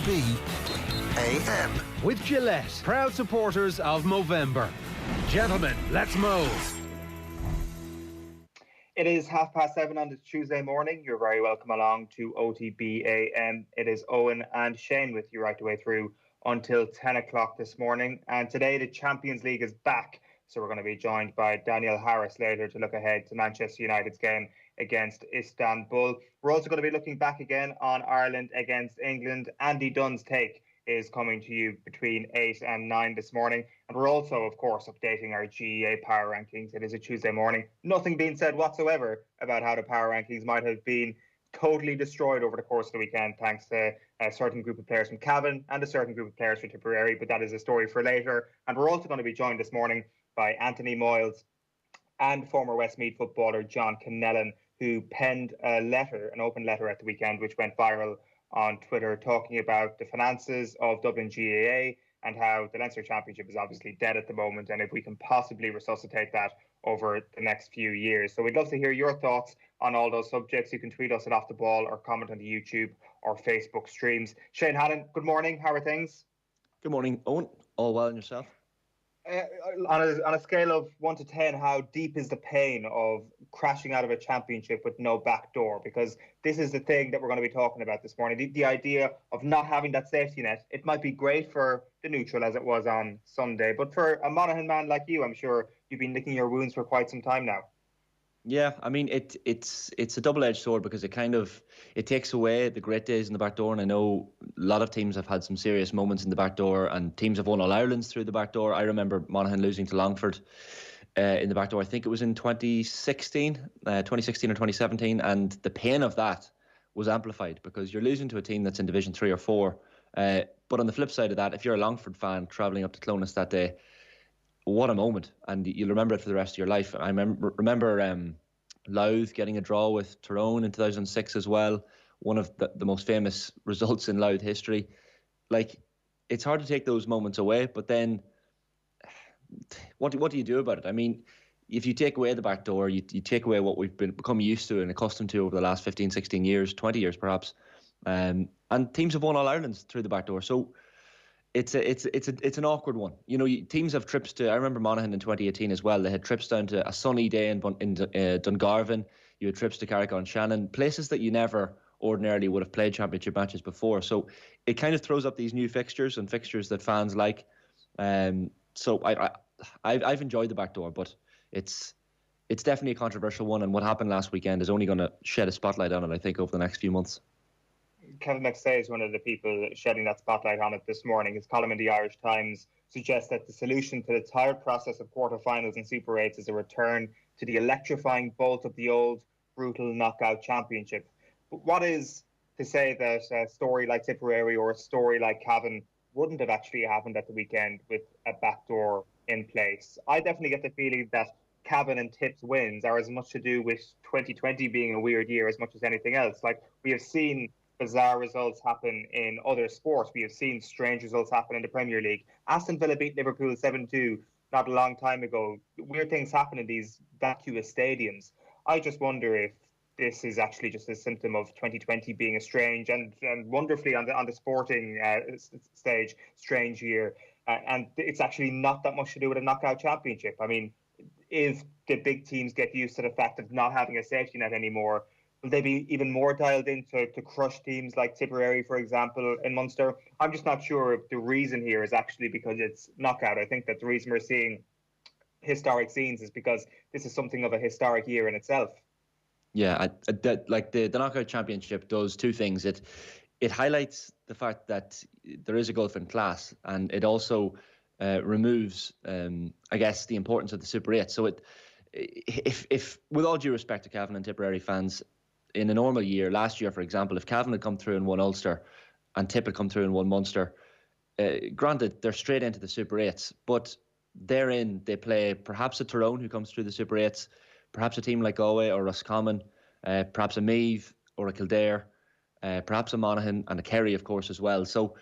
OTB AM. With Gillette, proud supporters of Movember. Gentlemen, let's move. It is 7:30 on this Tuesday morning. You're very welcome along to OTB AM. It is Eoin and Shane with you right the way through until 10 o'clock this morning. And today the Champions League is back. So we're going to be joined by Daniel Harris later to look ahead to Manchester United's game against Istanbul. We're also going to be looking back again on Ireland against England. Andy Dunne's take is coming to you between 8 and 9 this morning. And we're also, of course, updating our GAA Power Rankings. It is a Tuesday morning. Nothing being said whatsoever about how the Power Rankings might have been totally destroyed over the course of the weekend, thanks to a certain group of players from Cavan and a certain group of players from Tipperary, but that is a story for later. And we're also going to be joined this morning by Anthony Moyles and former Westmeath footballer John Connellan, who penned a letter, an open letter at the weekend, which went viral on Twitter, talking about the finances of Dublin GAA and how the Leinster Championship is obviously dead at the moment, and if we can possibly resuscitate that over the next few years. So we'd love to hear your thoughts on all those subjects. You can tweet us at Off the Ball or comment on the YouTube or Facebook streams. Shane Hannon, good morning. How are things? Good morning, Owen. All well, and yourself? On a scale of 1 to 10, how deep is the pain of crashing out of a championship with no back door? Because this is the thing that we're going to be talking about this morning. The idea of not having that safety net. It might be great for the neutral as it was on Sunday, but for a Monaghan man like you, I'm sure you've been licking your wounds for quite some time now. Yeah, I mean, it's a double-edged sword because it takes away the great days in the back door, and I know a lot of teams have had some serious moments in the back door, and teams have won All-Irelands through the back door. I remember Monaghan losing to Longford in the back door. I think it was in 2016 or 2017, and the pain of that was amplified because you're losing to a team that's in Division 3 or 4. But on the flip side of that, if you're a Longford fan travelling up to Clonus that day, what a moment, and you'll remember it for the rest of your life. I remember Louth getting a draw with Tyrone in 2006 as well, one of the most famous results in Louth history. Like, it's hard to take those moments away, but then what do you do about it? I mean, if you take away the back door, you take away what we've become used to and accustomed to over the last 15, 16 years, 20 years perhaps, and teams have won All-Irelands through the back door. So it's an awkward one. You know, teams have trips to. I remember Monaghan in 2018 as well. They had trips down to a sunny day in Dungarvan. You had trips to Carrick-on-Shannon, places that you never ordinarily would have played championship matches before. So it kind of throws up these new fixtures and fixtures that fans like. So I've enjoyed the back door, but it's definitely a controversial one. And what happened last weekend is only going to shed a spotlight on it, I think, over the next few months. Kevin McStay is one of the people shedding that spotlight on it this morning. His column in the Irish Times suggests that the solution to the tired process of quarterfinals and Super 8s is a return to the electrifying bolt of the old, brutal knockout championship. But what is to say that a story like Tipperary or a story like Cavan wouldn't have actually happened at the weekend with a backdoor in place? I definitely get the feeling that Cavan and Tipp's wins are as much to do with 2020 being a weird year as much as anything else. Like, we have seen bizarre results happen in other sports. We have seen strange results happen in the Premier League. Aston Villa beat Liverpool 7-2 not a long time ago. Weird things happen in these vacuous stadiums. I just wonder if this is actually just a symptom of 2020 being a strange and wonderfully on the sporting stage, strange year. And it's actually not that much to do with a knockout championship. I mean, if the big teams get used to the fact of not having a safety net anymore, will they be even more dialed in to crush teams like Tipperary, for example, in Munster? I'm just not sure if the reason here is actually because it's knockout. I think that the reason we're seeing historic scenes is because this is something of a historic year in itself. Yeah, the knockout championship does two things. It highlights the fact that there is a gulf in class, and it also removes, I guess, the importance of the Super 8. So if with all due respect to Cavan and Tipperary fans, in a normal year, last year, for example, if Cavan had come through and won Ulster and Tipp had come through and won Munster, granted, they're straight into the Super 8s, but therein they play perhaps a Tyrone who comes through the Super 8s, perhaps a team like Galway or Roscommon, perhaps a Meath or a Kildare, perhaps a Monaghan and a Kerry, of course, as well. So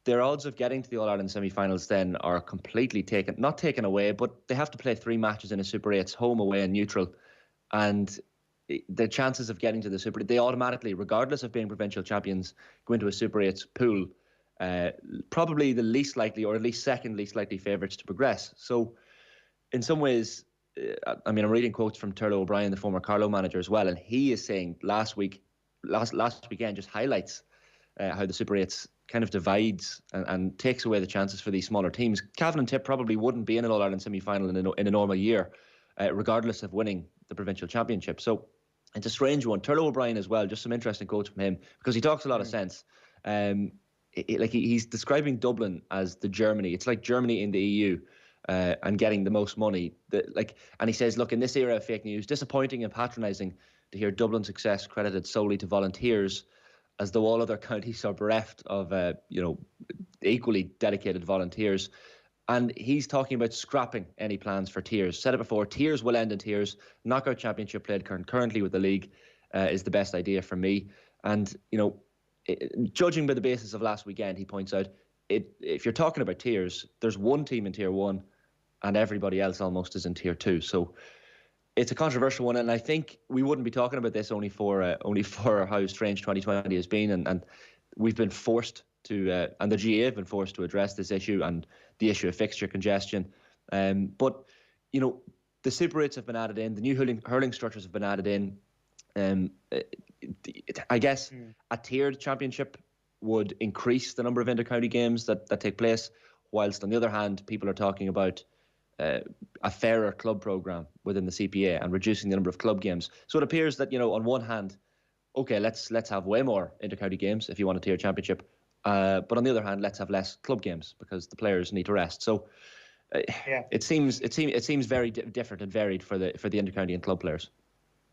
their odds of getting to the All-Ireland semi-finals then are completely not taken away, but they have to play 3 matches in a Super 8s, home, away and neutral. And the chances of getting to the Super 8, they automatically, regardless of being provincial champions, go into a Super 8s pool probably the least likely, or at least second least likely favourites to progress. So in some ways, I'm reading quotes from Turlough O'Brien, the former Carlow manager as well, and he is saying last weekend just highlights how the Super 8s kind of divides and takes away the chances for these smaller teams. Cavan and Tipp probably wouldn't be in an All-Ireland semi-final in a normal year, regardless of winning the provincial championship. So it's a strange one. Turlough O'Brien as well, just some interesting quotes from him, because he talks a lot of sense. He's describing Dublin as the Germany. It's like Germany in the EU. And getting the most money. And he says, look, in this era of fake news, disappointing and patronising to hear Dublin's success credited solely to volunteers, as though all other counties are bereft of, equally dedicated volunteers. And he's talking about scrapping any plans for tiers. Said it before, tiers will end in tiers. Knockout championship played currently with the league is the best idea for me. And, judging by the basis of last weekend, he points out, if you're talking about tiers, there's one team in tier 1 and everybody else almost is in tier 2. So it's a controversial one, and I think we wouldn't be talking about this only for how strange 2020 has been, and we've been forced to, and the GAA have been forced to address this issue and the issue of fixture congestion. But the Super 8s have been added in, the new hurling structures have been added in. I guess a tiered championship would increase the number of inter-county games that take place, whilst on the other hand, people are talking about a fairer club programme within the CPA and reducing the number of club games. So it appears that, on one hand, okay, let's have way more inter-county games if you want a tier championship, but on the other hand, let's have less club games because the players need to rest. So it seems very different and varied for the inter-county and club players.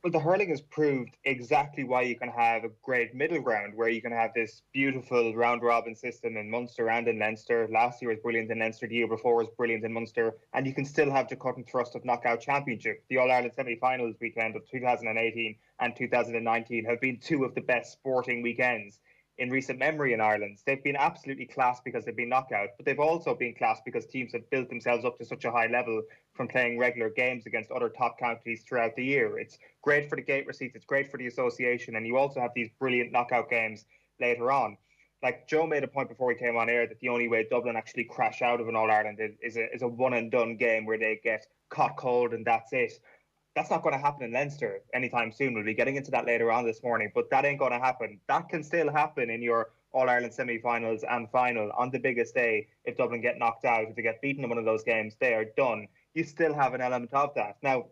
Well, the hurling has proved exactly why you can have a great middle ground, where you can have this beautiful round-robin system in Munster and in Leinster. Last year was brilliant in Leinster, the year before was brilliant in Munster, and you can still have the cut and thrust of knockout championship. The All-Ireland semi-finals weekend of 2018 and 2019 have been two of the best sporting weekends in recent memory in Ireland. They've been absolutely class because they've been knockout, but they've also been class because teams have built themselves up to such a high level from playing regular games against other top counties throughout the year. It's great for the gate receipts, it's great for the association, and you also have these brilliant knockout games later on. Like Joe made a point before we came on air that the only way Dublin actually crash out of an All-Ireland is a one and done game where they get caught cold and that's it. That's not going to happen in Leinster anytime soon. We'll be getting into that later on this morning, but that ain't going to happen. That can still happen in your All-Ireland semi-finals and final on the biggest day. If Dublin get knocked out, if they get beaten in one of those games, they are done. You still have an element of that. Now,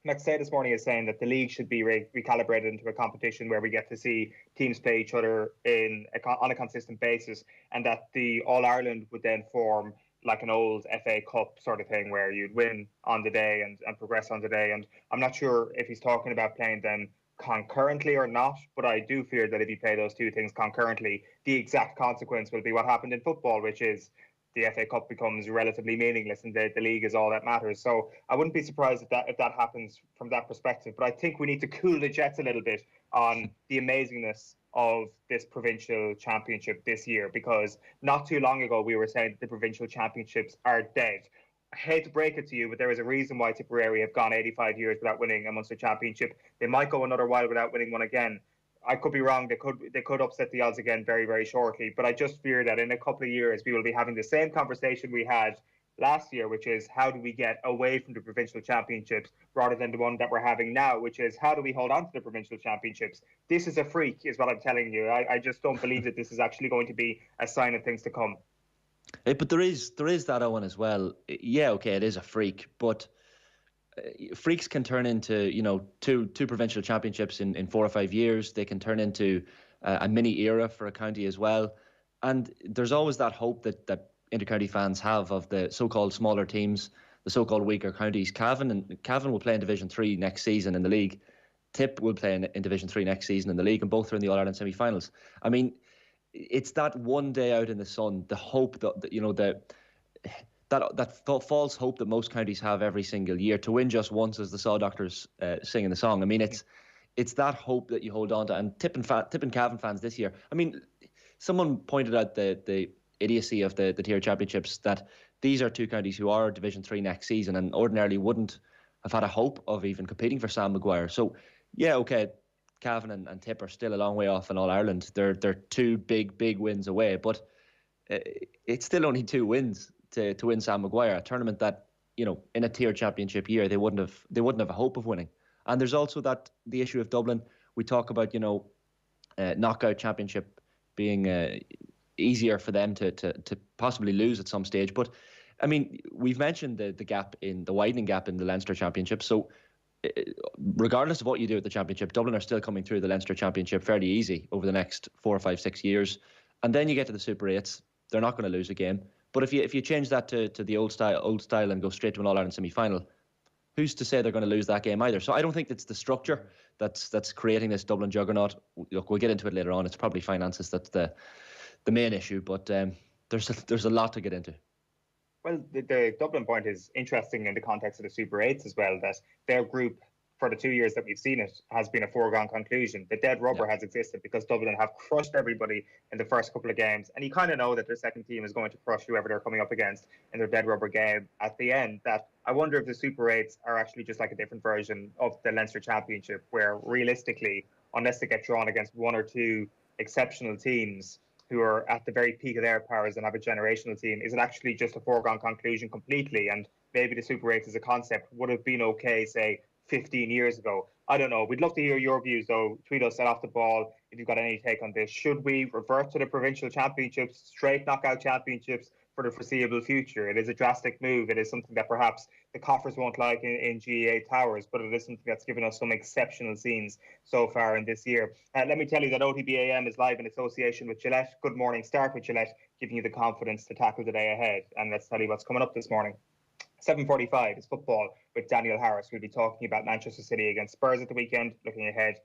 McStay this morning is saying that the league should be recalibrated into a competition where we get to see teams play each other on a consistent basis, and that the All-Ireland would then form like an old FA Cup sort of thing where you'd win on the day and progress on the day. And I'm not sure if he's talking about playing them concurrently or not, but I do fear that if you play those two things concurrently, the exact consequence will be what happened in football, which is the FA Cup becomes relatively meaningless and the league is all that matters. So I wouldn't be surprised if that happens from that perspective. But I think we need to cool the jets a little bit on the amazingness of this provincial championship this year, because not too long ago we were saying that the provincial championships are dead. I hate to break it to you, but there is a reason why Tipperary have gone 85 years without winning a Munster championship. They might go another while without winning one again. I could be wrong. They could upset the odds again very, very shortly. But I just fear that in a couple of years we will be having the same conversation we had last year, which is how do we get away from the provincial championships rather than the one that we're having now, which is how do we hold on to the provincial championships? This is a freak, is what I'm telling you. I just don't believe that this is actually going to be a sign of things to come. But there is that, Owen, as well. Yeah, okay, it is a freak, but freaks can turn into, two provincial championships in 4 or 5 years. They can turn into a mini era for a county as well. And there's always that hope that inter-county fans have of the so-called smaller teams, the so-called weaker counties. Cavan will play in Division 3 next season in the league. Tipp will play in Division 3 next season in the league, and both are in the All-Ireland semi-finals. I mean, it's that one day out in the sun, the hope that false hope that most counties have every single year to win just once, as the Saw Doctors sing in the song. I mean, it's that hope that you hold on to. And Tipp and Cavan fans this year, I mean, someone pointed out the idiocy of the tier championships, that these are two counties who are Division 3 next season and ordinarily wouldn't have had a hope of even competing for Sam Maguire. So, yeah, okay, Cavan and Tipp are still a long way off in All-Ireland. They're two big wins away, but it's still only 2 wins to win Sam Maguire, a tournament that, in a tier championship year, they wouldn't have a hope of winning. And there's also the issue of Dublin. We talk about, knockout championship being easier for them to possibly lose at some stage. But I mean, we've mentioned the widening gap in the Leinster Championship. So regardless of what you do at the Championship, Dublin are still coming through the Leinster Championship fairly easy over the next 4, 5, 6 years. And then you get to the Super 8s, they're not going to lose a game. But if you change that to the old style and go straight to an All-Ireland semi-final, who's to say they're going to lose that game either? So I don't think it's the structure that's creating this Dublin juggernaut. Look, we'll get into it later on. It's probably finances that's the main issue, but there's a lot to get into. Well, the Dublin point is interesting in the context of the Super 8s as well, that their group, for the 2 years that we've seen it, has been a foregone conclusion. The dead rubber has existed because Dublin have crushed everybody in the first couple of games, and you kind of know that their second team is going to crush whoever they're coming up against in their dead rubber game at the end. That I wonder if the Super 8s are actually just like a different version of the Leinster Championship, where realistically, unless they get drawn against 1 or 2 exceptional teams who are at the very peak of their powers and have a generational team, is it actually just a foregone conclusion completely? And maybe the Super 8s as a concept would have been okay, say, 15 years ago. I don't know. We'd love to hear your views, though. Tweet us at Off the Ball if you've got any take on this. Should we revert to the provincial championships, straight knockout championships for the foreseeable future? It is a drastic move. It is something that perhaps the coffers won't like in GAA Towers, but it is something that's given us some exceptional scenes so far in this year. Let me tell you that OTB AM is live in association with Gillette. Good morning. Start with Gillette, giving you the confidence to tackle the day ahead. And let's tell you what's coming up this morning. 7:45 is football with Daniel Harris. We'll be talking about Manchester City against Spurs at the weekend, looking ahead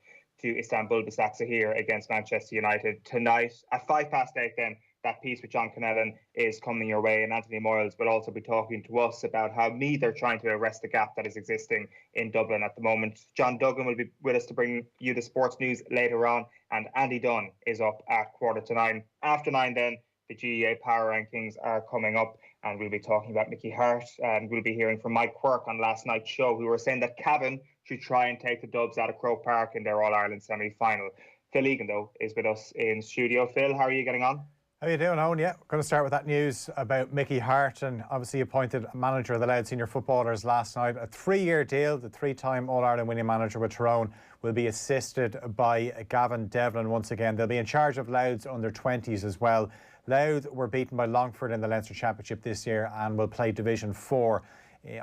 to Istanbul Basaksehir against Manchester United tonight. At 8:05 then, that piece with John Connellan is coming your way, and Anthony Moyles will also be talking to us about how Meath are trying to arrest the gap that is existing in Dublin at the moment. John Duggan will be with us to bring you the sports news later on, and Andy Dunne is up at 8:45. After 9 then, the GAA Power Rankings are coming up, and we'll be talking about Mickey Hart, and we'll be hearing from Mike Quirk on last night's show, who were saying that Cavan should try and take the Dubs out of Croke Park in their All-Ireland semi-final. Phil Egan, though, is with us in studio. Phil, how are you getting on? How are you doing, Owen? Yeah, we're going to start with that news about Mickey Hart, and obviously appointed manager of the Louth senior footballers last night. A 3-year deal. The 3-time All-Ireland winning manager with Tyrone will be assisted by Gavin Devlin once again. They'll be in charge of Louth's under-20s as well. Louth were beaten by Longford in the Leinster Championship this year and will play Division 4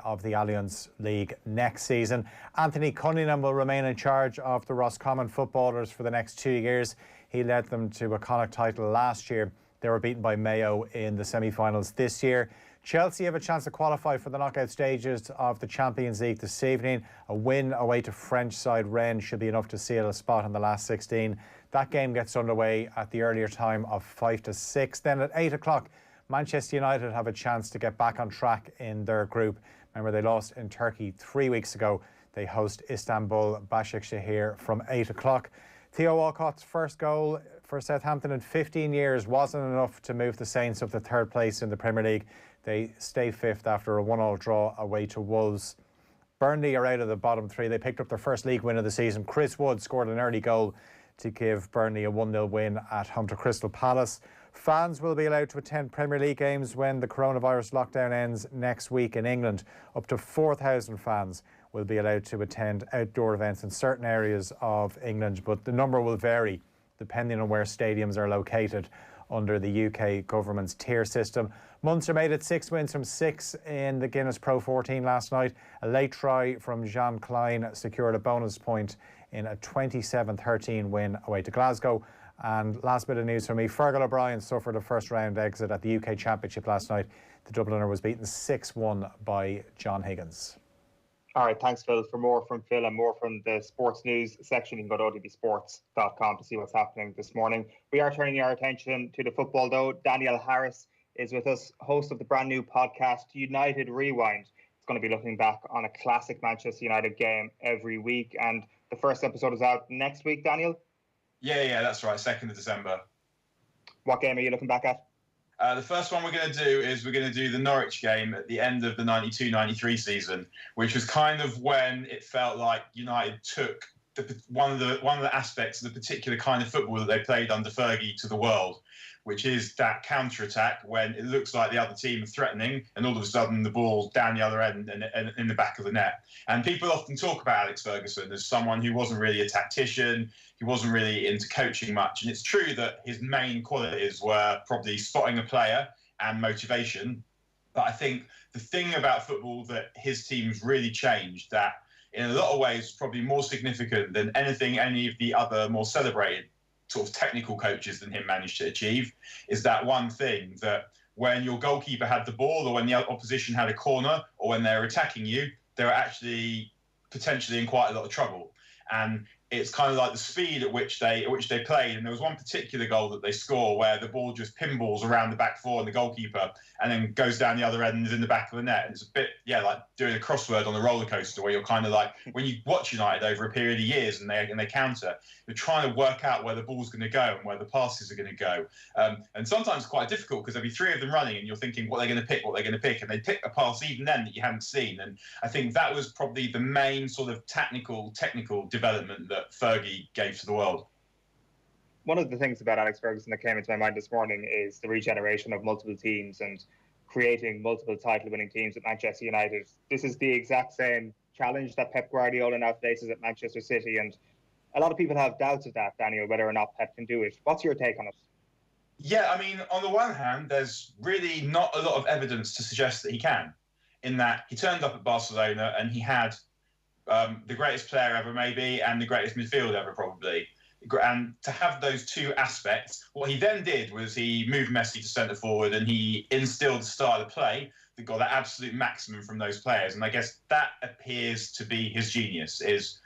of the Allianz League next season. Anthony Cunningham will remain in charge of the Roscommon footballers for the next 2 years. He led them to a Connacht title last year. They were beaten by Mayo in the semi-finals this year. Chelsea have a chance to qualify for the knockout stages of the Champions League this evening. A win away to French side Rennes should be enough to seal a spot in the last 16. That game gets underway at the earlier time of 5 to 6. Then at 8 o'clock, Manchester United have a chance to get back on track in their group. Remember, they lost in Turkey 3 weeks ago. They host Istanbul Başakşehir from 8 o'clock. Theo Walcott's first goal for Southampton in 15 years wasn't enough to move the Saints up to third place in the Premier League. They stay fifth after a 1-1 draw away to Wolves. Burnley are out of the bottom 3. They picked up their first league win of the season. Chris Wood scored an early goal to give Burnley a 1-0 win at home to Crystal Palace. Fans will be allowed to attend Premier League games when the coronavirus lockdown ends next week in England. Up to 4,000 fans will be allowed to attend outdoor events in certain areas of England, but the number will vary depending on where stadiums are located under the UK government's tier system. Munster made it 6 wins from 6 in the Guinness Pro 14 last night. A late try from Jean Klein secured a bonus point in a 27-13 win away to Glasgow. And last bit of news from me, Fergal O'Brien suffered a first round exit at the UK Championship last night. The Dubliner was beaten 6-1 by John Higgins. All right, thanks, Phil. For more from Phil and more from the sports news section, you can go to otbsports.com to see what's happening this morning. We are turning our attention to the football, though. Daniel Harris is with us, host of the brand new podcast, United Rewind. It's going to be looking back on a classic Manchester United game every week. And the first episode is out next week, Daniel? Yeah, that's right, 2nd of December. What game are you looking back at? The first one we're going to do is we're going to do the Norwich game at the end of the 92-93 season, which was kind of when it felt like United took one of the aspects of the particular kind of football that they played under Fergie to the world, which is that counter-attack when it looks like the other team are threatening and all of a sudden the ball's down the other end and in the back of the net. And people often talk about Alex Ferguson as someone who wasn't really a tactician, he wasn't really into coaching much. And it's true that his main qualities were probably spotting a player and motivation. But I think the thing about football that his team's really changed, that in a lot of ways is probably more significant than anything any of the other more celebrated sort of technical coaches than him managed to achieve, is that one thing that when your goalkeeper had the ball or when the opposition had a corner or when they're attacking you, they're actually potentially in quite a lot of trouble. And it's kind of like the speed at which they played. And there was one particular goal that they score where the ball just pinballs around the back four and the goalkeeper and then goes down the other end and is in the back of the net. And it's a bit, like doing a crossword on a roller coaster where you're kind of like, when you watch United over a period of years and they counter, you're trying to work out where the ball's going to go and where the passes are going to go. And sometimes quite difficult because there'll be three of them running and you're thinking what they're going to pick. And they pick a pass even then that you haven't seen. And I think that was probably the main sort of technical development that Fergie gave to the world. One of the things about Alex Ferguson that came into my mind this morning is the regeneration of multiple teams and creating multiple title-winning teams at Manchester United. This is the exact same challenge that Pep Guardiola now faces at Manchester City, and a lot of people have doubts of that, Daniel, whether or not Pep can do it. What's your take on it? Yeah, I mean, on the one hand, there's really not a lot of evidence to suggest that he can, in that he turned up at Barcelona and he had the greatest player ever, maybe, and the greatest midfield ever, probably. And to have those two aspects, what he then did was he moved Messi to centre forward and he instilled the style of play that got that absolute maximum from those players. And I guess that appears to be his genius, is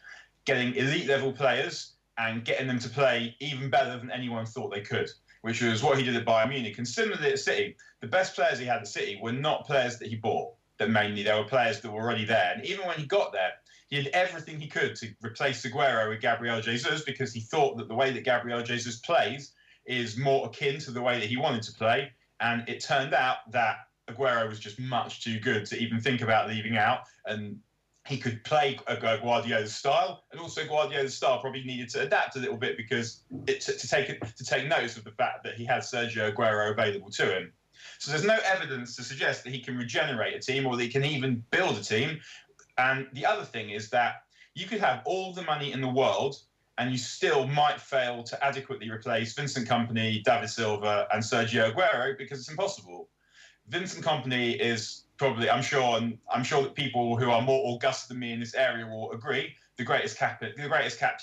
getting elite level players and getting them to play even better than anyone thought they could, which was what he did at Bayern Munich. And similarly at City, the best players he had at City were not players that he bought, that mainly they were players that were already there. And even when he got there, he did everything he could to replace Aguero with Gabriel Jesus because he thought that the way that Gabriel Jesus plays is more akin to the way that he wanted to play. And it turned out that Aguero was just much too good to even think about leaving out. And he could play Guardiola's style, and also Guardiola's style probably needed to adapt a little bit because to take notice of the fact that he had Sergio Aguero available to him. So there's no evidence to suggest that he can regenerate a team or that he can even build a team. And the other thing is that you could have all the money in the world and you still might fail to adequately replace Vincent Kompany, David Silva and Sergio Aguero because it's impossible. Vincent Kompany is probably, I'm sure that people who are more august than me in this area will agree, the greatest captain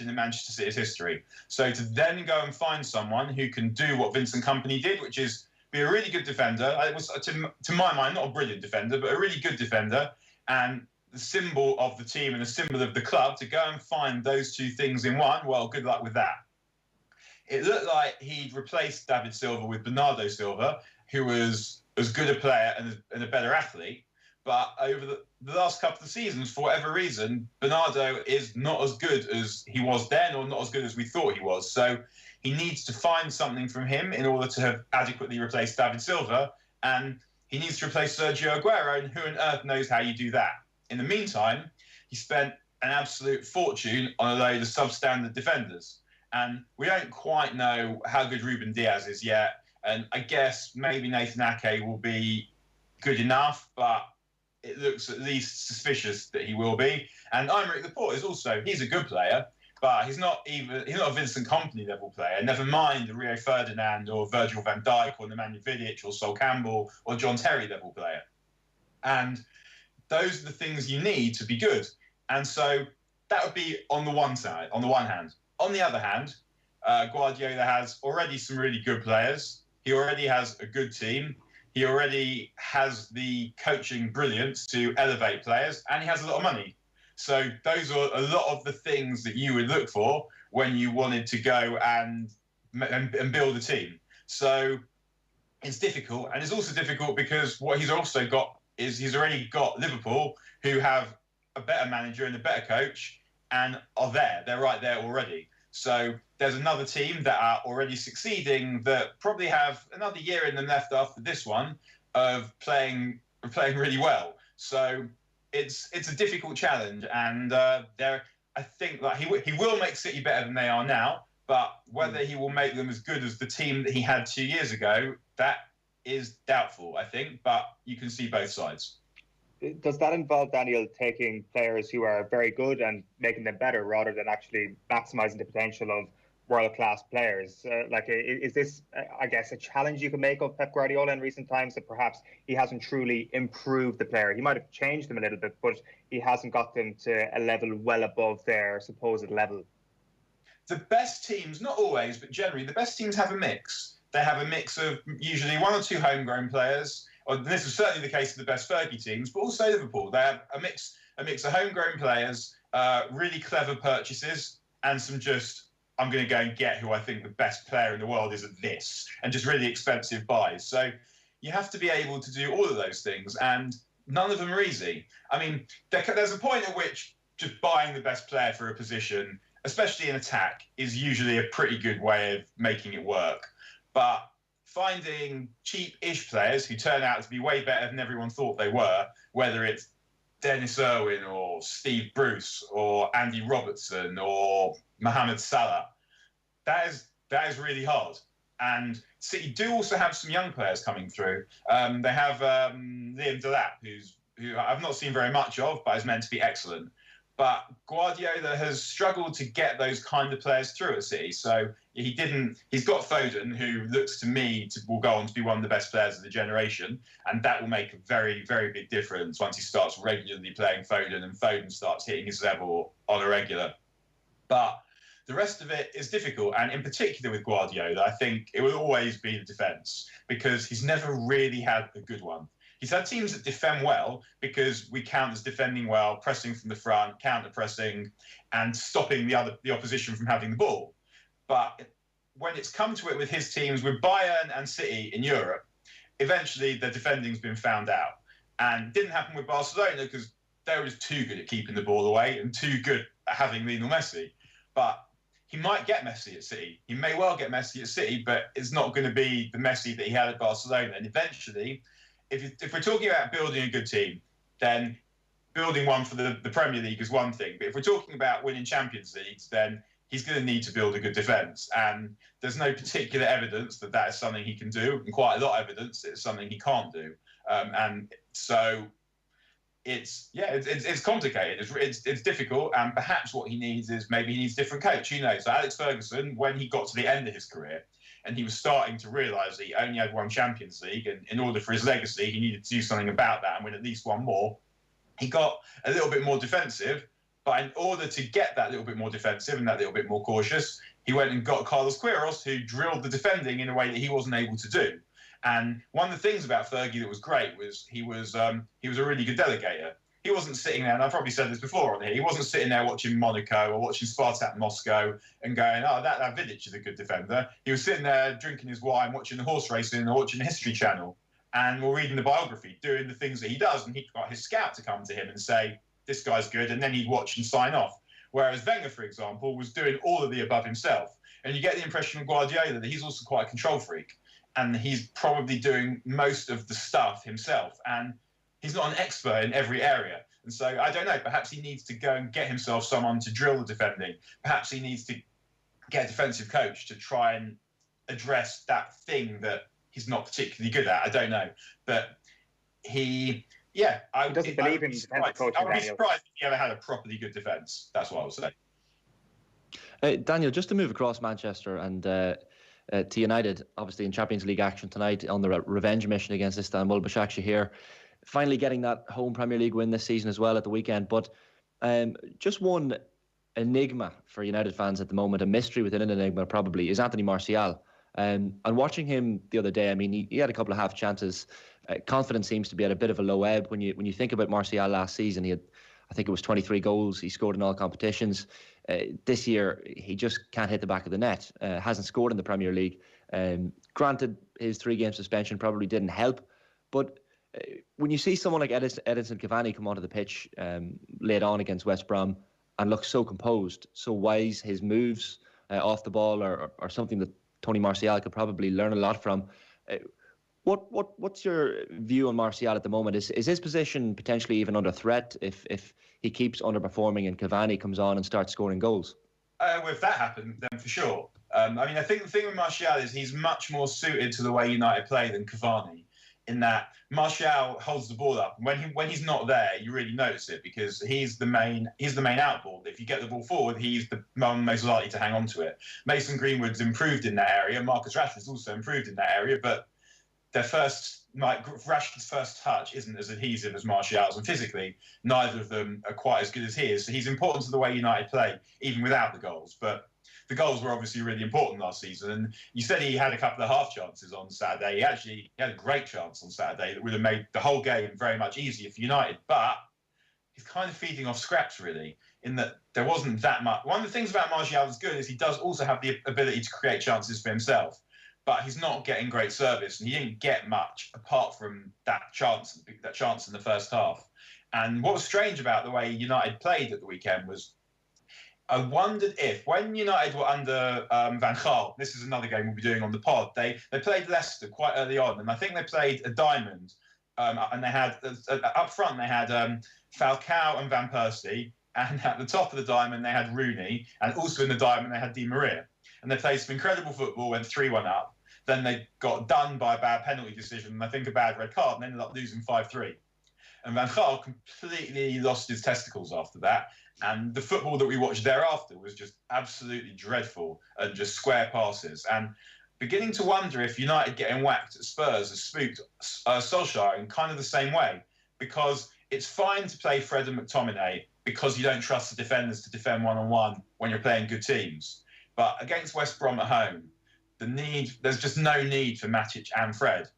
in Manchester City's history. So to then go and find someone who can do what Vincent Kompany did, which is be a really good defender, it was, to my mind, not a brilliant defender, but a really good defender, and the symbol of the team and the symbol of the club, to go and find those two things in one, well, good luck with that. It looked like he'd replaced David Silva with Bernardo Silva, who was as good a player and a better athlete. But over the last couple of seasons, for whatever reason, Bernardo is not as good as he was then or not as good as we thought he was. So he needs to find something from him in order to have adequately replaced David Silva. And he needs to replace Sergio Aguero, and who on earth knows how you do that? In the meantime, he spent an absolute fortune on a load of substandard defenders. And we don't quite know how good Ruben Diaz is yet. And I guess maybe Nathan Ake will be good enough, but it looks at least suspicious that he will be. And Aymeric Laporte is also, he's a good player, but he's not a Vincent Kompany level player. Never mind the Rio Ferdinand or Virgil van Dijk or Nemanja Vidic or Sol Campbell or John Terry level player. And those are the things you need to be good. And so that would be on the one side, on the one hand. On the other hand, Guardiola has already some really good players. He already has a good team. He already has the coaching brilliance to elevate players, and he has a lot of money. So those are a lot of the things that you would look for when you wanted to go and build a team. So it's difficult, and it's also difficult because what he's also got is he's already got Liverpool, who have a better manager and a better coach, and are there. They're right there already. So there's another team that are already succeeding that probably have another year in them left after this one of playing really well. So it's a difficult challenge, and I think that he will make City better than they are now, but whether he will make them as good as the team that he had 2 years ago, that is doubtful, I think, but you can see both sides. Does that involve, Daniel, taking players who are very good and making them better rather than actually maximising the potential of world-class players? Is this, I guess, a challenge you can make of Pep Guardiola in recent times, that perhaps he hasn't truly improved the player? He might have changed them a little bit, but he hasn't got them to a level well above their supposed level. The best teams, not always, but generally, the best teams have a mix. They have a mix of usually 1 or 2 homegrown players. Or this was certainly the case of the best Fergie teams, but also Liverpool. They have a mix of homegrown players, really clever purchases, and some just, I'm going to go and get who I think the best player in the world is at this, and just really expensive buys. So you have to be able to do all of those things, and none of them are easy. I mean, there's a point at which just buying the best player for a position, especially in attack, is usually a pretty good way of making it work. But finding cheap-ish players who turn out to be way better than everyone thought they were, whether it's Dennis Irwin or Steve Bruce or Andy Robertson or Mohamed Salah, that is really hard. And City do also have some young players coming through. They have Liam Delap, who I've not seen very much of, but is meant to be excellent. But Guardiola has struggled to get those kind of players through at City. So he's got Foden, who looks to me will go on to be one of the best players of the generation. And that will make a very, very big difference once he starts regularly playing Foden and Foden starts hitting his level on a regular. But the rest of it is difficult. And in particular with Guardiola, I think it will always be the defence, because he's never really had a good one. He's had teams that defend well because we count as defending well, pressing from the front, counter-pressing, and stopping the opposition from having the ball. But when it's come to it with his teams, with Bayern and City in Europe, eventually the defending's been found out. And it didn't happen with Barcelona because they were just too good at keeping the ball away and too good at having Lionel Messi. But he might get Messi at City. He may well get Messi at City, but it's not going to be the Messi that he had at Barcelona. And eventually, if we're talking about building a good team, then building one for the Premier League is one thing. But if we're talking about winning Champions Leagues, then he's going to need to build a good defence. And there's no particular evidence that is something he can do, and quite a lot of evidence that it's something he can't do. And so it's complicated. It's difficult. And perhaps what he needs is maybe he needs a different coach. Who knows? So Alex Ferguson, when he got to the end of his career, and he was starting to realise that he only had one Champions League, and in order for his legacy, he needed to do something about that and win at least one more. He got a little bit more defensive, but in order to get that little bit more defensive and that little bit more cautious, he went and got Carlos Queiroz, who drilled the defending in a way that he wasn't able to do. And one of the things about Fergie that was great was he was a really good delegator. He wasn't sitting there, and I've probably said this before on here, he wasn't sitting there watching Monaco or watching Spartak Moscow and going, oh, that Vidic is a good defender. He was sitting there drinking his wine, watching the horse racing or watching the History Channel, and we're reading the biography, doing the things that he does, and he got his scout to come to him and say, this guy's good, and then he'd watch and sign off. Whereas Wenger, for example, was doing all of the above himself. And you get the impression of Guardiola that he's also quite a control freak, and he's probably doing most of the stuff himself. And he's not an expert in every area. And so, I don't know, perhaps he needs to go and get himself someone to drill the defending. Perhaps he needs to get a defensive coach to try and address that thing that he's not particularly good at. I don't know. But I would be surprised if he ever had a properly good defence. That's what I would say. Daniel, just to move across Manchester and to United, obviously in Champions League action tonight on the revenge mission against Istanbul Başakşehir. Finally getting that home Premier League win this season as well at the weekend. But just one enigma for United fans at the moment, a mystery within an enigma probably, is Anthony Martial. And watching him the other day, I mean, he had a couple of half chances. Confidence seems to be at a bit of a low ebb. When you think about Martial last season, he had, I think it was 23 goals. He scored in all competitions. This year, he just can't hit the back of the net. Hasn't scored in the Premier League. Granted, his 3-game suspension probably didn't help. But when you see someone like Edinson Cavani come onto the pitch late on against West Brom and look so composed, so wise, his moves off the ball are something that Tony Martial could probably learn a lot from. What's your view on Martial at the moment? Is his position potentially even under threat if he keeps underperforming and Cavani comes on and starts scoring goals? If that happened, then for sure. I think the thing with Martial is he's much more suited to the way United play than Cavani, in that Martial holds the ball up. When he's not there, you really notice it because he's the main outball. If you get the ball forward, he's the most likely to hang on to it. Mason Greenwood's improved in that area. Marcus Rashford's also improved in that area, but Rashford's first touch isn't as adhesive as Martial's, and physically, neither of them are quite as good as he is. So he's important to the way United play, even without the goals. But the goals were obviously really important last season. And you said he had a couple of half chances on Saturday. He had a great chance on Saturday that would have made the whole game very much easier for United. But he's kind of feeding off scraps, really, in that there wasn't that much. One of the things about Martial that's good is he does also have the ability to create chances for himself. But he's not getting great service, and he didn't get much apart from that chance in the first half. And what was strange about the way United played at the weekend was, I wondered if, when United were under Van Gaal, this is another game we'll be doing on the pod, they played Leicester quite early on, and I think they played a diamond, and they had, up front, they had Falcao and Van Persie, and at the top of the diamond, they had Rooney, and also in the diamond, they had Di Maria. And they played some incredible football, went 3-1 up. Then they got done by a bad penalty decision, and I think a bad red card, and ended up losing 5-3. And Van Gaal completely lost his testicles after that. And the football that we watched thereafter was just absolutely dreadful and just square passes. And beginning to wonder if United getting whacked at Spurs has spooked Solskjaer in kind of the same way. Because it's fine to play Fred and McTominay because you don't trust the defenders to defend one-on-one when you're playing good teams. But against West Brom at home, there's just no need for Matic and Fred.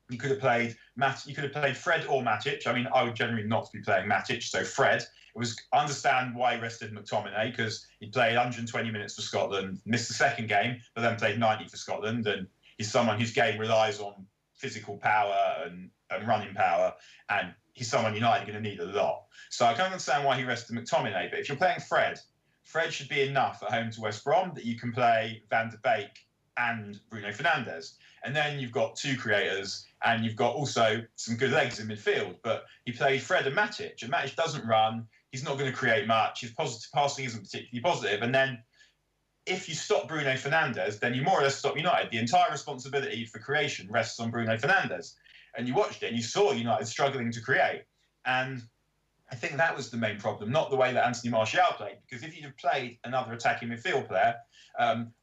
You could have played Fred or Matic. I mean, I would generally not be playing Matic, so Fred. I understand why he rested McTominay, because he played 120 minutes for Scotland, missed the second game, but then played 90 for Scotland, and he's someone whose game relies on physical power and running power, and he's someone United are going to need a lot. So I can understand why he rested McTominay, but if you're playing Fred should be enough at home to West Brom that you can play Van de Beek and Bruno Fernandes. And then you've got two creators, and you've got also some good legs in midfield. But he played Fred and Matic doesn't run. He's not going to create much. His passing isn't particularly positive. And then if you stop Bruno Fernandes, then you more or less stop United. The entire responsibility for creation rests on Bruno Fernandes. And you watched it, and you saw United struggling to create. And I think that was the main problem, not the way that Anthony Martial played. Because if you'd have played another attacking midfield player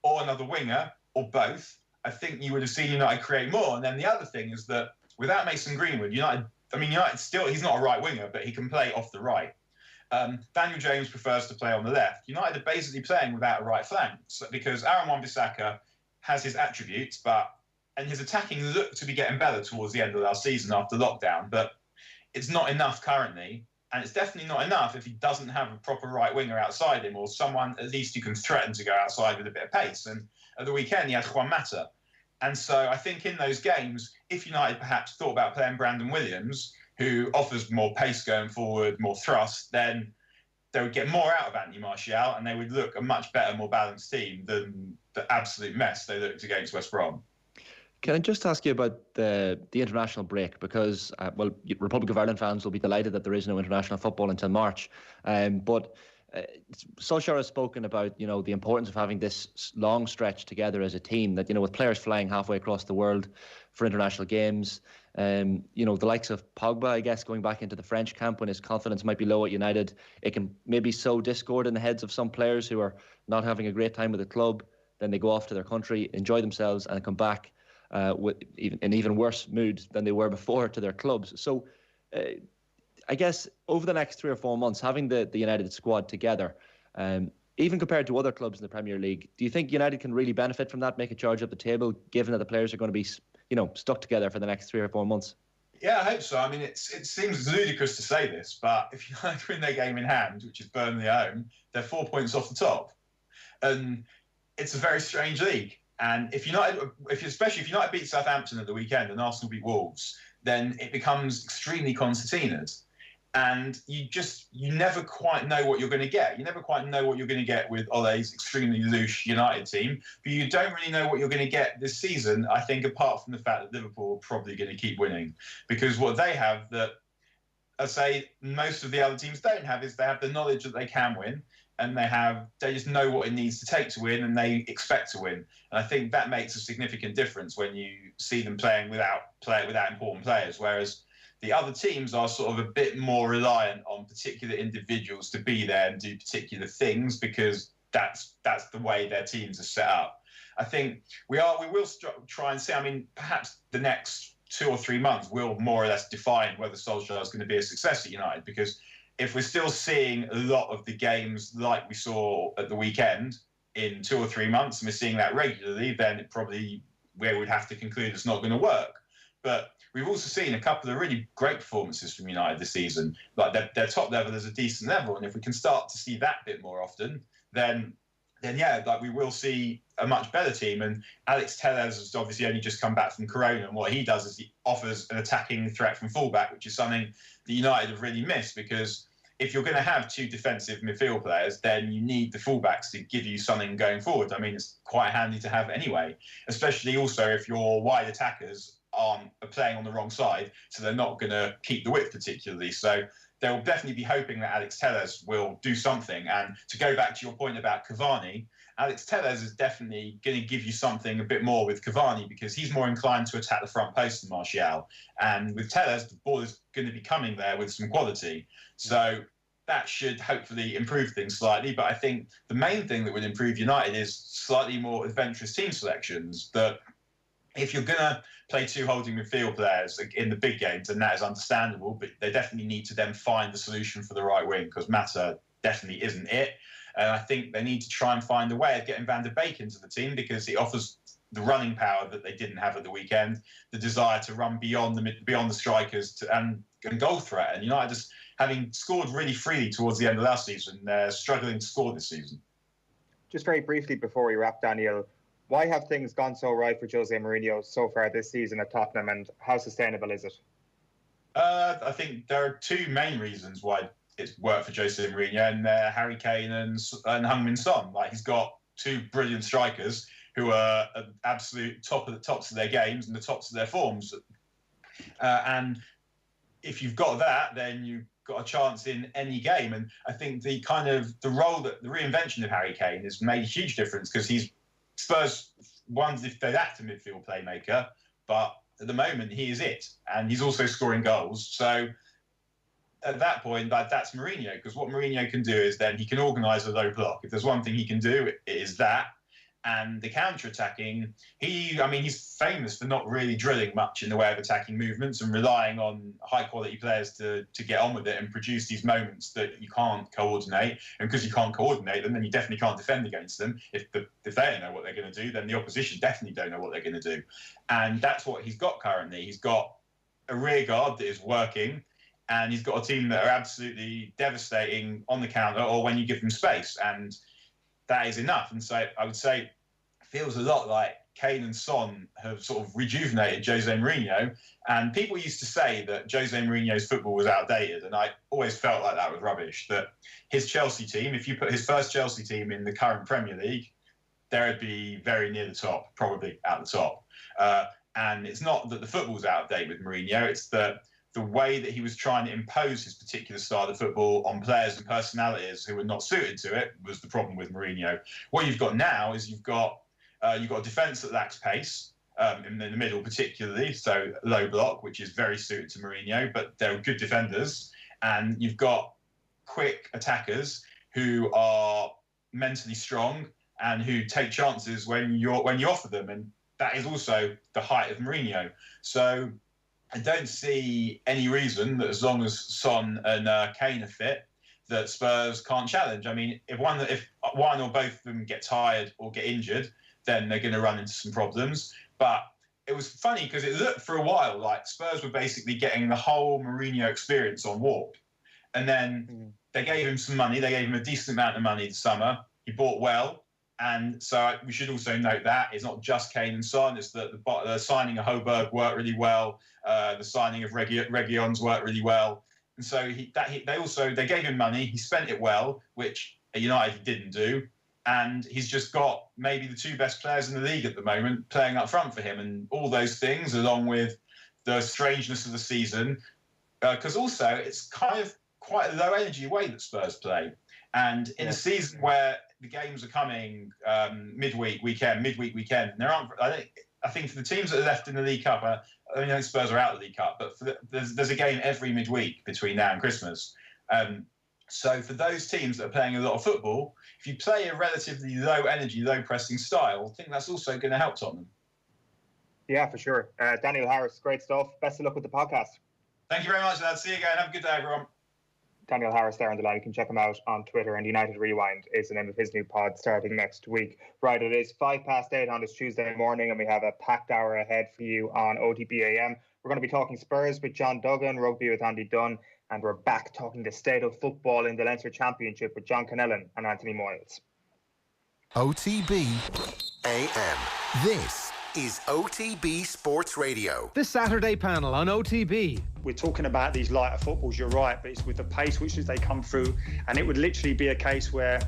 or another winger, or both, I think you would have seen United create more. And then the other thing is that without Mason Greenwood, United still, he's not a right winger, but he can play off the right. Daniel James prefers to play on the left. United are basically playing without a right flank, because Aaron Wan-Bissaka has his attributes, and his attacking looked to be getting better towards the end of last season after lockdown, but it's not enough currently. And it's definitely not enough if he doesn't have a proper right winger outside him, or someone at least who can threaten to go outside with a bit of pace. And at the weekend, he had Juan Mata. And so I think in those games, if United perhaps thought about playing Brandon Williams, who offers more pace going forward, more thrust, then they would get more out of Anthony Martial, and they would look a much better, more balanced team than the absolute mess they looked against West Brom. Can I just ask you about the international break? Because, Republic of Ireland fans will be delighted that there is no international football until March. But Solskjaer has spoken about, the importance of having this long stretch together as a team, that, with players flying halfway across the world for international games, the likes of Pogba, I guess, going back into the French camp when his confidence might be low at United, it can maybe sow discord in the heads of some players who are not having a great time with the club. Then they go off to their country, enjoy themselves, and come back with an even worse mood than they were before to their clubs. So I guess over the next 3 or 4 months, having the United squad together, even compared to other clubs in the Premier League, do you think United can really benefit from that, make a charge up the table, given that the players are going to be stuck together for the next 3 or 4 months? Yeah, I hope so. I mean, it seems ludicrous to say this, but if United win their game in hand, which is Burnley at home, they're 4 points off the top. And it's a very strange league. And especially if United beat Southampton at the weekend and Arsenal beat Wolves, then it becomes extremely concertinaed. And you never quite know what you're going to get. You never quite know what you're going to get with Ole's extremely loose United team. But you don't really know what you're going to get this season, I think, apart from the fact that Liverpool are probably going to keep winning. Because what they have that, I say, most of the other teams don't have is they have the knowledge that they can win. And they just know what it needs to take to win, and they expect to win. And I think that makes a significant difference when you see them playing without important players. Whereas the other teams are sort of a bit more reliant on particular individuals to be there and do particular things because that's the way their teams are set up. I think we will try and see. I mean, perhaps the next 2 or 3 months will more or less define whether Solskjaer is going to be a success at United, because if we're still seeing a lot of the games like we saw at the weekend in 2 or 3 months, and we're seeing that regularly, then it probably we would have to conclude it's not going to work. But we've also seen a couple of really great performances from United this season. Like their top level is a decent level, and if we can start to see that bit more often, then yeah, like we will see a much better team. And Alex Tellez has obviously only just come back from Corona, and what he does is he offers an attacking threat from fullback, which is something that United have really missed, because if you're going to have 2 defensive midfield players, then you need the fullbacks to give you something going forward. I mean, it's quite handy to have anyway, especially also if your wide attackers are playing on the wrong side, so they're not going to keep the width particularly. So they'll definitely be hoping that Alex Tellez will do something. And to go back to your point about Cavani, Alex Tellez is definitely going to give you something a bit more with Cavani, because he's more inclined to attack the front post than Martial. And with Tellez, the ball is going to be coming there with some quality. So that should hopefully improve things slightly. But I think the main thing that would improve United is slightly more adventurous team selections. That if you're going to play 2 holding midfield players in the big games, and that is understandable, but they definitely need to then find the solution for the right wing, because Mata definitely isn't it. And I think they need to try and find a way of getting Van der Beek into the team, because he offers the running power that they didn't have at the weekend, the desire to run beyond the strikers and goal threat. And United, just having scored really freely towards the end of last season, they're struggling to score this season. Just very briefly before we wrap, Daniel, why have things gone so right for Jose Mourinho so far this season at Tottenham, and how sustainable is it? I think there are 2 main reasons why it's worked for Jose Mourinho, and Harry Kane and Heung-min Son. Like, he's got 2 brilliant strikers who are at absolute tops of their games and the tops of their forms. And if you've got that, then you've got a chance in any game. And I think the reinvention of Harry Kane has made a huge difference, because he's Spurs ones if they lacked a midfield playmaker, but at the moment he is it, and he's also scoring goals. So at that point, that's Mourinho, because what Mourinho can do is then he can organise a low block. If there's one thing he can do, it is that. And the counter-attacking, he's famous for not really drilling much in the way of attacking movements and relying on high-quality players to get on with it and produce these moments that you can't coordinate. And because you can't coordinate them, then you definitely can't defend against them. If they don't know what they're going to do, then the opposition definitely don't know what they're going to do. And that's what he's got currently. He's got a rear guard that is working, and he's got a team that are absolutely devastating on the counter or when you give them space. And that is enough. And so I would say it feels a lot like Kane and Son have sort of rejuvenated Jose Mourinho. And people used to say that Jose Mourinho's football was outdated, and I always felt like that was rubbish. That his Chelsea team, if you put his first Chelsea team in the current Premier League, they would be very near the top, probably at the top. And it's not that the football's outdated with Mourinho, it's that the way that he was trying to impose his particular style of football on players and personalities who were not suited to it was the problem with Mourinho. What you've got now is you've got a defence that lacks pace, in the middle particularly, so low block, which is very suited to Mourinho, but they're good defenders. And you've got quick attackers who are mentally strong and who take chances when you offer them. And that is also the height of Mourinho. So I don't see any reason that as long as Son and Kane are fit, that Spurs can't challenge. I mean, if one or both of them get tired or get injured, then they're going to run into some problems. But it was funny because it looked for a while like Spurs were basically getting the whole Mourinho experience on warp. And then they gave him some money. They gave him a decent amount of money this summer. He bought well. And so we should also note that it's not just Kane and Son. It's that the signing of Højbjerg worked really well. The signing of Reguilón's worked really well. And so they gave him money. He spent it well, which at United he didn't do. And he's just got maybe the 2 best players in the league at the moment playing up front for him. And all those things, along with the strangeness of the season, because also it's kind of quite a low energy way that Spurs play. And in a season where the games are coming midweek weekend, there aren't. I think for the teams that are left in the League Cup, I don't think Spurs are out of the League Cup, but there's a game every midweek between now and Christmas. So for those teams that are playing a lot of football, if you play a relatively low energy, low pressing style, I think that's also going to help Tottenham. Yeah, for sure. Daniel Harris, great stuff. Best of luck with the podcast. Thank you very much, lads. See you again. Have a good day, everyone. Daniel Harris there on the line. You can check him out on Twitter, and United Rewind is the name of his new pod starting next week. Right, it is 8:05 on this Tuesday morning, and we have a packed hour ahead for you on OTB AM. We're going to be talking Spurs with John Duggan, rugby with Andy Dunne, and we're back talking the state of football in the Leinster Championship with John Connellan and Anthony Moyles. OTB AM. This is OTB Sports Radio. The Saturday panel on OTB. We're talking about these lighter footballs, you're right, but it's with the pace which they come through, and it would literally be a case where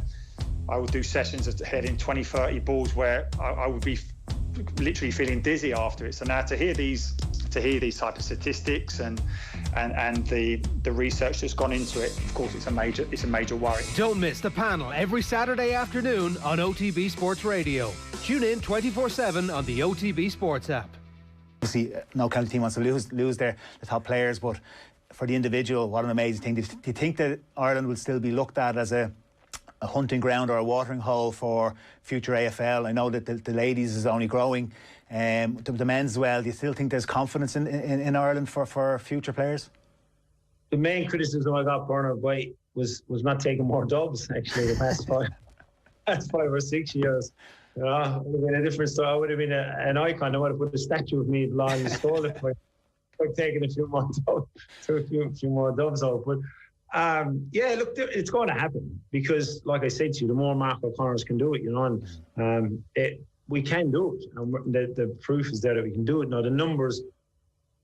I would do sessions of heading 20, 30 balls where I would be literally feeling dizzy after it. So now to hear these type of statistics and the research that's gone into it, of course, it's a major worry. Don't miss the panel every Saturday afternoon on OTB Sports Radio. Tune in 24/7 on the OTB Sports app. Obviously, no county team wants to lose the top players, but for the individual, what an amazing thing. Do you think that Ireland will still be looked at as a hunting ground or a watering hole for future AFL? I know that the ladies is only growing, the men's as well. Do you still think there's confidence in Ireland for future players? The main criticism I got, Bernard, was not taking more dubs, actually, the past 5 or 6 years. It would have been a different story. I would have been an icon. I would have put a statue of me along the stall if I'd taken a few more dubs out. But look, it's going to happen because, like I said to you, the more Mark O'Connor's can do it, and we can do it. And the proof is there that we can do it. Now, the numbers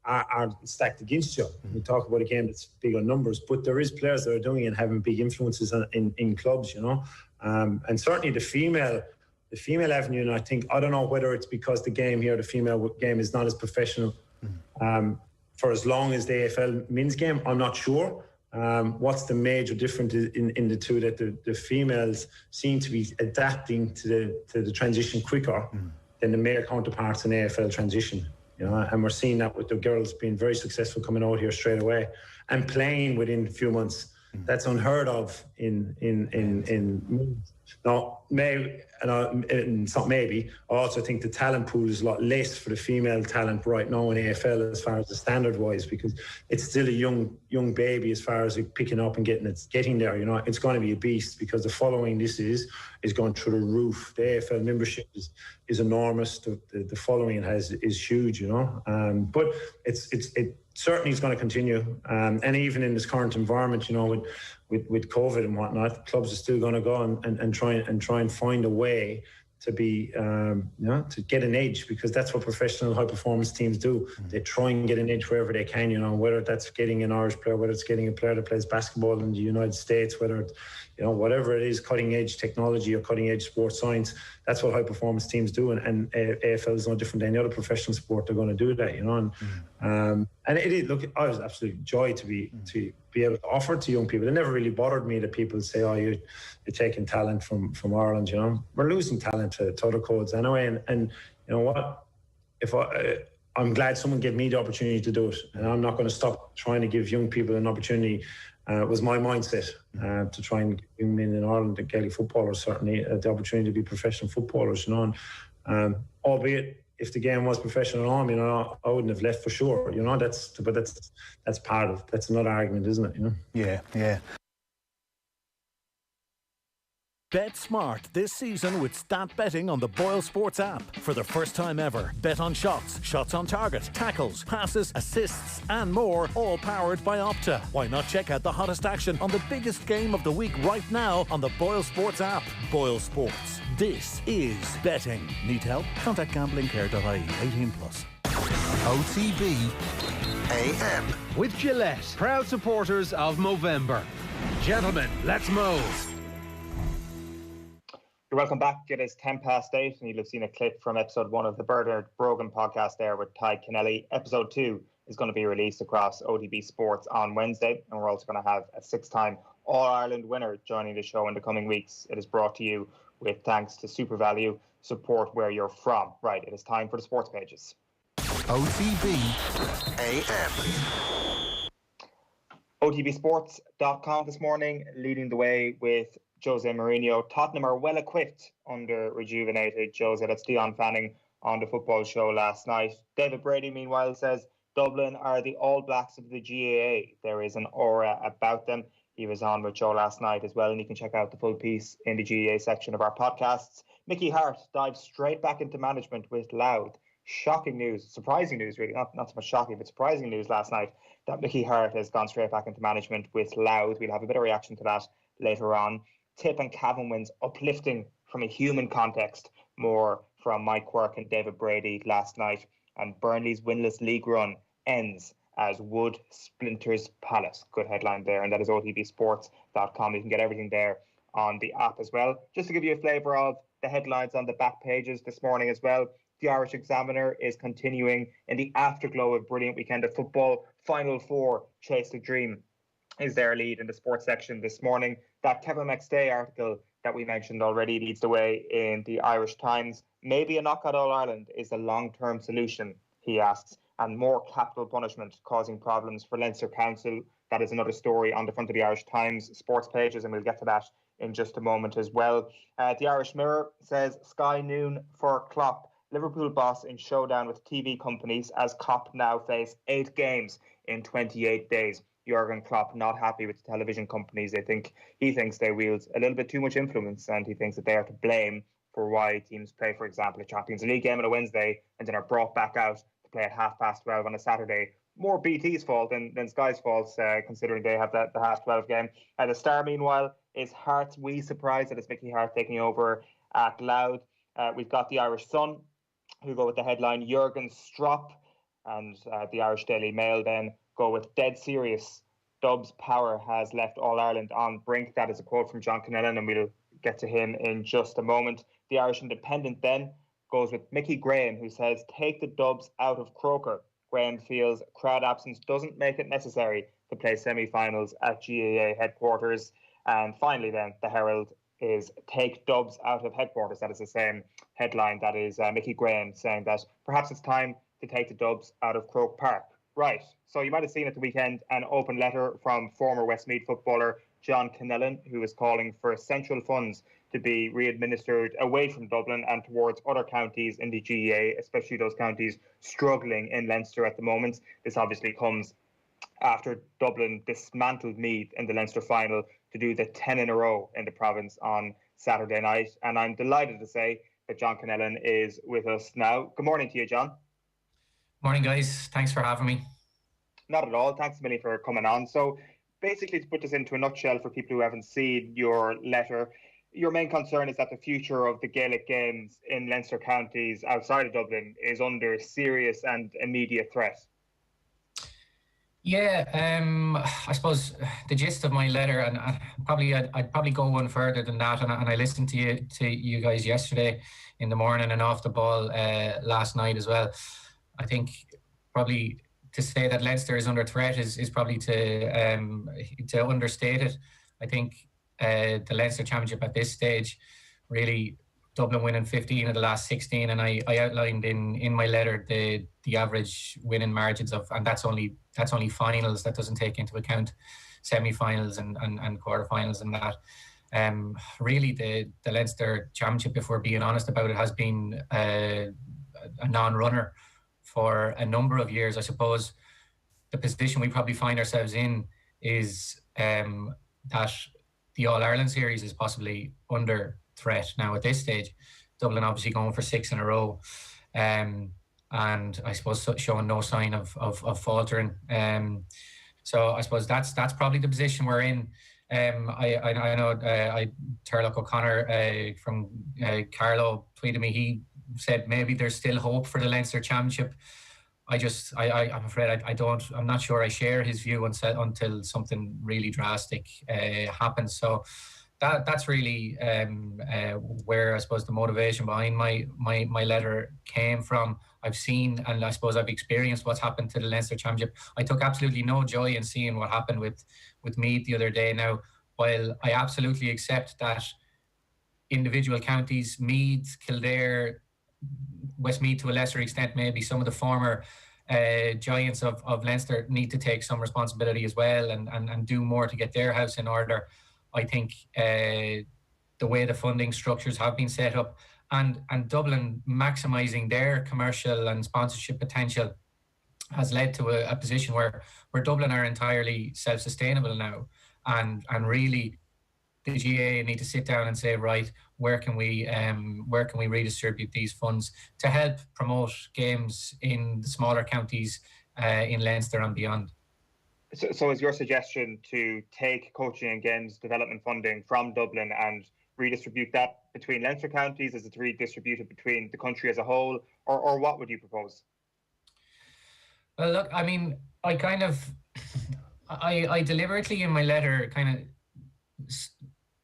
are stacked against you. We talk about a game that's big on numbers, but there is players that are doing it and having big influences in clubs, and certainly the female avenue. And I don't know whether it's because the female game is not as professional for as long as the AFL men's game. I'm not sure. What's the major difference in the two, that the females seem to be adapting to the transition quicker than the male counterparts in AFL transition, and we're seeing that with the girls being very successful coming out here straight away and playing within a few months. That's unheard of in now, maybe, and it's not maybe, I also think the talent pool is a lot less for the female talent right now in AFL as far as the standard wise, because it's still a young baby as far as picking up and getting there. It's going to be a beast because the following this is going through the roof. The AFL membership is enormous. The following it has is huge, but it certainly is going to continue, and even in this current environment, with COVID and whatnot, clubs are still going to go and try and find a way to be, to get an edge, because that's what professional high performance teams do. They try and get an edge wherever they can, whether that's getting an Irish player, whether it's getting a player that plays basketball in the United States, whether it's, whatever it is, cutting edge technology or cutting edge sports science. That's what high performance teams do, and AFL is no different than any other professional sport. They're going to do that, and it is. Look, I was absolute joy to be able to offer to young people. It never really bothered me that people say, "Oh, you're taking talent from Ireland." We're losing talent to other codes anyway, and you know what? I'm glad someone gave me the opportunity to do it, and I'm not going to stop trying to give young people an opportunity. It was my mindset to try and give young men in Ireland, the Gaelic footballers, certainly the opportunity to be professional footballers, albeit if the game was professional on, I wouldn't have left for sure, that's part of, that's another argument, isn't it, Yeah. Bet smart this season with stat betting on the Boyle Sports app. For the first time ever, bet on shots, shots on target, tackles, passes, assists and more, all powered by Opta. Why not check out the hottest action on the biggest game of the week right now on the Boyle Sports app. Boyle Sports. This is betting. Need help? Contact gamblingcare.ie. 18+. OTB AM. With Gillette, proud supporters of Movember. Gentlemen, let's move. You're welcome back. It is 8:10, and you'll have seen a clip from episode 1 of the Bernard Brogan podcast there with Ty Connellan. Episode 2 is going to be released across OTB Sports on Wednesday, and we're also going to have a 6-time All-Ireland winner joining the show in the coming weeks. It is brought to you with thanks to Super Value. Support where you're from. Right, it is time for the sports pages. OTB AM. OTBsports.com this morning, leading the way with Jose Mourinho. Tottenham are well equipped under rejuvenated Jose. That's Dion Fanning on the football show last night. David Brady, meanwhile, says Dublin are the All Blacks of the GAA. There is an aura about them. He was on with Joe last night as well, and you can check out the full piece in the GAA section of our podcasts. Mickey Harte dives straight back into management with Louth. Shocking news, surprising news really, not so much shocking, but surprising news last night that Mickey Harte has gone straight back into management with Louth. We'll have a bit of reaction to that later on. Tipp and Cavan wins uplifting from a human context. More from Mike Quirk and David Brady last night. And Burnley's winless league run ends as Wood splinters Palace. Good headline there, and that is otbsports.com. You can get everything there on the app as well. Just to give you a flavour of the headlines on the back pages this morning as well. The Irish Examiner is continuing in the afterglow of a brilliant weekend of football. Final Four, Chase the Dream is their lead in the sports section this morning. That Kevin McStay article that we mentioned already leads the way in the Irish Times. Maybe a knockout All-Ireland is a long-term solution, he asks, and more capital punishment causing problems for Leinster Council. That is another story on the front of the Irish Times sports pages, and we'll get to that in just a moment as well. The Irish Mirror says Sky Noon for Klopp. Liverpool boss in showdown with TV companies as Klopp now face 8 games in 28 days. Jurgen Klopp not happy with the television companies. He thinks they wield a little bit too much influence, and he thinks that they are to blame for why teams play, for example, a Champions League game on a Wednesday and then are brought back out to play at 12:30 on a Saturday. More BT's fault than Sky's fault, considering they have the 12:30 game. The Star, meanwhile, is Hart's wee surprise that it's Mickey Harte taking over at Louth. We've got the Irish Sun, who go with the headline Jurgen Strop, and the Irish Daily Mail then go with dead serious. Dubs' power has left All-Ireland on brink. That is a quote from John Connellan, and we'll get to him in just a moment. The Irish Independent then goes with Mickey Graham, who says, take the Dubs out of Croker. Graham feels crowd absence doesn't make it necessary to play semi-finals at GAA headquarters. And finally then, the Herald is take Dubs out of headquarters. That is the same headline. That is Mickey Graham saying that perhaps it's time to take the Dubs out of Croke Park. Right, so you might have seen at the weekend an open letter from former Westmeath footballer John Connellan, who is calling for central funds to be re-administered away from Dublin and towards other counties in the GAA, especially those counties struggling in Leinster at the moment. This obviously comes after Dublin dismantled Meath in the Leinster final to do the 10 in a row in the province on Saturday night. And I'm delighted to say that John Connellan is with us now. Good morning to you, John. Morning, guys. Thanks for having me. Not at all. Thanks a million for coming on. So basically, to put this into a nutshell for people who haven't seen your letter, your main concern is that the future of the Gaelic games in Leinster counties outside of Dublin is under serious and immediate threat. Yeah, I suppose the gist of my letter, and I'd probably go one further than that. And I listened to you guys yesterday in the morning and off the ball last night as well. I think probably to say that Leinster is under threat is probably to understate it. I think the Leinster Championship at this stage, really Dublin winning 15 of the last 16, and I outlined in my letter the average winning margins of, and that's only finals. That doesn't take into account semi-finals and quarterfinals and that. Really, the Leinster Championship, if we're being honest about it, has been a non-runner for a number of years. I suppose the position we probably find ourselves in is that the All-Ireland series is possibly under threat now at this stage. Dublin obviously going for 6 in a row, and I suppose showing no sign of faltering. So I suppose that's probably the position we're in. I know Turlock O'Connor from Carlow tweeted me. He said maybe there's still hope for the Leinster Championship. I'm afraid I'm not sure I share his view until something really drastic happens. So that's really where I suppose the motivation behind my letter came from. I've seen and I suppose I've experienced what's happened to the Leinster Championship. I took absolutely no joy in seeing what happened with Meath the other day. Now, while I absolutely accept that individual counties, Meath, Kildare, Westmeath to a lesser extent, maybe some of the former giants of Leinster need to take some responsibility as well and do more to get their house in order. I think the way the funding structures have been set up and Dublin maximising their commercial and sponsorship potential has led to a position where Dublin are entirely self-sustainable now, and really the GAA need to sit down and say, right, where can we redistribute these funds to help promote games in the smaller counties in Leinster and beyond. So is your suggestion to take coaching and games development funding from Dublin and redistribute that between Leinster counties? Is it redistributed between the country as a whole, or what would you propose? Well, look, I mean, I deliberately in my letter kind of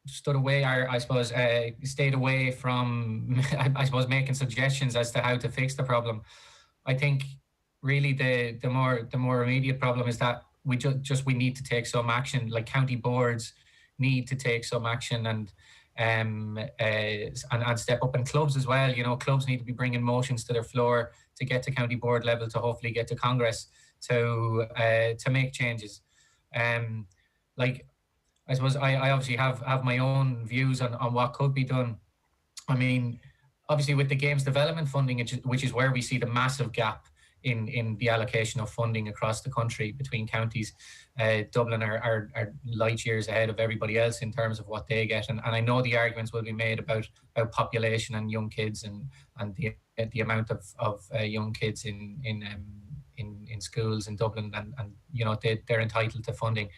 stood away, or I suppose stayed away from, I suppose, making suggestions as to how to fix the problem. I think really the more immediate problem is that we need to take some action. Like county boards need to take some action and step up, and clubs as well. You know, clubs need to be bringing motions to their floor to get to county board level, to hopefully get to Congress to make changes. Like, I suppose I obviously have my own views on what could be done. I mean, obviously with the games development funding, which is where we see the massive gap in the allocation of funding across the country between counties. Dublin are light years ahead of everybody else in terms of what they get, and I know the arguments will be made about population and young kids and the amount of young kids in schools in Dublin, and you know they're entitled to funding,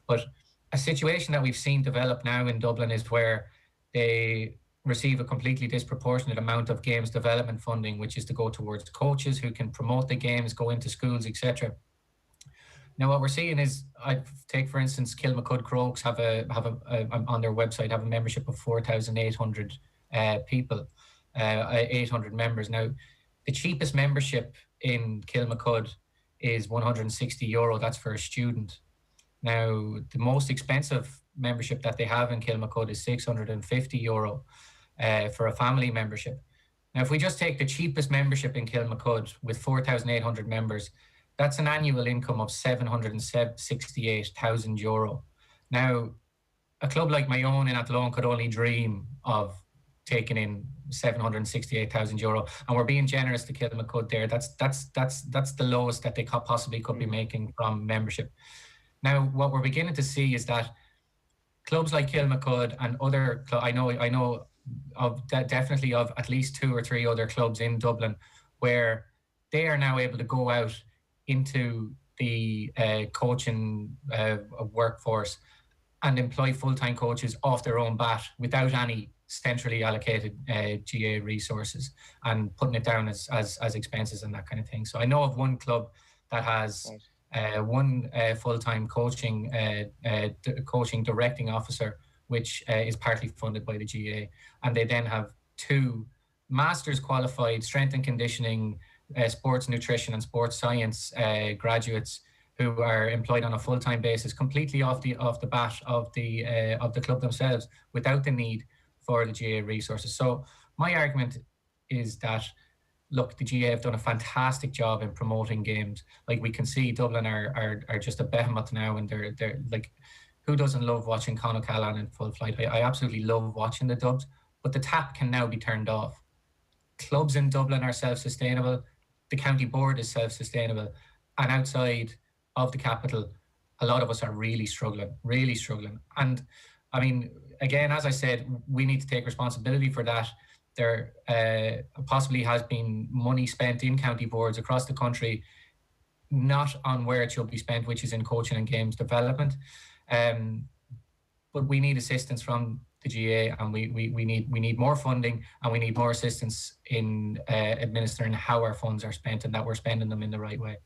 but a situation that we've seen develop now in Dublin is where they receive a completely disproportionate amount of games development funding, which is to go towards coaches who can promote the games, go into schools, etc. Now, what we're seeing is, I take for instance, Kilmacud Crokes have on their website have a membership of 4,800 people, 800 members. Now, the cheapest membership in Kilmacud is €160. That's for a student. Now, the most expensive membership that they have in Kilmacud is €650 for a family membership. Now, if we just take the cheapest membership in Kilmacud with 4,800 members, that's an annual income of €768,000. Now, a club like my own in Athlone could only dream of taking in €768,000, and we're being generous to Kilmacud there. That's the lowest that they possibly could be making from membership. Now, what we're beginning to see is that clubs like Kilmacud and other clubs, I know of definitely of at least 2 or 3 other clubs in Dublin where they are now able to go out into the coaching workforce and employ full-time coaches off their own bat without any centrally allocated GAA resources and putting it down as expenses and that kind of thing. So I know of one club that has one full-time coaching directing officer, which is partly funded by the GAA, and they then have 2 masters qualified strength and conditioning, sports nutrition and sports science graduates who are employed on a full-time basis, completely off the bat of the club themselves, without the need for the GAA resources. So my argument is that, look, the GAA have done a fantastic job in promoting games. Like, we can see Dublin are just a behemoth now, and they're like, who doesn't love watching Connellan in full flight? I absolutely love watching the Dubs, but the tap can now be turned off. Clubs in Dublin are self-sustainable. The county board is self-sustainable, and outside of the capital, a lot of us are really struggling. And I mean, again, as I said, we need to take responsibility for that. There possibly has been money spent in county boards across the country, not on where it should be spent, which is in coaching and games development. but we need assistance from the GAA, and we need more funding, and we need more assistance in administering how our funds are spent and that we're spending them in the right way.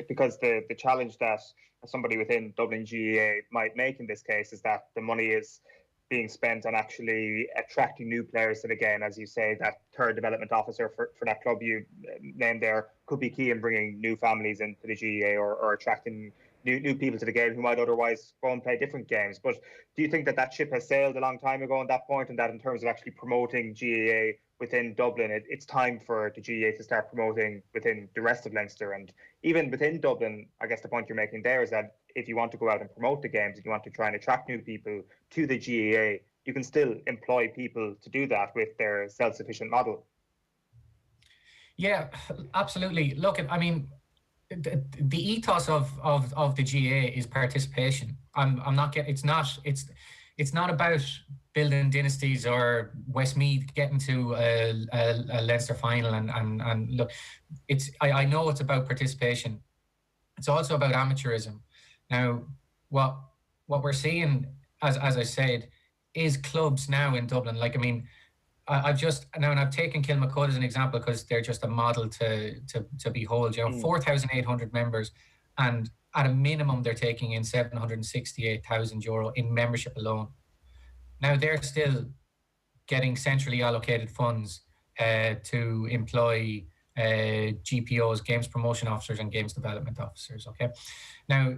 Because the challenge that somebody within Dublin GAA might make in this case is that the money is being spent on actually attracting new players to the game. As you say, that third development officer for that club you named there could be key in bringing new families into the GAA or attracting new people to the game who might otherwise go and play different games. But do you think that ship has sailed a long time ago on that point, and that in terms of actually promoting GAA within Dublin, it's time for the GAA to start promoting within the rest of Leinster? And even within Dublin, I guess the point you're making there is that if you want to go out and promote the games, if you want to try and attract new people to the GAA, you can still employ people to do that with their self-sufficient model. Yeah, absolutely. Look, I mean, the ethos of the GAA is participation. I'm not getting. It's not about building dynasties or Westmeath getting to a Leinster final and look. I know it's about participation. It's also about amateurism. Now, what we're seeing, as I said, is clubs now in Dublin. Like, I mean, I've taken Kilmacud as an example because they're just a model to behold. 4,800 members, and at a minimum they're taking in €768,000 in membership alone. Now they're still getting centrally allocated funds to employ GPOs, games promotion officers, and games development officers. Okay, now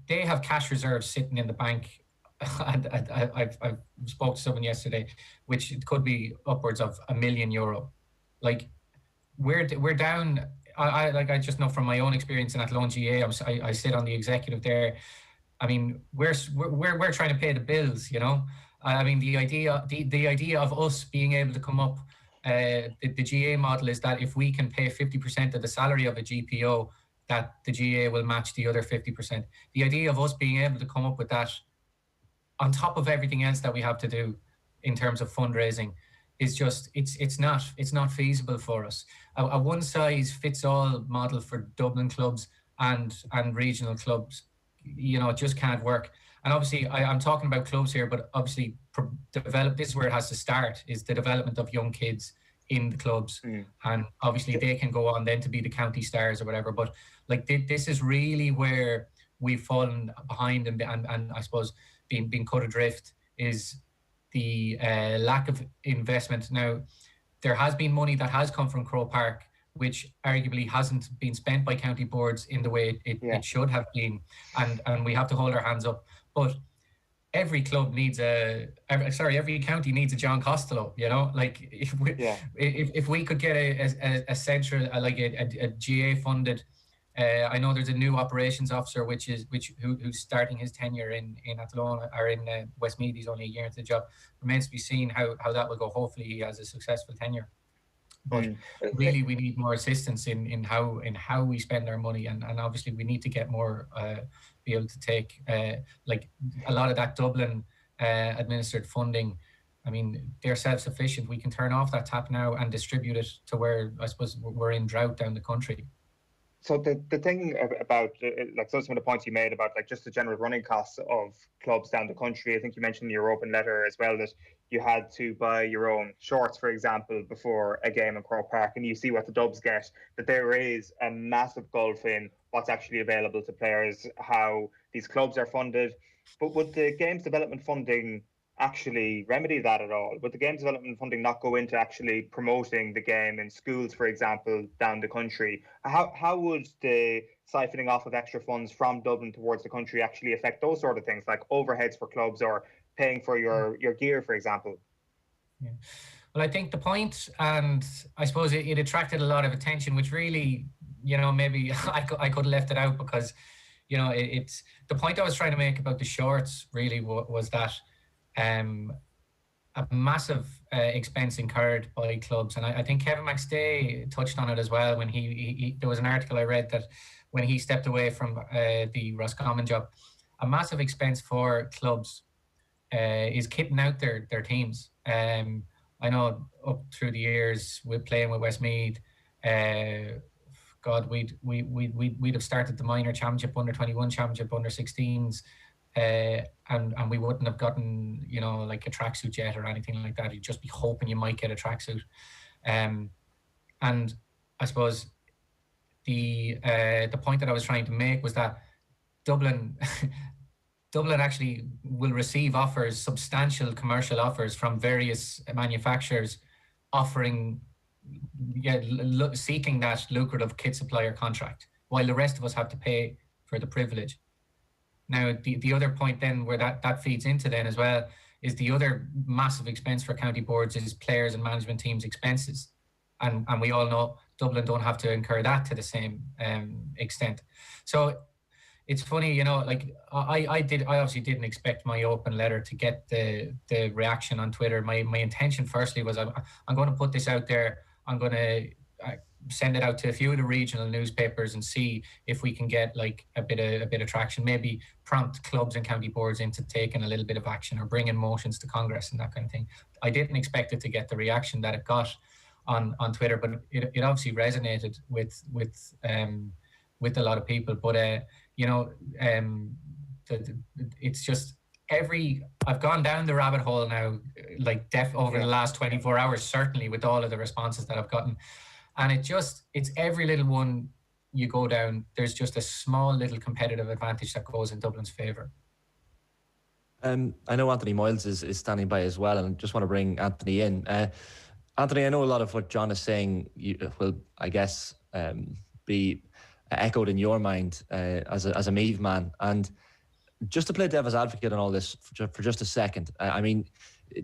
they have cash reserves sitting in the bank. I've spoke to someone yesterday, which could be upwards of €1 million. Like we're down. I just know from my own experience in Athlone GAA. I sit on the executive there. I mean, we're trying to pay the bills. I mean, the idea of us being able to come up, the GAA model is that if we can pay 50% of the salary of a GPO, that the GAA will match the other 50%. The idea of us being able to come up with that on top of everything else that we have to do in terms of fundraising is just it's not feasible for us. A one size fits all model for Dublin clubs and regional clubs, it just can't work. And obviously I'm talking about clubs here, but obviously this is where it has to start, is the development of young kids in the clubs. And obviously they can go on then to be the county stars or whatever, but like this is really where we've fallen behind and I suppose being cut adrift is the lack of investment. Now, there has been money that has come from Croke Park, which arguably hasn't been spent by county boards in the way it should have been, and we have to hold our hands up. But every club needs every county needs a John Costello. Like if we could get a central a GA funded. I know there's a new operations officer who's starting his tenure in Athlone or in Westmeath. He's only a year into the job. Remains to be seen how that will go. Hopefully he has a successful tenure. But really we need more assistance in how we spend our money, and obviously we need to get more be able to take like a lot of that Dublin administered funding. I mean, they're self-sufficient. We can turn off that tap now and distribute it to where I suppose we're in drought down the country. So the thing about some of the points you made about just the general running costs of clubs down the country, I think you mentioned in your open letter as well that you had to buy your own shorts, for example, before a game in Croke Park, and you see what the Dubs get, that there is a massive gulf in what's actually available to players, how these clubs are funded. But would the games development funding actually remedy that at all? Would the games development funding not go into actually promoting the game in schools, for example, down the country? How would the siphoning off of extra funds from Dublin towards the country actually affect those sort of things, like overheads for clubs or paying for your gear, for example? Yeah. Well, I think the point, and I suppose it attracted a lot of attention, which really, maybe I could have left it out because, it's the point I was trying to make about the shorts really was that a massive expense incurred by clubs, and I think Kevin McStay touched on it as well when he there was an article I read that when he stepped away from the Roscommon job, a massive expense for clubs is kitting out their teams. I know up through the years with playing with Westmeath, we'd have started the minor championship, under 21 championship, under 16s. and we wouldn't have gotten, you know, like a tracksuit yet or anything like that. You'd just be hoping you might get a tracksuit. And I suppose the point that I was trying to make was that Dublin actually will receive offers, substantial commercial offers from various manufacturers offering, seeking that lucrative kit supplier contract, while the rest of us have to pay for the privilege. Now, the other point then where that feeds into then as well is the other massive expense for county boards is players and management teams' expenses. And we all know Dublin don't have to incur that to the same extent. So it's funny, you know, like I obviously didn't expect my open letter to get the reaction on Twitter. My intention firstly was I'm going to put this out there. I'm going to send it out to a few of the regional newspapers and see if we can get like a bit of traction, maybe prompt clubs and county boards into taking a little bit of action or bringing motions to Congress and that kind of thing. I didn't expect it to get the reaction that it got on Twitter, but it obviously resonated with a lot of people. But you know, it's just I've gone down the rabbit hole now, like over the last 24 hours, certainly with all of the responses that I've gotten. And it's every little one you go down, there's just a small little competitive advantage that goes in Dublin's favour. I know Anthony Moyles is standing by as well, and I just want to bring Anthony in. Anthony, I know a lot of what John is saying will, I guess, be echoed in your mind as a Meath man. And just to play devil's advocate on all this for just a second, I mean,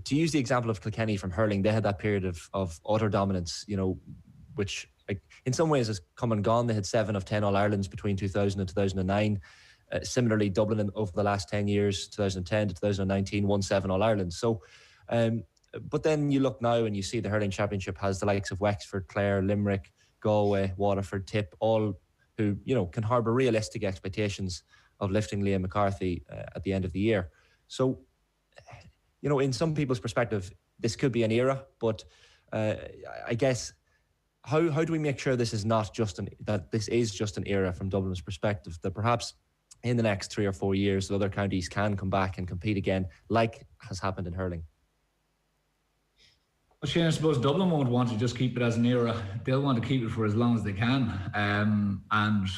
to use the example of Kilkenny from hurling, they had that period of utter dominance, you know, which in some ways has come and gone. They had 7 of 10 All-Irelands between 2000 and 2009. Similarly, Dublin over the last 10 years, 2010 to 2019, won 7 All-Irelands. So, but then you look now and you see the hurling championship has the likes of Wexford, Clare, Limerick, Galway, Waterford, Tipp, all who, you know, can harbour realistic expectations of lifting Liam McCarthy at the end of the year. So, you know, in some people's perspective, this could be an era, but I guess how do we make sure this is not just this is just an era from Dublin's perspective, that perhaps in the next 3 or 4 years, the other counties can come back and compete again, like has happened in hurling? Well, Shane, I suppose Dublin won't want to just keep it as an era. They'll want to keep it for as long as they can. And,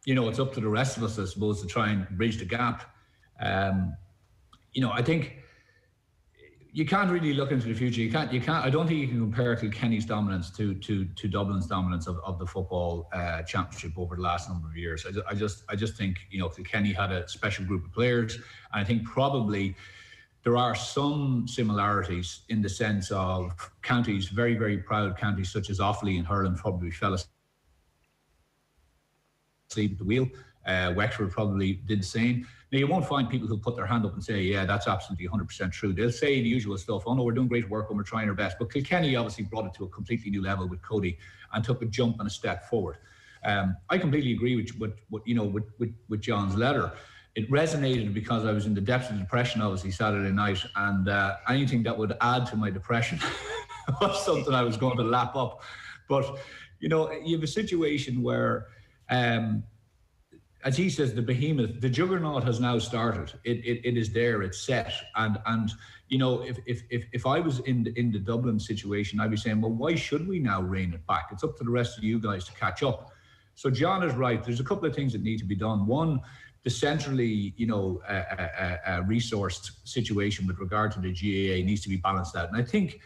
you know, it's up to the rest of us, I suppose, to try and bridge the gap. You know, I think you can't really look into the future. You can't. I don't think you can compare Kilkenny's dominance to Dublin's dominance of the football championship over the last number of years. I just think, you know, Kilkenny had a special group of players, and I think probably there are some similarities in the sense of counties, very, very proud counties such as Offaly and hurling probably fell asleep at the wheel. Wexford probably did the same. Now, you won't find people who put their hand up and say, yeah, that's absolutely 100% true. They'll say the usual stuff, oh no, we're doing great work and we're trying our best. But Kilkenny obviously brought it to a completely new level with Cody and took a jump and a step forward. I completely agree with John's letter. It resonated because I was in the depths of depression, obviously, Saturday night, and anything that would add to my depression was something I was going to lap up. But, you know, you have a situation where, as he says, the behemoth, the juggernaut has now started. It is there, it's set. And you know, if I was in the Dublin situation, I'd be saying, well, why should we now rein it back? It's up to the rest of you guys to catch up. So John is right. There's a couple of things that need to be done. One, the centrally, you know, resourced situation with regard to the GAA needs to be balanced out. And I think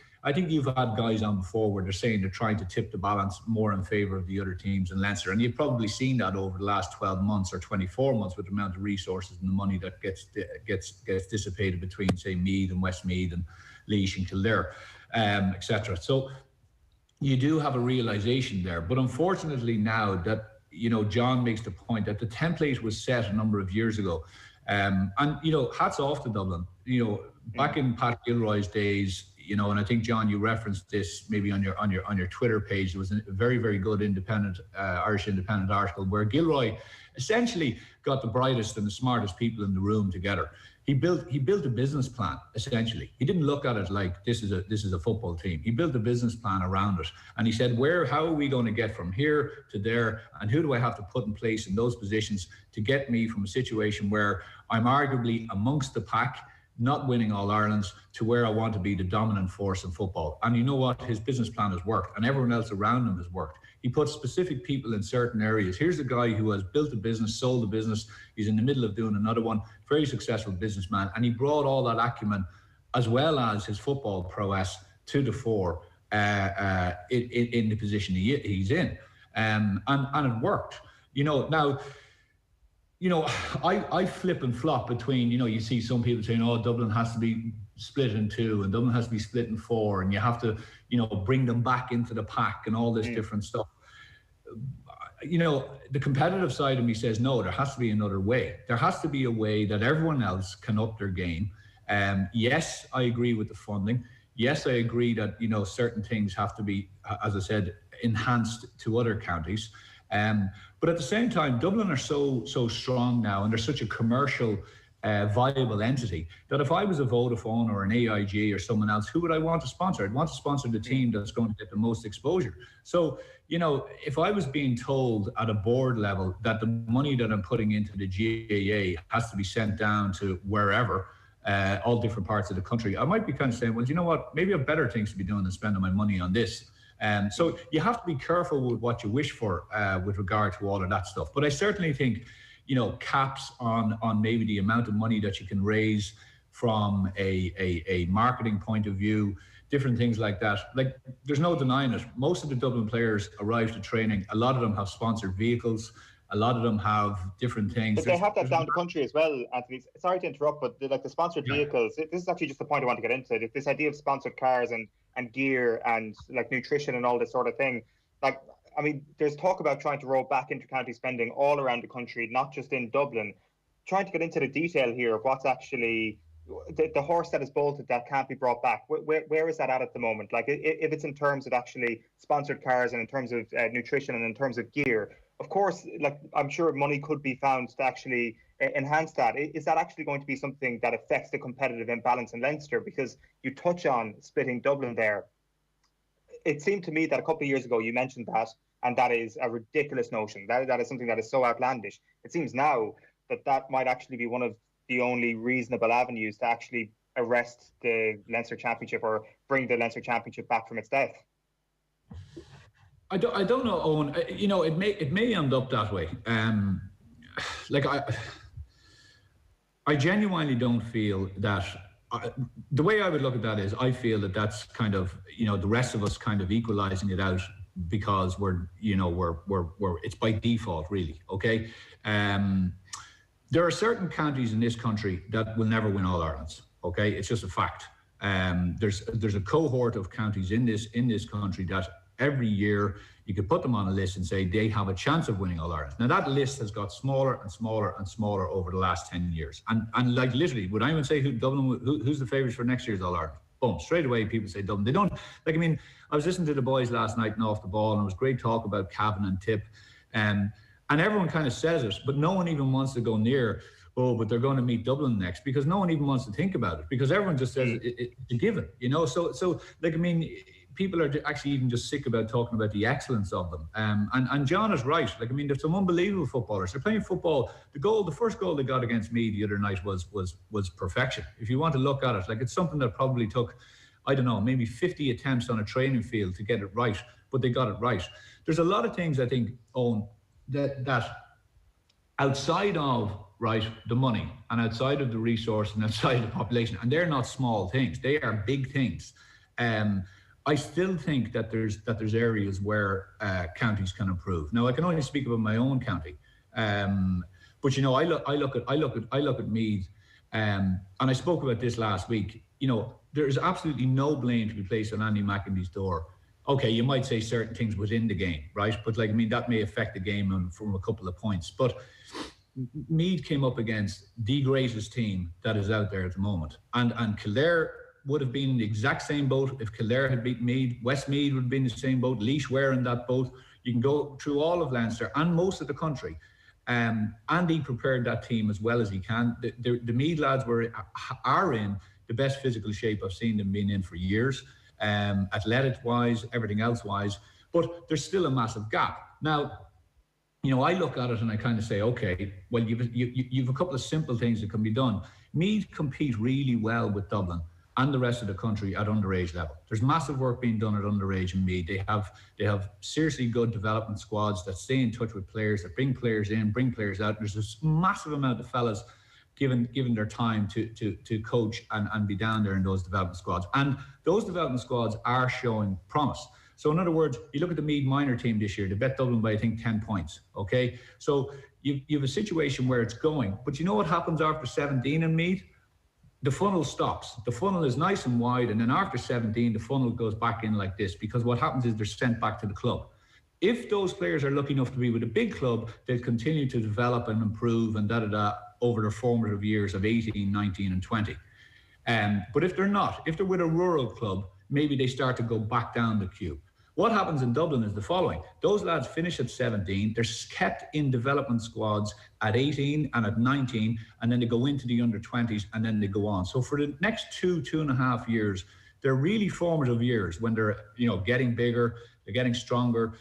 you've had guys on before where they're saying they're trying to tip the balance more in favour of the other teams in Leinster. And you've probably seen that over the last 12 months or 24 months with the amount of resources and the money that gets dissipated between, say, Meath and Westmeath and Laois and Kildare, etc. So you do have a realisation there. But unfortunately now that, you know, John makes the point that the template was set a number of years ago. And, you know, hats off to Dublin. You know, back in Pat Gilroy's days, you know, and I think, John, you referenced this maybe on your Twitter page. There was a very, very good Irish Independent article where Gilroy essentially got the brightest and the smartest people in the room together. He built a business plan, essentially. He didn't look at it like this is a football team. He built a business plan around it. And he said, how are we going to get from here to there? And who do I have to put in place in those positions to get me from a situation where I'm arguably amongst the pack, not winning All Irelands, to where I want to be the dominant force in football? And you know what? His business plan has worked, and everyone else around him has worked. He put specific people in certain areas. Here's a guy who has built a business, sold a business. He's in the middle of doing another one. Very successful businessman. And he brought all that acumen, as well as his football prowess, to the fore in the position he's in. And it worked. You know, now, you know, I flip and flop between, you know, you see some people saying, oh, Dublin has to be split in two and Dublin has to be split in four and you have to, you know, bring them back into the pack and all this different stuff. You know, the competitive side of me says, no, there has to be another way. There has to be a way that everyone else can up their game. Yes, I agree with the funding. Yes, I agree that, you know, certain things have to be, as I said, enhanced to other counties. But at the same time, Dublin are so strong now, and they're such a commercial, viable entity, that if I was a Vodafone or an AIG or someone else, who would I want to sponsor? I'd want to sponsor the team that's going to get the most exposure. So, you know, if I was being told at a board level that the money that I'm putting into the GAA has to be sent down to wherever, all different parts of the country, I might be kind of saying, well, you know what, maybe I have better things to be doing than spending my money on this. So you have to be careful with what you wish for with regard to all of that stuff. But I certainly think, you know, caps on maybe the amount of money that you can raise from a marketing point of view, different things like that. Like, there's no denying it. Most of the Dublin players arrive to training. A lot of them have sponsored vehicles. A lot of them have different things. But they have that down the country as well, Anthony. Sorry to interrupt, but the sponsored vehicles, this is actually just the point I want to get into. This idea of sponsored cars and gear and like nutrition and all this sort of thing. Like, I mean, there's talk about trying to roll back inter-county spending all around the country, not just in Dublin. Trying to get into the detail here of what's actually the horse that is bolted that can't be brought back. Where is that at the moment? Like, if it's in terms of actually sponsored cars and in terms of nutrition and in terms of gear, of course, like, I'm sure money could be found to actually enhance that. Is that actually going to be something that affects the competitive imbalance in Leinster? Because you touch on splitting Dublin there. It seemed to me that a couple of years ago you mentioned that, and that is a ridiculous notion. That is something that is so outlandish. It seems now that might actually be one of the only reasonable avenues to actually arrest the Leinster Championship or bring the Leinster Championship back from its death. I don't know, Owen. You know, it may end up that way. Like, I genuinely don't feel that. The way I would look at that is, I feel that that's kind of, you know, the rest of us kind of equalising it out because we're it's by default, really. Okay. There are certain counties in this country that will never win All Irelands. Okay, it's just a fact. There's a cohort of counties in this country that every year you could put them on a list and say they have a chance of winning All Ireland. Now that list has got smaller and smaller and smaller over the last 10 years. And like, literally, would anyone say who's the favourites for next year's All Ireland? Boom, straight away people say Dublin. They don't, like, I mean, I was listening to the boys last night and Off the Ball, and it was great talk about Cavan and Tipp. And everyone kind of says it, but no one even wants to go near, oh, but they're going to meet Dublin next, because no one even wants to think about it, because everyone just says it's a given, you know? So like, I mean, people are actually even just sick about talking about the excellence of them. And John is right. Like, I mean, there's some unbelievable footballers. They're playing football. The first goal they got against me the other night was perfection. If you want to look at it, like, it's something that probably took, I don't know, maybe 50 attempts on a training field to get it right, but they got it right. There's a lot of things, I think, Owen, that outside of, right, the money and outside of the resource and outside of the population, and they're not small things, they are big things. I still think that there's areas where counties can improve. Now, I can only speak about my own county, but you know, I look at Meath, and I spoke about this last week. You know, there is absolutely no blame to be placed on Andy McEnany's door. Okay, you might say certain things within the game, right? But like, I mean, that may affect the game from a couple of points. But Meath came up against the greatest team that is out there at the moment. And Kildare would have been in the exact same boat. If Kildare had beaten Meath, Westmeath would have been in the same boat. Laois were in that boat. You can go through all of Leinster and most of the country. Andy prepared that team as well as he can. The Meath lads are in the best physical shape I've seen them being in for years, athletic-wise, everything else-wise. But there's still a massive gap. Now, you know, I look at it and I kind of say, okay, well, you've a couple of simple things that can be done. Meath compete really well with Dublin and the rest of the country at underage level. There's massive work being done at underage in Meath. They have seriously good development squads that stay in touch with players, that bring players in, bring players out. There's a massive amount of fellas given their time to coach and be down there in those development squads. And those development squads are showing promise. So in other words, you look at the Meath minor team this year, they bet Dublin by, I think, 10 points, okay? So you have a situation where it's going. But you know what happens after 17 in Meath? The funnel stops. The funnel is nice and wide, and then after 17, the funnel goes back in like this, because what happens is they're sent back to the club. If those players are lucky enough to be with a big club, they'll continue to develop and improve and over their formative years of 18, 19 and 20. But if they're not, if they're with a rural club, maybe they start to go back down the queue. What happens in Dublin is the following. Those lads finish at 17, they're kept in development squads at 18 and at 19, and then they go into the under-20s and then they go on. So for the next 2.5 years, they're really formative years when they're, you know, getting bigger, they're getting stronger,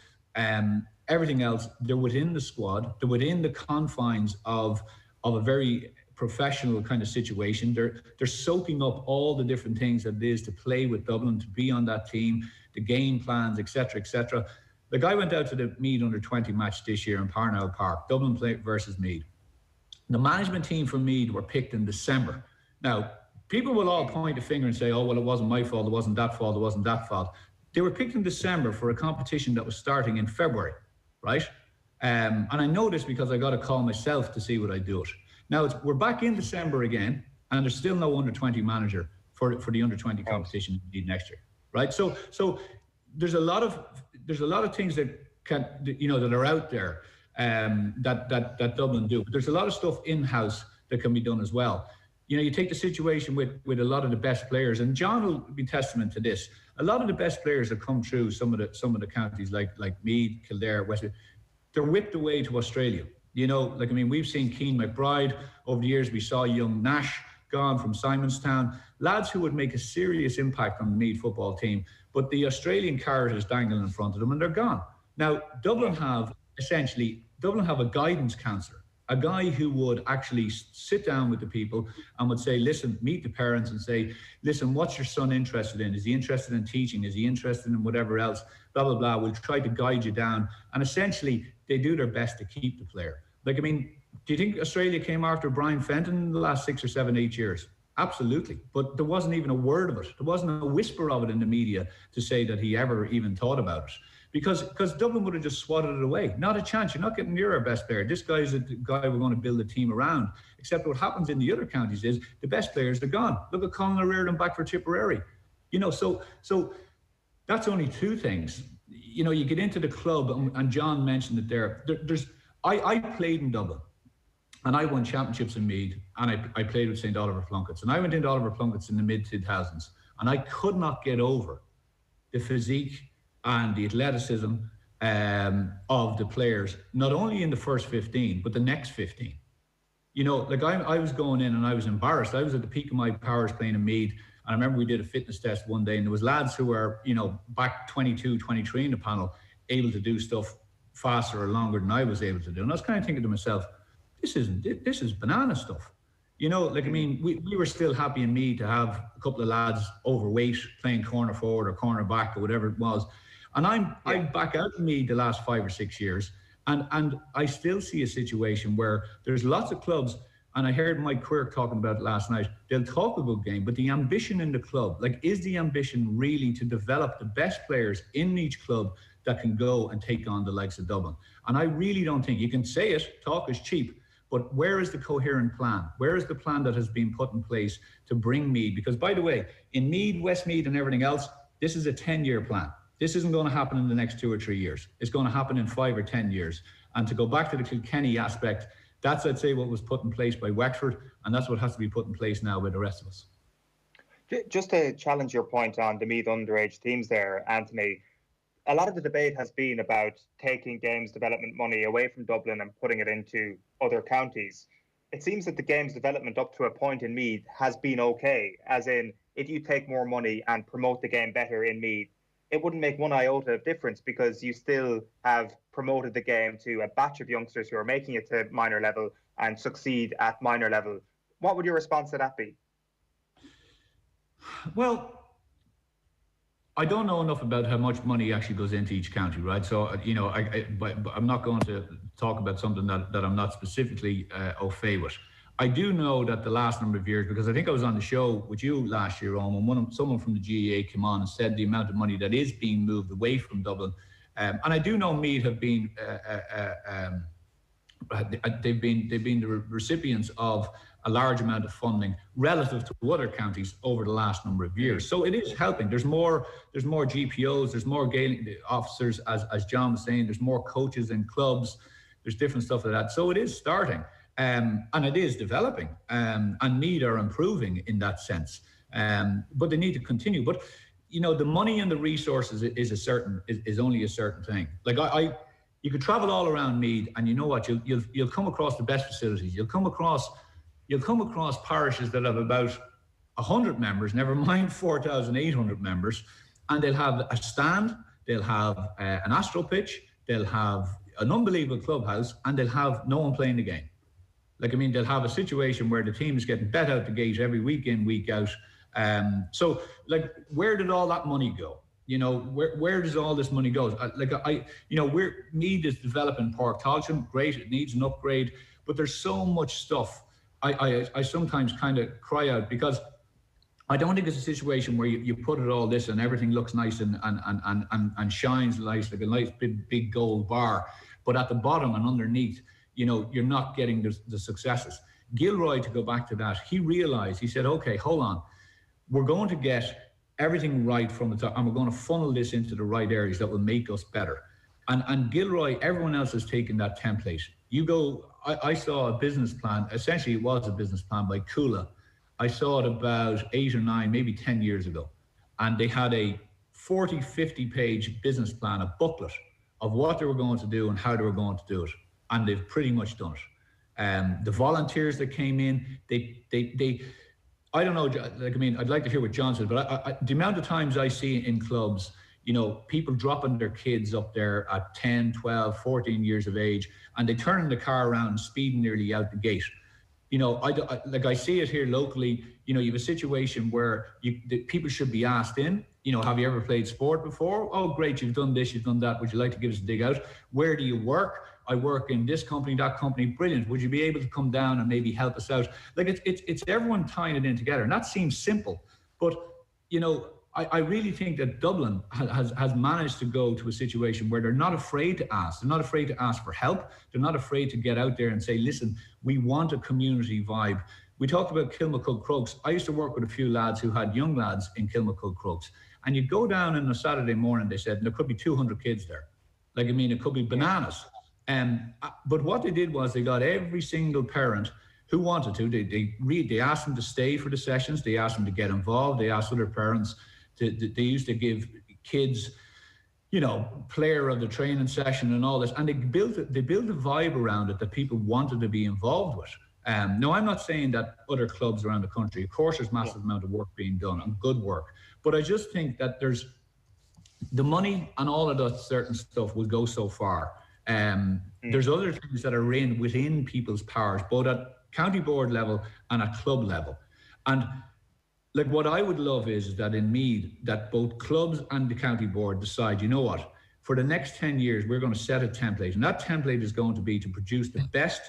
everything else. They're within the squad, they're within the confines of a very professional kind of situation. They're soaking up all the different things that it is to play with Dublin, to be on that team, the game plans, etc., etc. The guy went out to the Meath under-20 match this year in Parnell Park, Dublin played versus Meath. The management team from Meath were picked in December. Now, people will all point a finger and say, oh, well, it wasn't my fault, it wasn't that fault, it wasn't that fault. They were picked in December for a competition that was starting in February, right? And I know this because I got a call myself to see would I do it. Now, we're back in December again, and there's still no under-20 manager for the under-20 competition next year. Right, so there's a lot of things that that are out there that Dublin do. But there's a lot of stuff in-house that can be done as well. You know, you take the situation with a lot of the best players, and John will be testament to this. A lot of the best players that come through some of the counties like Meath, Kildare, Westmeath, they're whipped away to Australia. You know, like, I mean, we've seen Keane McBride over the years. We saw young Nash gone from Simonstown, lads who would make a serious impact on the Meath football team, but the Australian carrot is dangling in front of them and they're gone. Now, Dublin have a guidance counsellor, a guy who would actually sit down with the people and would say, listen, meet the parents and say, listen, what's your son interested in? Is he interested in teaching? Is he interested in whatever else? Blah, blah, blah. We'll try to guide you down. And essentially, they do their best to keep the player. Like, I mean, do you think Australia came after Brian Fenton in the last 6 or 7, 8 years? Absolutely. But there wasn't even a word of it. There wasn't a whisper of it in the media to say that he ever even thought about it. Because Dublin would have just swatted it away. Not a chance. You're not getting near our best player. This guy's the guy we're going to build a team around. Except what happens in the other counties is the best players are gone. Look at Connellan Reardon back for Tipperary. You know, so that's only two things. You know, you get into the club, and John mentioned it there. I played in Dublin. And I won championships in Meath, and I played with St. Oliver Plunkett's. And I went into Oliver Plunkett's in the mid-2000s, and I could not get over the physique and the athleticism of the players, not only in the first 15, but the next 15. You know, like I was going in and I was embarrassed. I was at the peak of my powers playing in Meath, and I remember we did a fitness test one day, and there was lads who were, you know, back 22, 23 in the panel, able to do stuff faster or longer than I was able to do. And I was kind of thinking to myself, this is banana stuff. You know, like, I mean, we were still happy in Meath to have a couple of lads overweight playing corner forward or corner back or whatever it was. And I'm back out in Meath the last 5 or 6 years. And I still see a situation where there's lots of clubs, and I heard Mike Quirk talking about it last night. They'll talk a good game, but the ambition in the club, like, is the ambition really to develop the best players in each club that can go and take on the likes of Dublin? And I really don't think, you can say it, talk is cheap, but where is the coherent plan? Where is the plan that has been put in place to bring Meath? Because, by the way, in Meath, Westmeath and everything else, this is a 10-year plan. This isn't going to happen in the next 2 or 3 years. It's going to happen in 5 or 10 years. And to go back to the Kilkenny aspect, that's, I'd say, what was put in place by Wexford, and that's what has to be put in place now by the rest of us. Just to challenge your point on the Meath underage teams there, Anthony, a lot of the debate has been about taking games development money away from Dublin and putting it into other counties. It seems that the games development up to a point in Meath has been okay, as in, if you take more money and promote the game better in Meath, it wouldn't make one iota of difference because you still have promoted the game to a batch of youngsters who are making it to minor level and succeed at minor level. What would your response to that be? Well, I don't know enough about how much money actually goes into each county, right? So, but I'm not going to talk about something that I'm not specifically au fait with. I do know that the last number of years, because I think I was on the show with you last year, when someone from the GAA came on and said the amount of money that is being moved away from Dublin. And I do know Meath have been, they've been the recipients of a large amount of funding relative to other counties over the last number of years. So it is helping. There's more GPOs, there's more Gaelic officers, as John was saying, there's more coaches in clubs, there's different stuff like that. So it is starting. And it is developing, and Meath are improving in that sense. But they need to continue. But the money and the resources is only a certain thing. Like you could travel all around Meath, and you know what? You'll come across the best facilities. You'll come across parishes that have about 100 members, never mind 4,800 members, and they'll have a stand, they'll have an astro pitch, they'll have an unbelievable clubhouse, and they'll have no one playing the game. They'll have a situation where the team is getting bet out the gate every week in, week out. So, where did all that money go? Where does all this money go? Meath is developing Park Tolchin, great, it needs an upgrade, but there's so much stuff. I sometimes kind of cry out because I don't think it's a situation where you put it all this and everything looks nice and shines nice, like a nice big gold bar, but at the bottom and underneath, you're not getting the successes. Gilroy, to go back to that, he realized, he said, okay, hold on. We're going to get everything right from the top, and we're going to funnel this into the right areas that will make us better. And Gilroy, everyone else has taken that template. I saw a business plan, essentially it was a business plan by Kula. I saw it about 8 or 9, maybe 10 years ago. And they had a 40, 50 page business plan, a booklet of what they were going to do and how they were going to do it. And they've pretty much done it. The volunteers that came in, they I don't know, I'd like to hear what John said, but the amount of times I see in clubs, people dropping their kids up there at 10, 12, 14 years of age, and they turn the car around and speeding nearly out the gate. I see it here locally, you have a situation where the people should be asked in, have you ever played sport before? Oh, great, you've done this, you've done that. Would you like to give us a dig out? Where do you work? I work in this company, that company. Brilliant. Would you be able to come down and maybe help us out? It's everyone tying it in together. And that seems simple. But, I really think that Dublin has managed to go to a situation where they're not afraid to ask. They're not afraid to ask for help. They're not afraid to get out there and say, listen, we want a community vibe. We talked about Kilmacud Crokes. I used to work with a few lads who had young lads in Kilmacud Crokes. And you go down on a Saturday morning, they said, there could be 200 kids there. It could be bananas. But what they did was they got every single parent who wanted to. They asked them to stay for the sessions. They asked them to get involved. They asked other parents. They used to give kids, player of the training session and all this. And they built a vibe around it that people wanted to be involved with. Now, I'm not saying that other clubs around the country, of course, there's massive amount of work being done and good work. But I just think that there's the money and all of that certain stuff will go so far. There's other things that are within people's powers, both at county board level and at club level. And what I would love is that in Meath, that both clubs and the county board decide, for the next 10 years, we're going to set a template. And that template is going to be to produce the best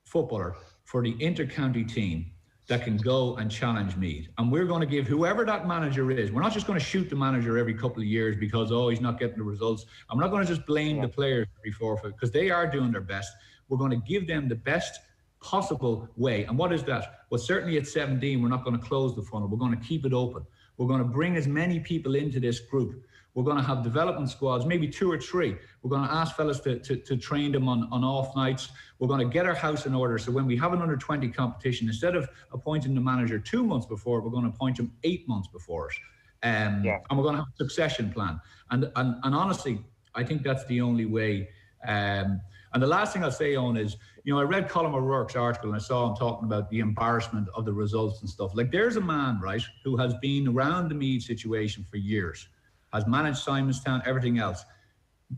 footballer for the inter-county team that can go and challenge Meath. And we're going to give whoever that manager is, we're not just going to shoot the manager every couple of years because, he's not getting the results. And we're not going to just blame the players every forfeit because they are doing their best. We're going to give them the best possible way. And what is that? Well, certainly at 17, we're not going to close the funnel. We're going to keep it open. We're going to bring as many people into this group. We're going to have development squads, maybe 2 or 3. We're going to ask fellas to train them on off nights. We're going to get our house in order. So when we have an under-20 competition, instead of appointing the manager 2 months before, we're going to appoint him 8 months before it. And we're going to have a succession plan. And honestly, I think that's the only way. And the last thing I'll say, Eoin, is, I read Colin O'Rourke's article and I saw him talking about the embarrassment of the results and stuff. Like, there's a man, right, who has been around the Meath situation for years, has managed Simonstown, everything else.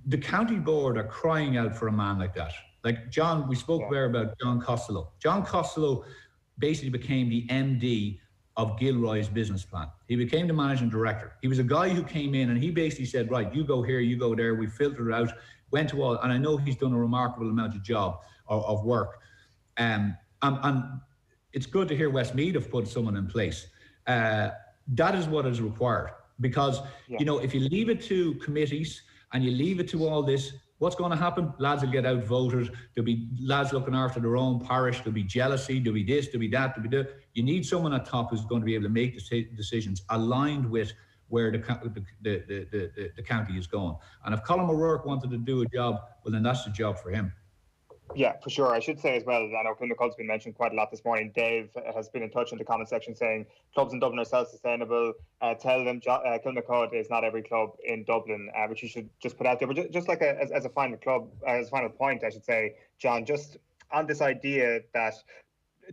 The county board are crying out for a man like that. Like John, we spoke there about John Costello. John Costello basically became the MD of Gilroy's business plan. He became the managing director. He was a guy who came in and he basically said, right, you go here, you go there. We filtered it out, went to all, and I know he's done a remarkable amount of work. And it's good to hear Westmeath have put someone in place. That is what is required. Because, if you leave it to committees and you leave it to all this, what's going to happen? Lads will get outvoted. There'll be lads looking after their own parish. There'll be jealousy. There'll be this, there'll be that, there'll be that. You need someone at top who's going to be able to make decisions aligned with where the county is going. And if Colin O'Rourke wanted to do a job, well, then that's the job for him. Yeah, for sure. I should say as well, I know Kilmacud's been mentioned quite a lot this morning. Dave has been in touch in the comment section saying clubs in Dublin are self-sustainable. Tell them Kilmacud is not every club in Dublin, which you should just put out there. But just like as a final point, I should say, John, just on this idea that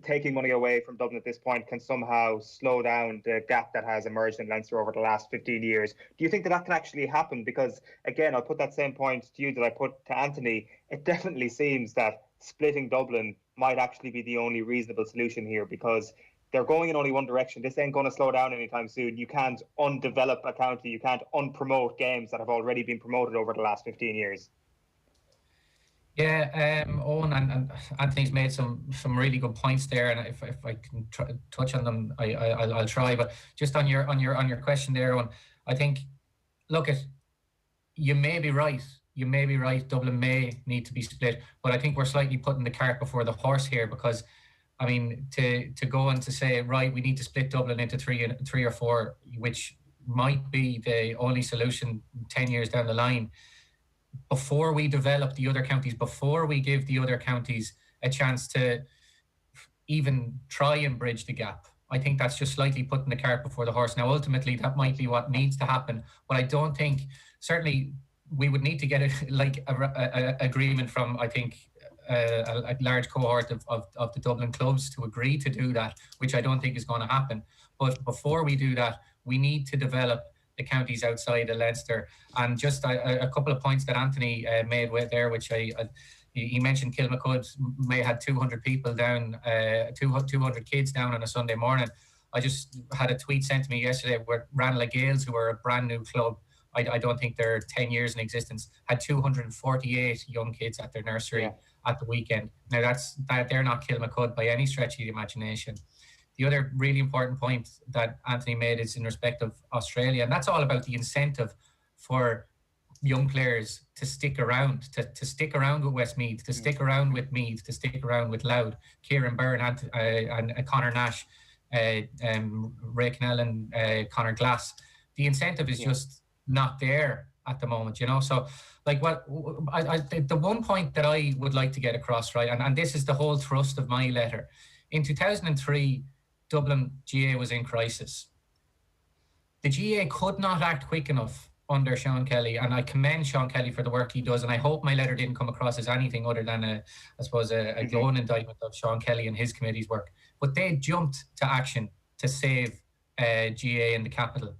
taking money away from Dublin at this point can somehow slow down the gap that has emerged in Leinster over the last 15 years. Do you think that can actually happen? Because, again, I'll put that same point to you that I put to Anthony. It definitely seems that splitting Dublin might actually be the only reasonable solution here, because they're going in only one direction. This ain't going to slow down anytime soon. You can't undevelop a county. You can't unpromote games that have already been promoted over the last 15 years. Yeah, Eoin and Anthony's made some really good points there, and if I can touch on them, I'll try. But just on your question there, Eoin, I think, you may be right. You may be right. Dublin may need to be split, but I think we're slightly putting the cart before the horse here, because, I mean, to go and to say, right, we need to split Dublin into three or four, which might be the only solution 10 years down the line, before we develop the other counties, before we give the other counties a chance to even try and bridge the gap. I think that's just slightly putting the cart before the horse. Now, ultimately, that might be what needs to happen, but I don't think, certainly, we would need to get a agreement from, I think, a large cohort of the Dublin clubs to agree to do that, which I don't think is going to happen. But before we do that, we need to develop the counties outside of Leinster. And just a couple of points that Anthony made with there, which he mentioned Kilmacud may have had 200 people down, 200 kids down on a Sunday morning. I just had a tweet sent to me yesterday where Ranelagh Gaels, who are a brand new club, I don't think they're 10 years in existence, had 248 young kids at their nursery at the weekend. Now they're not Kilmacud by any stretch of the imagination. The other really important point that Anthony made is in respect of Australia, and that's all about the incentive for young players to stick around, to stick around with Westmeath, to stick around with Meath, to stick around with Louth, Kieran Byrne and Conor Nash, Ray Connellan, Conor Glass. The incentive is just not there at the moment, So, like, the one point that I would like to get across, right, and this is the whole thrust of my letter. In 2003, Dublin GAA was in crisis. The GAA could not act quick enough under Sean Kelly, and I commend Sean Kelly for the work he does, and I hope my letter didn't come across as anything other than a glowing indictment of Sean Kelly and his committee's work. But they jumped to action to save GAA in the capital.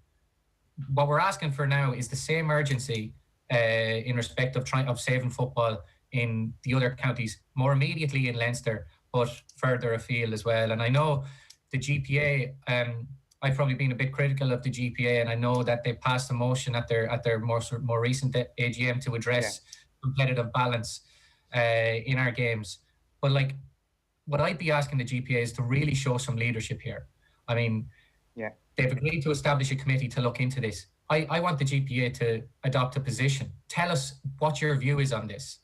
What we're asking for now is the same urgency in respect of saving football in the other counties, more immediately in Leinster, but further afield as well. And I know the GPA, I've probably been a bit critical of the GPA, and I know that they passed a motion at their more recent AGM to address competitive balance in our games. But, like, what I'd be asking the GPA is to really show some leadership here. I mean, they've agreed to establish a committee to look into this. I want the GPA to adopt a position. Tell us what your view is on this.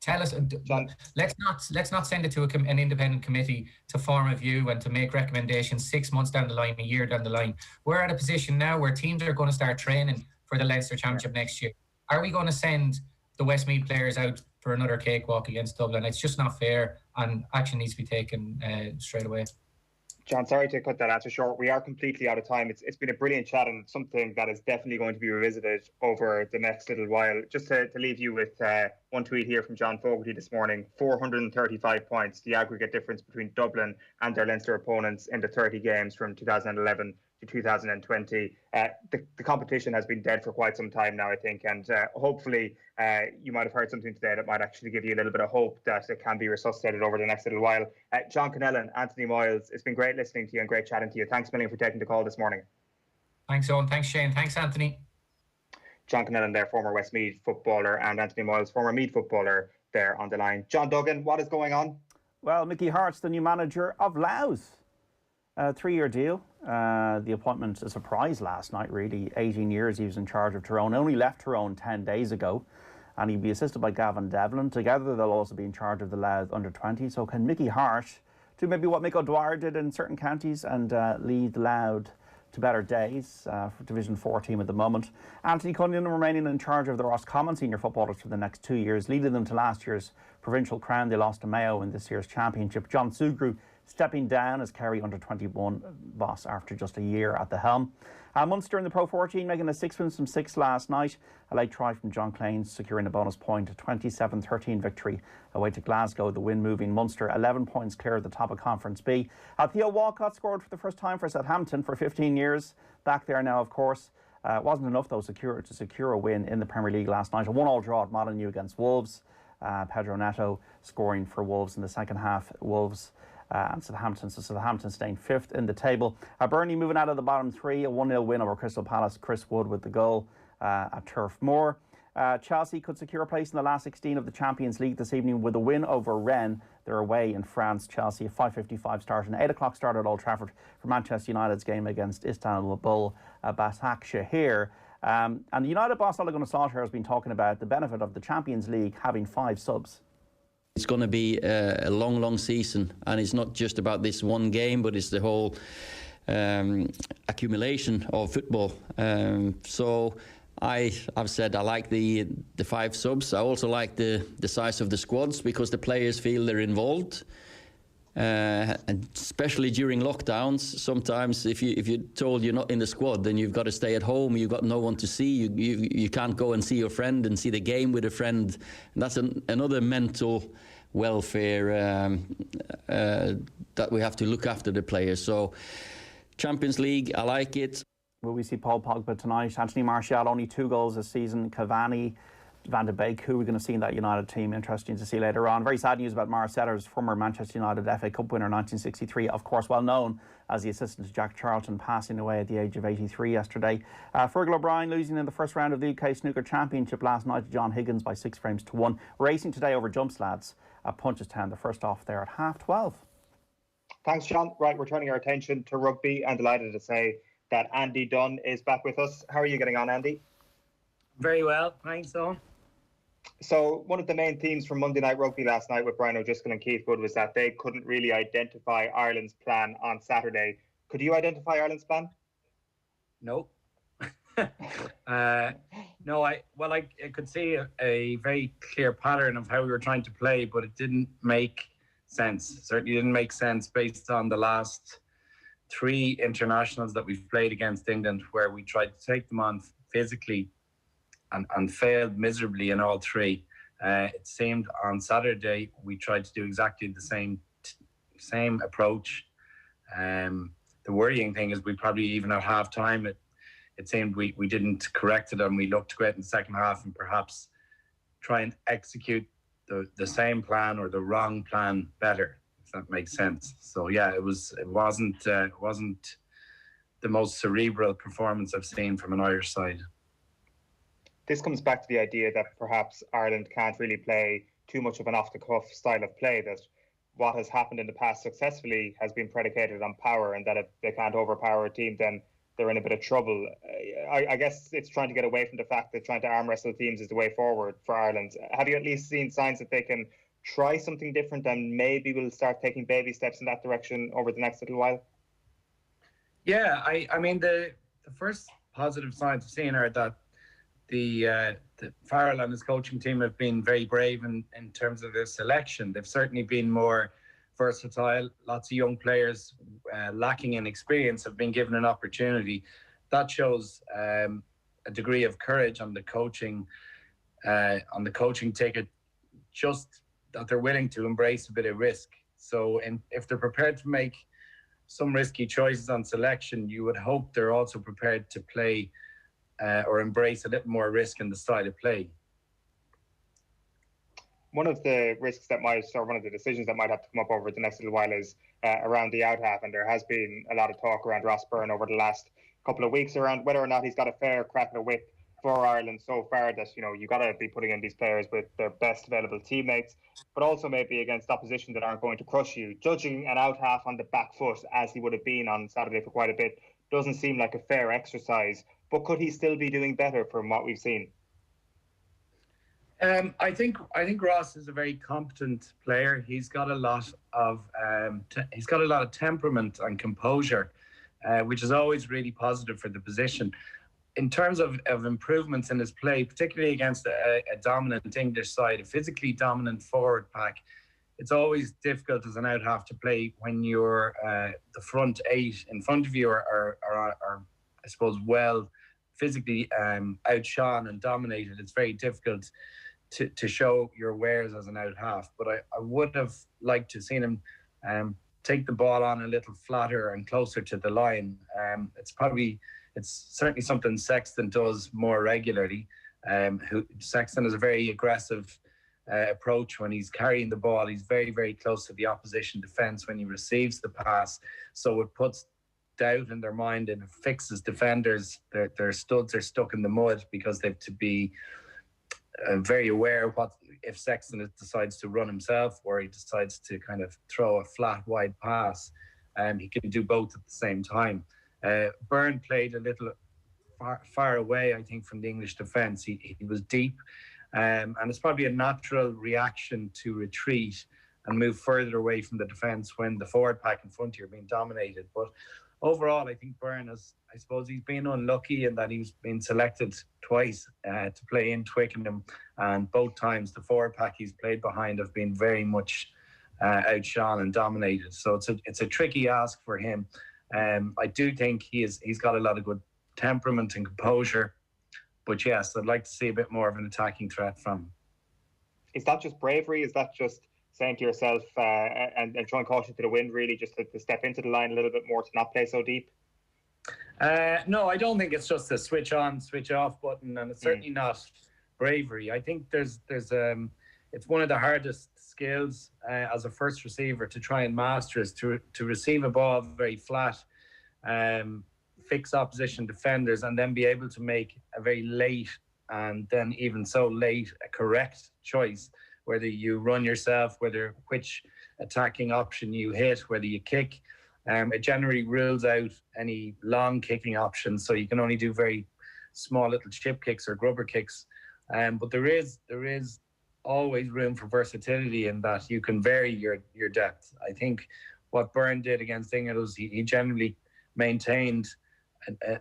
Tell us, John. Let's not send it to an independent committee to form a view and to make recommendations 6 months down the line, a year down the line. We're at a position now where teams are going to start training for the Leinster Championship next year. Are we going to send the Westmeath players out for another cakewalk against Dublin? It's just not fair, and action needs to be taken straight away. John, sorry to cut that answer short. We are completely out of time. It's been a brilliant chat and something that is definitely going to be revisited over the next little while. Just to leave you with one tweet here from John Fogarty this morning. 435 points, the aggregate difference between Dublin and their Leinster opponents in the 30 games from 2011 to 2020. The competition has been dead for quite some time now, I think, and hopefully you might have heard something today that might actually give you a little bit of hope that it can be resuscitated over the next little while. John Connellan, Anthony Moyles, it's been great listening to you and great chatting to you. Thanks a million for taking the call this morning. Thanks, Eoin. Thanks, Shane. Thanks, Anthony. John Connellan there, former Westmeath footballer, and Anthony Moyles, former Meath footballer, there on the line. John Duggan, what is going on? Well, Mickey Hart's the new manager of Louth. 3-year deal. The appointment, a surprise last night, really. 18 years he was in charge of Tyrone. Only left Tyrone 10 days ago. And he'll be assisted by Gavin Devlin. Together they'll also be in charge of the Louth under-20. So can Mickey Hart do maybe what Mick O'Dwyer did in certain counties and lead Louth to better days for Division 4 team at the moment? Anthony Cunningham remaining in charge of the Roscommon senior footballers for the next 2 years, leading them to last year's provincial crown. They lost to Mayo in this year's championship. John Sugrue stepping down as Kerry under-21 boss after just a year at the helm. Munster in the Pro 14 making a 6 wins from 6 last night. A late try from John Clanes securing a bonus point, a 27-13 victory away to Glasgow. The win moving Munster 11 points clear at the top of Conference B. Theo Walcott scored for the first time for Southampton for 15 years. Back there now, of course. It wasn't enough, though, to secure a win in the Premier League last night. A 1-1 draw at Molyneux against Wolves. Pedro Neto scoring for Wolves in the second half. Wolves and Southampton. So Southampton staying 5th in the table. Burnley moving out of the bottom 3. A 1-0 win over Crystal Palace. Chris Wood with the goal at Turf Moor. Chelsea could secure a place in the last 16 of the Champions League this evening with a win over Rennes. They're away in France. Chelsea, a 5:55 start and 8 o'clock start at Old Trafford for Manchester United's game against Istanbul Başakşehir. And the United boss Ole Gunnar Solskjaer has been talking about the benefit of the Champions League having 5 subs. It's going to be a long, long season, and it's not just about this one game, but it's the whole accumulation of football. So I've said I like the 5 subs. I also like the size of the squads because the players feel they're involved. And especially during lockdowns, sometimes if you're told you're not in the squad, then you've got to stay at home. You've got no one to see. You can't go and see your friend and see the game with a friend. And that's another mental welfare that we have to look after the players. So Champions League, I like it. Will we see Paul Pogba tonight? Anthony Martial, only 2 goals this season. Cavani, Van de Beek, who we're going to see in that United team. Interesting to see later on. Very sad news about Maurice Sellers, former Manchester United FA Cup winner 1963, of course well known as the assistant to Jack Charlton, passing away at the age of 83 yesterday. Fergal O'Brien losing in the first round of the UK Snooker Championship last night to John Higgins by 6 frames to 1. Racing today over jumps, lads, at Punchestown. The first off there at 12:30. Thanks, John. Right, we're turning our attention to rugby and delighted to say that Andy Dunne is back with us. How are you getting on, Andy? Very well, thanks, Don. So one of the main themes from Monday Night Rugby last night with Brian O'Driscoll and Keith Wood was that they couldn't really identify Ireland's plan on Saturday. Could you identify Ireland's plan? No. No, I could see a very clear pattern of how we were trying to play, but it didn't make sense. It certainly didn't make sense based on the last 3 internationals that we've played against England, where we tried to take them on physically and failed miserably in all 3. It seemed on Saturday we tried to do exactly the same approach. The worrying thing is we probably even at half time it seemed we didn't correct it, and we looked great in the second half and perhaps try and execute the same plan or the wrong plan better, if that makes sense. So yeah, it wasn't the most cerebral performance I've seen from an Irish side. This comes back to the idea that perhaps Ireland can't really play too much of an off-the-cuff style of play, that what has happened in the past successfully has been predicated on power, and that if they can't overpower a team, then they're in a bit of trouble. I guess it's trying to get away from the fact that trying to arm wrestle teams is the way forward for Ireland. Have you at least seen signs that they can try something different and maybe we'll start taking baby steps in that direction over the next little while? Yeah, I mean, the first positive signs I've seen are that the Farrell and his coaching team have been very brave in terms of their selection. They've certainly been more versatile. Lots of young players lacking in experience have been given an opportunity. That shows a degree of courage on the coaching ticket, just that they're willing to embrace a bit of risk. So if they're prepared to make some risky choices on selection, you would hope they're also prepared to play or embrace a little more risk in the style of play. One of the risks that might, or one of the decisions that might have to come up over the next little while is around the out half, and there has been a lot of talk around Ross Byrne over the last couple of weeks around whether or not he's got a fair crack at a whip for Ireland so far, that, you know, you got to be putting in these players with their best available teammates, but also maybe against opposition that aren't going to crush you. Judging an out half on the back foot, as he would have been on Saturday for quite a bit, doesn't seem like a fair exercise, but could he still be doing better from what we've seen? I think Ross is a very competent player. He's got a lot of temperament and composure, which is always really positive for the position. In terms of improvements in his play, particularly against a dominant English side, a physically dominant forward pack, it's always difficult as an out half to play when you're the front eight in front of you are I suppose, well physically outshone and dominated. It's very difficult to show your wares as an out half. But I would have liked to have seen him take the ball on a little flatter and closer to the line. It's certainly something Sexton does more regularly. Sexton has a very aggressive approach when he's carrying the ball. He's very, very close to the opposition defence when he receives the pass. So it puts doubt in their mind and it fixes defenders. Their studs are stuck in the mud because they have to be very aware of what if Sexton decides to run himself or he decides to kind of throw a flat, wide pass. He can do both at the same time. Byrne played a little far away, I think, from the English defence. He was deep, and it's probably a natural reaction to retreat and move further away from the defence when the forward pack in front of you are being dominated. But overall, I think Byrne I suppose he's been unlucky in that he's been selected twice to play in Twickenham, and both times the forward pack he's played behind have been very much outshone and dominated. So it's a tricky ask for him. I do think he's got a lot of good temperament and composure, but yes, I'd like to see a bit more of an attacking threat from him. Is that just bravery? Is that just saying to yourself and throwing caution to the wind, really, just to step into the line a little bit more, to not play so deep? No, I don't think it's just a switch on, switch off button, and it's certainly not bravery. I think there's it's one of the hardest skills as a first receiver to try and master, is to receive a ball very flat, fix opposition defenders, and then be able to make a very late, and then even so late, a correct choice, whether you run yourself, which attacking option you hit, whether you kick. It generally rules out any long kicking options, so you can only do very small little chip kicks or grubber kicks. But there is always room for versatility in that you can vary your depth. I think what Byrne did against England was he generally maintained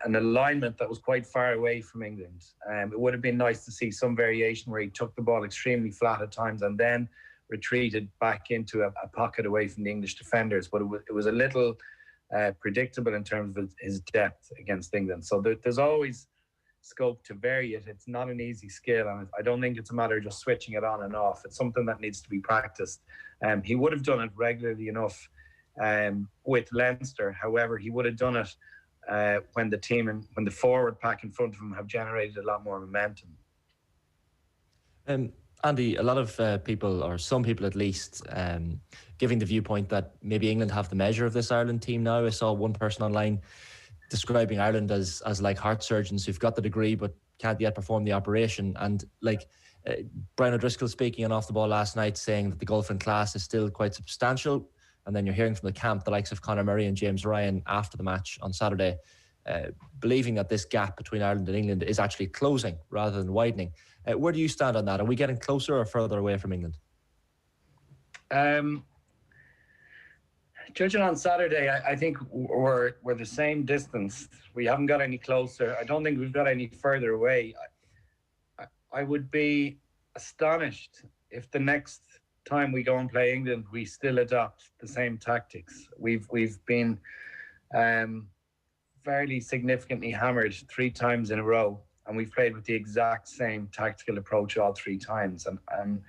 an alignment that was quite far away from England. It would have been nice to see some variation where he took the ball extremely flat at times and then retreated back into a pocket away from the English defenders. But it was a little predictable in terms of his depth against England. So there's always scope to vary it. It's not an easy skill, and I don't think it's a matter of just switching it on and off. It's something that needs to be practiced. He would have done it regularly enough with Leinster. However, he would have done it when the forward pack in front of him have generated a lot more momentum. Andy, a lot of people, or some people at least, giving the viewpoint that maybe England have the measure of this Ireland team now. I saw one person online describing Ireland as like heart surgeons who've got the degree but can't yet perform the operation. And like Brian O'Driscoll speaking on Off the Ball last night, saying that the gulf in class is still quite substantial. And then you're hearing from the camp the likes of Conor Murray and James Ryan after the match on Saturday, believing that this gap between Ireland and England is actually closing rather than widening. Where do you stand on that? Are we getting closer or further away from England? Judging on Saturday, I think we're the same distance. We haven't got any closer. I don't think we've got any further away. I would be astonished if the next time we go and play England, we still adopt the same tactics. We've been fairly significantly hammered 3 times in a row, and we've played with the exact same tactical approach all 3 times. And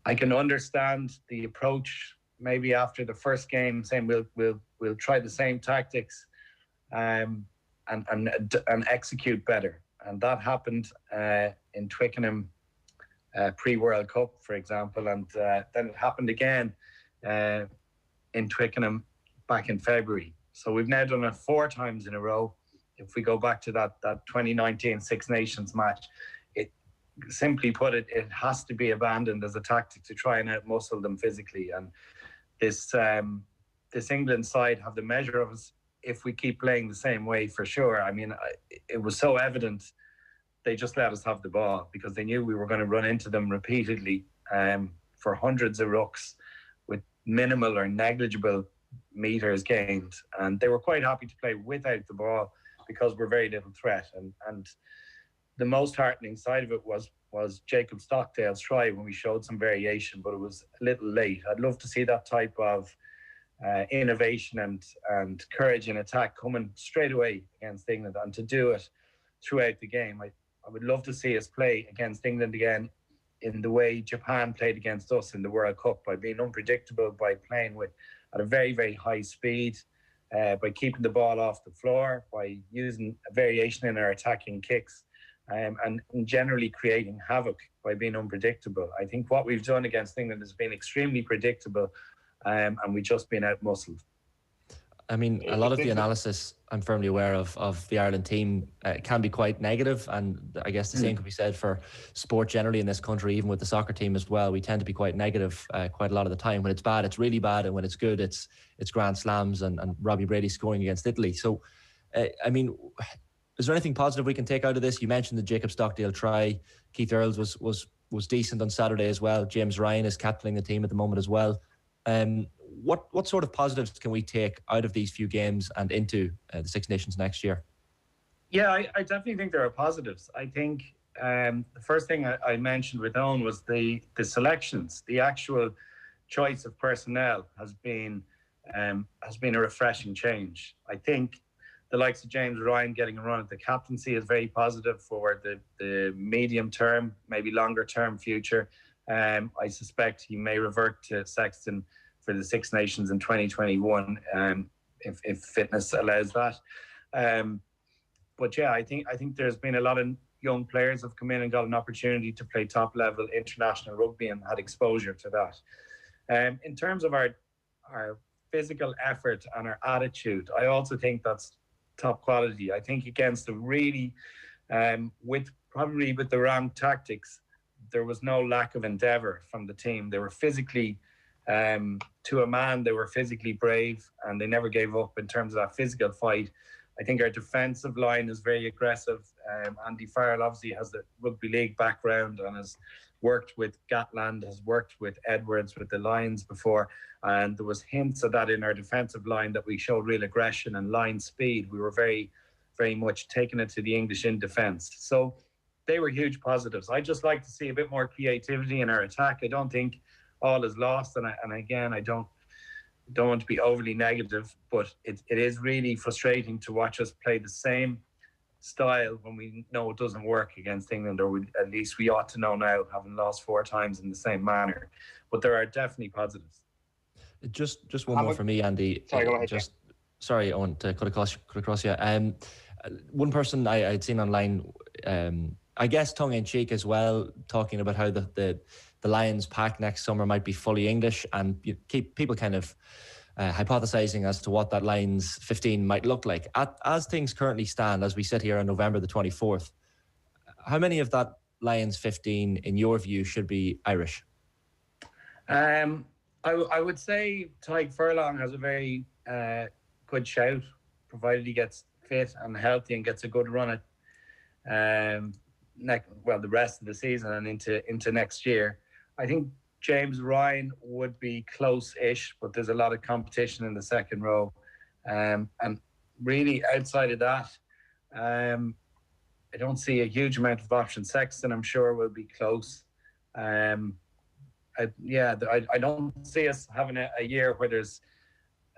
I can understand the approach maybe after the first game, saying we'll try the same tactics and execute better. And that happened in Twickenham pre-World Cup, for example, and then it happened again in Twickenham back in February. So we've now done it 4 times in a row. If we go back to that 2019 Six Nations match, simply put, it has to be abandoned as a tactic to try and outmuscle them physically. And this England side have the measure of us if we keep playing the same way, for sure. I mean, it was so evident they just let us have the ball because they knew we were going to run into them repeatedly for hundreds of rucks with minimal or negligible meters gained. And they were quite happy to play without the ball because we're very little threat. And the most heartening side of it was Jacob Stockdale's try when we showed some variation, but it was a little late. I'd love to see that type of innovation and courage in attack coming straight away against England, and to do it throughout the game. I would love to see us play against England again in the way Japan played against us in the World Cup, by being unpredictable, by playing at a very, very high speed, by keeping the ball off the floor, by using a variation in our attacking kicks, and generally creating havoc by being unpredictable. I think what we've done against England has been extremely predictable, and we've just been out-muscled. I mean, a lot of the analysis I'm firmly aware of the Ireland team can be quite negative, and I guess the same could be said for sport generally in this country, even with the soccer team as well. We tend to be quite negative quite a lot of the time. When it's bad, it's really bad, and when it's good, it's grand slams and Robbie Brady scoring against Italy. So, I mean, is there anything positive we can take out of this? You mentioned the Jacob Stockdale try. Keith Earls was decent on Saturday as well. James Ryan is captaining the team at the moment as well. What sort of positives can we take out of these few games and into the Six Nations next year? Yeah, I definitely think there are positives. I think the first thing I mentioned with Owen was the selections. The actual choice of personnel has been a refreshing change. I think the likes of James Ryan getting a run at the captaincy is very positive for the medium term, maybe longer term future. I suspect he may revert to Sexton for the Six Nations in 2021, if fitness allows that. But yeah, I think there's been a lot of young players have come in and got an opportunity to play top level international rugby and had exposure to that. In terms of our physical effort and our attitude, I also think that's top quality. I think against a really, with the wrong tactics, there was no lack of endeavour from the team. They were physically, to a man, they were physically brave, and they never gave up in terms of that physical fight. I think our defensive line is very aggressive. Andy Farrell obviously has the rugby league background and has worked with Gatland, has worked with Edwards, with the Lions before, and there was hints of that in our defensive line, that we showed real aggression and line speed. We were very, very much taking it to the English in defence. So they were huge positives. I just like to see a bit more creativity in our attack. I don't think all is lost, and again, I don't want to be overly negative, but it is really frustrating to watch us play the same style when we know it doesn't work against England, or at least we ought to know now, having lost 4 times in the same manner. But there are definitely positives. Just one more for me, Andy. Sorry, go ahead. Sorry, Owen, to cut across you. One person I'd seen online, I guess tongue in cheek as well, talking about how the Lions pack next summer might be fully English, and you keep people kind of hypothesizing as to what that Lions 15 might look like. As things currently stand, as we sit here on November the 24th, how many of that Lions 15, in your view, should be Irish? I would say Tyke Furlong has a very good shout, provided he gets fit and healthy and gets a good run at the rest of the season and into next year, I think James Ryan would be close-ish, but there's a lot of competition in the second row. And really, outside of that, I don't see a huge amount of options. Sexton, I'm sure, will be close. I don't see us having a year where there's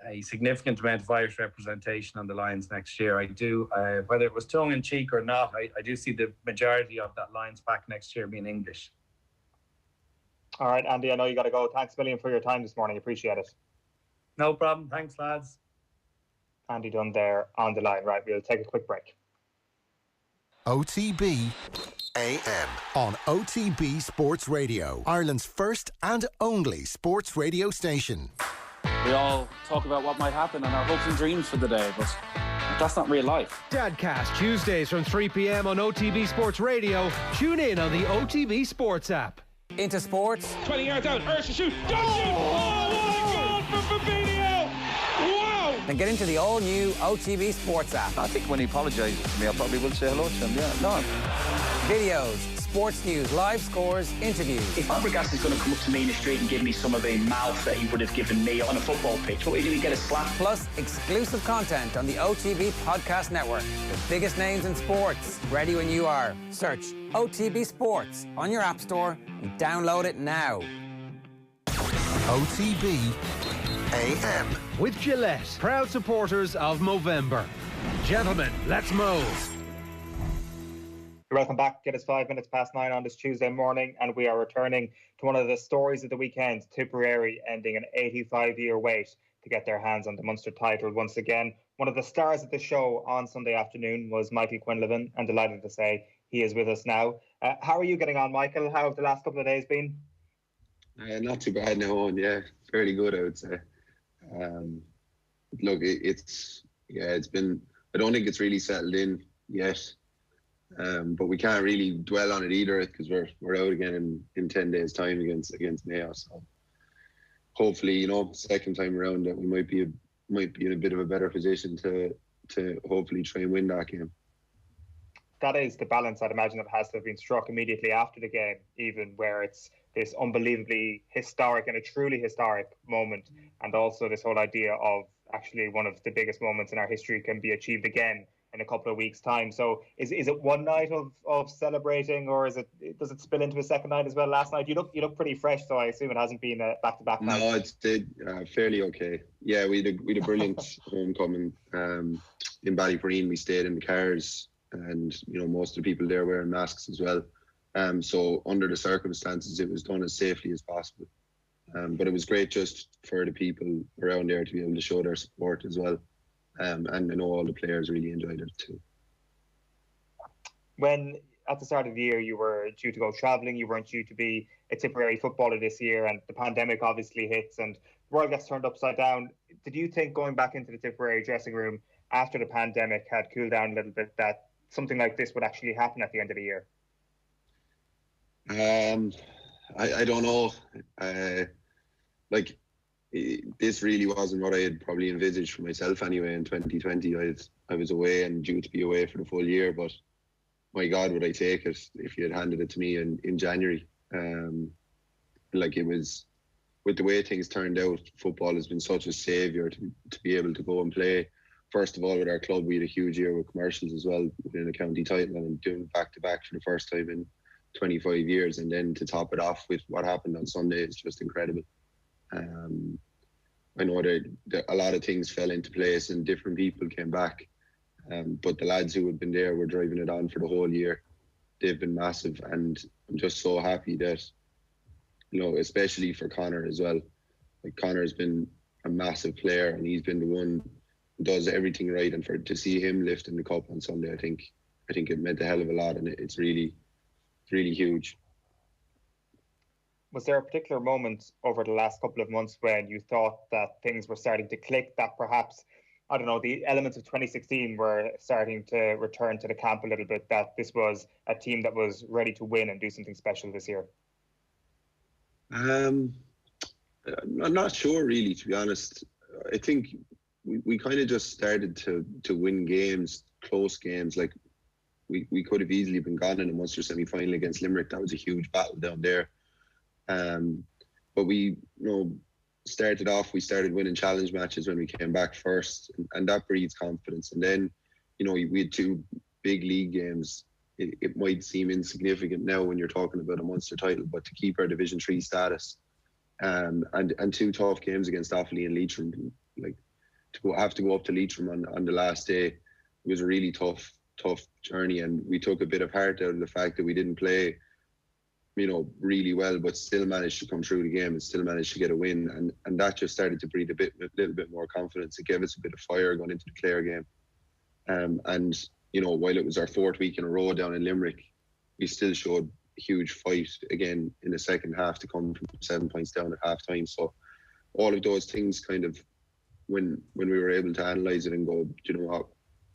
a significant amount of Irish representation on the Lions next year. I do, whether it was tongue-in-cheek or not, I do see the majority of that Lions back next year being English. All right, Andy, I know you got to go. Thanks a million for your time this morning. Appreciate it. No problem. Thanks, lads. Andy Dunne there on the line. Right, we'll take a quick break. OTB AM on OTB Sports Radio, Ireland's first and only sports radio station. We all talk about what might happen and our hopes and dreams for the day, but that's not real life. Dadcast Tuesdays from 3 p.m. on OTB Sports Radio. Tune in on the OTB Sports app. Into sports. 20 yards out, Ursh to shoot. Duggan! Oh, what a goal from Fabinho! Wow! Then get into the all-new OTB Sports app. I think when he apologises to me, I probably will say hello to him, yeah. No. Videos, sports news, live scores, interviews. If Fabregas is going to come up to me in the street and give me some of the mouth that he would have given me on a football pitch, what do we get a slap? Plus, exclusive content on the OTB Podcast Network. The biggest names in sports. Ready when you are. Search OTB Sports on your app store and download it now. OTB AM. With Gillette, proud supporters of Movember. Gentlemen, let's move. Welcome back. It is 5 minutes past 9 on this Tuesday morning, and we are returning to one of the stories of the weekend. Tipperary ending an 85-year wait to get their hands on the Munster title once again. One of the stars of the show on Sunday afternoon was Michael Quinlivan, and delighted to say he is with us now. How are you getting on, Michael? How have the last couple of days been? Not too bad now on, yeah. Fairly good, I would say. Look, it's been, I don't think it's really settled in yet. But we can't really dwell on it either because we're out again in 10 days' time against Meath. So hopefully, second time around that we might be in a bit of a better position to hopefully try and win that game. That is the balance, I'd imagine, that has to have been struck immediately after the game, even where it's this unbelievably historic and a truly historic moment, and also this whole idea of actually one of the biggest moments in our history can be achieved again in a couple of weeks' time. So is it one night of celebrating, or does it spill into a second night as well? Last night you look pretty fresh, so I assume it hasn't been a back-to-back night. No, it's fairly okay. Yeah, we had a brilliant homecoming in Ballyporeen. We stayed in the cars, and most of the people there wearing masks as well. So under the circumstances, it was done as safely as possible. But it was great just for the people around there to be able to show their support as well. And I know all the players really enjoyed it too. When at the start of the year you were due to go travelling, you weren't due to be a Tipperary footballer this year, and the pandemic obviously hits and the world gets turned upside down. Did you think going back into the Tipperary dressing room after the pandemic had cooled down a little bit that something like this would actually happen at the end of the year? I don't know. This really wasn't what I had probably envisaged for myself anyway. In 2020, I was away and due to be away for the full year, but my God, would I take it if you had handed it to me in January. It was, with the way things turned out, football has been such a saviour to be able to go and play. First of all, with our club, we had a huge year with commercials as well, winning a county title and doing back-to-back for the first time in 25 years. And then to top it off with what happened on Sunday is just incredible. I know that a lot of things fell into place and different people came back, but the lads who had been there were driving it on for the whole year. They've been massive, and I'm just so happy that, especially for Connor as well. Connor's been a massive player, and he's been the one who does everything right. And to see him lifting the cup on Sunday, I think it meant a hell of a lot, and it's really huge. Was there a particular moment over the last couple of months when you thought that things were starting to click, that perhaps, I don't know, the elements of 2016 were starting to return to the camp a little bit, that this was a team that was ready to win and do something special this year? I'm not sure, really, to be honest. I think we kind of just started to win games, close games. Like we could have easily been gone in the Munster semi-final against Limerick. That was a huge battle down there. But we, started off. We started winning challenge matches when we came back first, and that breeds confidence. And then, we had 2 big league games. It might seem insignificant now when you're talking about a Munster title, but to keep our Division 3 status, and 2 tough games against Offaly and Leitrim, like have to go up to Leitrim on the last day, it was a really tough journey. And we took a bit of heart out of the fact that we didn't play, really well, but still managed to come through the game and still managed to get a win. And that just started to breed a little bit more confidence. It gave us a bit of fire going into the Clare game. And while it was our 4th week in a row down in Limerick, we still showed a huge fight again in the second half to come from 7 points down at half time. So all of those things kind of, when we were able to analyse it and go, you know what,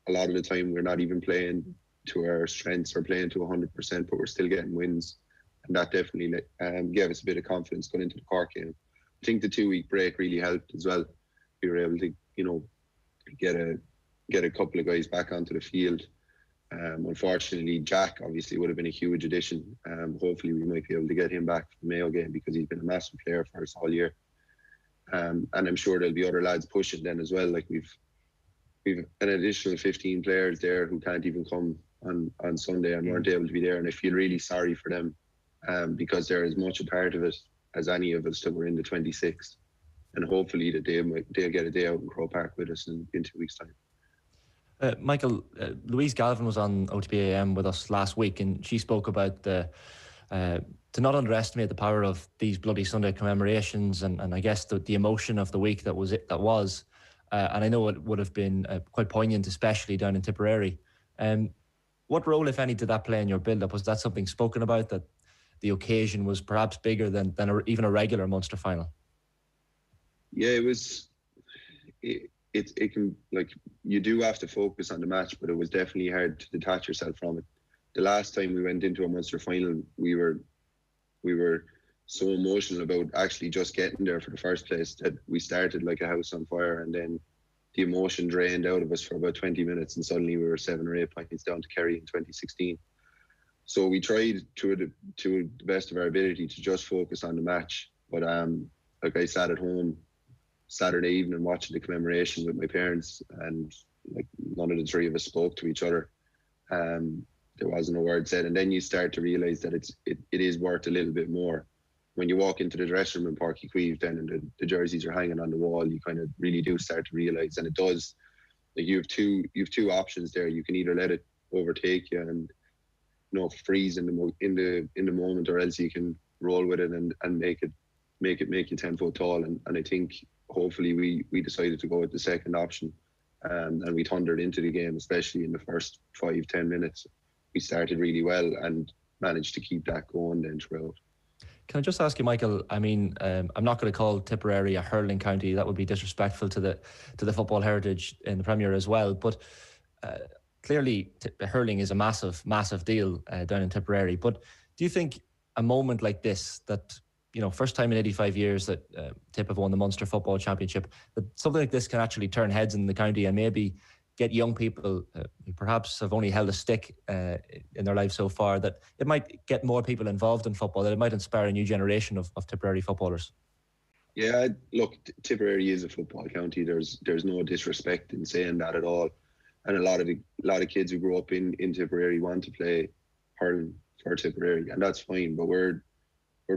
a lot of the time we're not even playing to our strengths or playing to 100%, but we're still getting wins. And that definitely gave us a bit of confidence going into the Cork game. I think the 2-week break really helped as well. We were able to, get a couple of guys back onto the field. Unfortunately, Jack obviously would have been a huge addition. Hopefully we might be able to get him back for the Mayo game because he's been a massive player for us all year. And I'm sure there'll be other lads pushing then as well. Like we've an additional 15 players there who can't even come on Sunday and weren't able to be there. And I feel really sorry for them because they're as much a part of it as any of us that were in the 26th. And hopefully that they'll get a day out in Croke Park with us in 2 weeks' time. Michael, Louise Galvin was on OTB AM with us last week, and she spoke about to not underestimate the power of these Bloody Sunday commemorations, and I guess the emotion of the week that was. And I know it would have been quite poignant, especially down in Tipperary. What role, if any, did that play in your build-up? Was that something spoken about, that the occasion was perhaps bigger than even a regular Munster final? Yeah, it was. It can, like, you do have to focus on the match, but it was definitely hard to detach yourself from it. The last time we went into a Munster final, we were so emotional about actually just getting there for the first place that we started like a house on fire, and then the emotion drained out of us for about 20 minutes, and suddenly we were 7 or 8 points down to Kerry in 2016. So we tried to the best of our ability to just focus on the match. But like, I sat at home Saturday evening watching the commemoration with my parents, and like none of the 3 of us spoke to each other. There wasn't a word said, and then you start to realise that it is worth a little bit more. When you walk into the dressing room in Páirc Uí Chaoimh then, and the jerseys are hanging on the wall, you kind of really do start to realise, and it does. Like, you have two options there. You can either let it overtake you and freeze in the moment, or else you can roll with it and make you 10 foot tall. And I think hopefully we decided to go with the second option, and we thundered into the game, especially in the first 5-10 minutes. We started really well and managed to keep that going then throughout. Can I just ask you, Michael? I mean, I'm not going to call Tipperary a hurling county. That would be disrespectful to the football heritage in the Premier as well. But clearly, hurling is a massive deal down in Tipperary. But do you think a moment like this, that first time in 85 years that Tipp have won the Munster Football Championship, that something like this can actually turn heads in the county and maybe get young people who perhaps have only held a stick in their life so far, that it might get more people involved in football, that it might inspire a new generation of Tipperary footballers? Yeah, look, Tipperary is a football county. There's no disrespect in saying that at all. And a lot of kids who grow up in Tipperary want to play hurling for Tipperary, and that's fine. But we're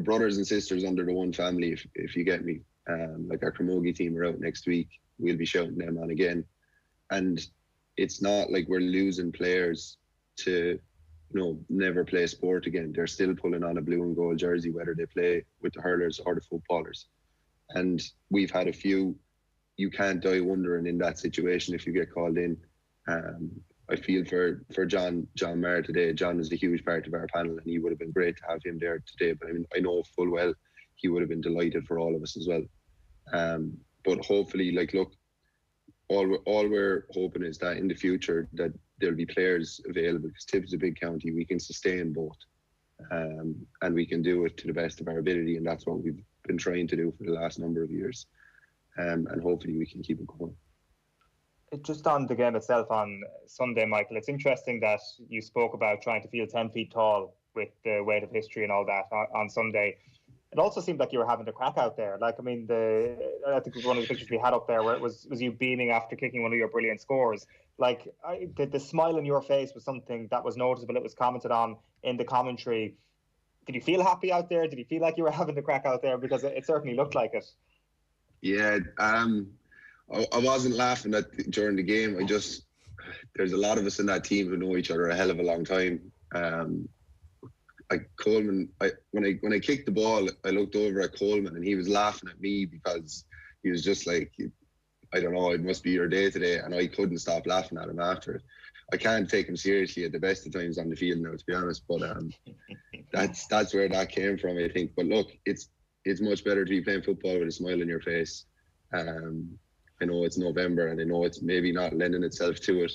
brothers and sisters under the one family, if you get me. Like, our Camogie team are out next week. We'll be shouting them on again. And it's not like we're losing players to, never play sport again. They're still pulling on a blue and gold jersey, whether they play with the hurlers or the footballers. And we've had a few. You can't die wondering in that situation if you get called in. I feel for John Maher today. John is a huge part of our panel, and he would have been great to have him there today. But I mean, I know full well he would have been delighted for all of us as well. But hopefully, like, look, all we're hoping is that in the future that there'll be players available, because Tipp is a big county. We can sustain both, and we can do it to the best of our ability, and that's what we've been trying to do for the last number of years. And hopefully we can keep it going. Just on the game itself on Sunday, Michael, it's interesting that you spoke about trying to feel 10 feet tall with the weight of history and all that on Sunday. It also seemed like you were having to crack out there. Like, I mean, I think it was one of the pictures we had up there where it was you beaming after kicking one of your brilliant scores. Like, the smile on your face was something that was noticeable. It was commented on in the commentary. Did you feel happy out there? Did you feel like you were having to crack out there? Because it certainly looked like it. Yeah, I wasn't laughing during the game. There's a lot of us in that team who know each other a hell of a long time. Coleman, when I kicked the ball, I looked over at Coleman and he was laughing at me because he was just like, I don't know, it must be your day today, and I couldn't stop laughing at him after it. I can't take him seriously at the best of times on the field now, to be honest, but that's where that came from, I think. But look, it's much better to be playing football with a smile on your face. I know it's November and I know it's maybe not lending itself to it,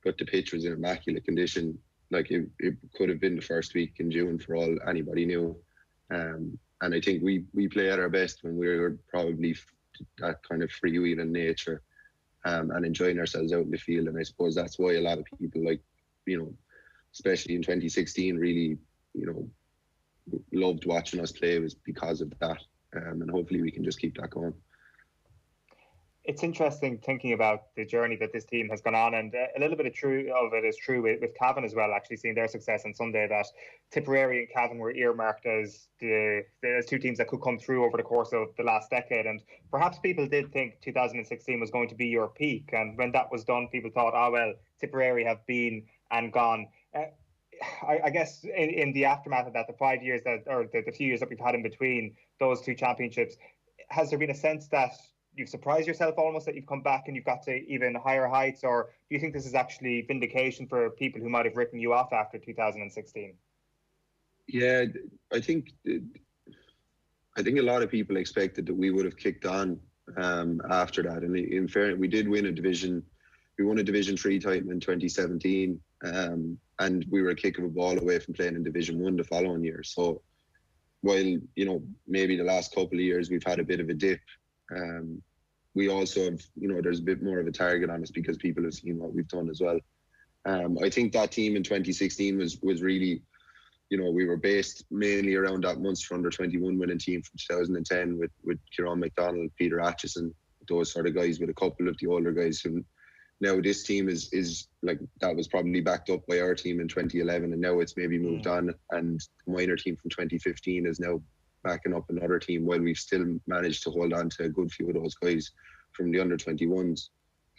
but the pitch was in immaculate condition. Like it could have been the first week in June for all anybody knew. And I think we play at our best when we're probably that kind of freewheeling nature and enjoying ourselves out in the field. And I suppose that's why a lot of people, like, you know, especially in 2016, really, you know, loved watching us play was because of that. And hopefully we can just keep that going. It's interesting thinking about the journey that this team has gone on, and a little bit of it is true with Cavan as well, actually seeing their success on Sunday, that Tipperary and Cavan were earmarked as the two teams that could come through over the course of the last decade. And perhaps people did think 2016 was going to be your peak. And when that was done, people thought, oh, well, Tipperary have been and gone. I guess in the aftermath of that, the 5 years or the few years that we've had in between those two championships, has there been a sense that you've surprised yourself almost that you've come back and you've got to even higher heights, or do you think this is actually vindication for people who might have written you off after 2016? Yeah, I think a lot of people expected that we would have kicked on after that. And in fairness, we did win we won a Division 3 title in 2017, and we were a kick of a ball away from playing in Division 1 the following year. So while, you know, maybe the last couple of years we've had a bit of a dip, we also have, you know, there's a bit more of a target on us because people have seen what we've done as well. I think that team in 2016 was really, you know, we were based mainly around that Munster under-21 winning team from 2010 with Kieran McDonald, Peter Atchison, those sort of guys, with a couple of the older guys who now this team is like, that was probably backed up by our team in 2011, and now it's maybe moved on, and the minor team from 2015 is now backing up another team, while we've still managed to hold on to a good few of those guys from the under-21s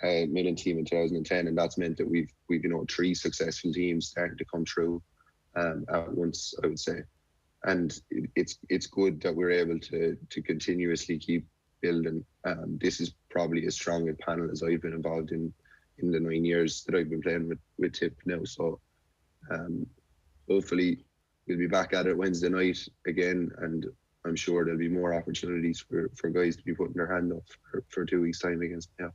Millen team in 2010, and that's meant that we've you know, 3 successful teams starting to come through at once, I would say. And it's good that we're able to continuously keep building. This is probably as strong a panel as I've been involved in the 9 years that I've been playing with Tipp now. So hopefully we'll be back at it Wednesday night again, and I'm sure there'll be more opportunities for guys to be putting their hand up for 2 weeks' time against me. Yeah.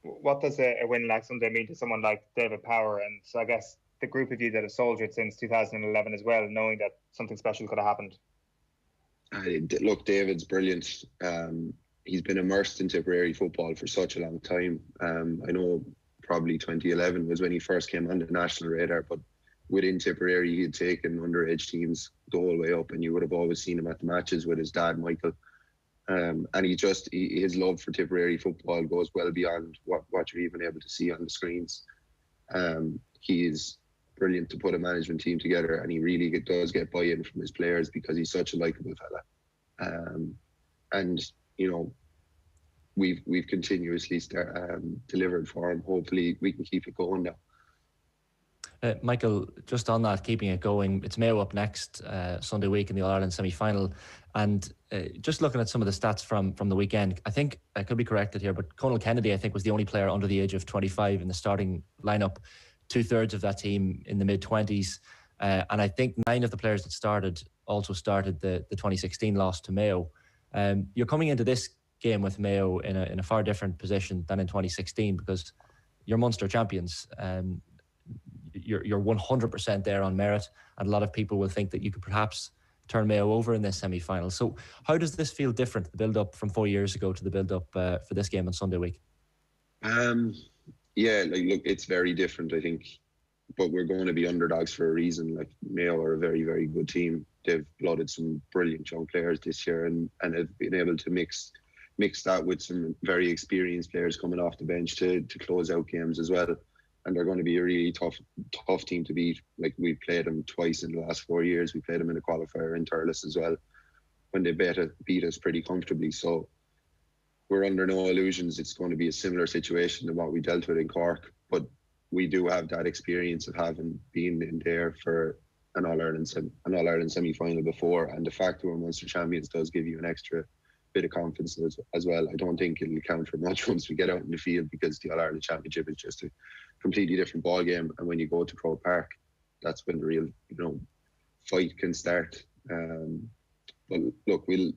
What does a win like Sunday mean to someone like David Power, and so I guess the group of you that have soldiered since 2011 as well, knowing that something special could have happened? Look, David's brilliant. He's been immersed in Tipperary football for such a long time. I know probably 2011 was when he first came on the national radar, but within Tipperary he had taken underage teams the whole way up, and you would have always seen him at the matches with his dad Michael, and his love for Tipperary football goes well beyond what you're even able to see on the screens. He is brilliant to put a management team together, and he really does get buy-in from his players because he's such a likeable fella. And you know, we've continuously delivered for him. Hopefully we can keep it going now. Michael, just on that, keeping it going, it's Mayo up next Sunday week in the All-Ireland semi-final, and just looking at some of the stats from the weekend, I think I could be corrected here, but Conal Kennedy, I think, was the only player under the age of 25 in the starting lineup. 2/3 of that team in the mid-20s, and I think 9 of the players that started also started the 2016 loss to Mayo. You're coming into this game with Mayo in a far different position than in 2016 because you're Munster champions. You're 100% there on merit, and a lot of people will think that you could perhaps turn Mayo over in this semi-final. So how does this feel different, the build-up from 4 years ago to the build-up for this game on Sunday week? Yeah, look, it's very different, I think, but we're going to be underdogs for a reason. Like, Mayo are a very, very good team. They've blooded some brilliant young players this year and have been able to mix that with some very experienced players coming off the bench to close out games as well. And they're going to be a really tough team to beat. Like, we've played them twice in the last 4 years. We played them in a qualifier in Thurles as well, when they beat us pretty comfortably. So we're under no illusions it's going to be a similar situation to what we dealt with in Cork. But we do have that experience of having been in there for an All-Ireland semi-final before. And the fact that we're Munster champions does give you an extra bit of confidence as well. I don't think it'll count for much once we get out in the field, because the All-Ireland Championship is just a completely different ball game. And when you go to Croke Park, that's when the real, fight can start. But look, we'll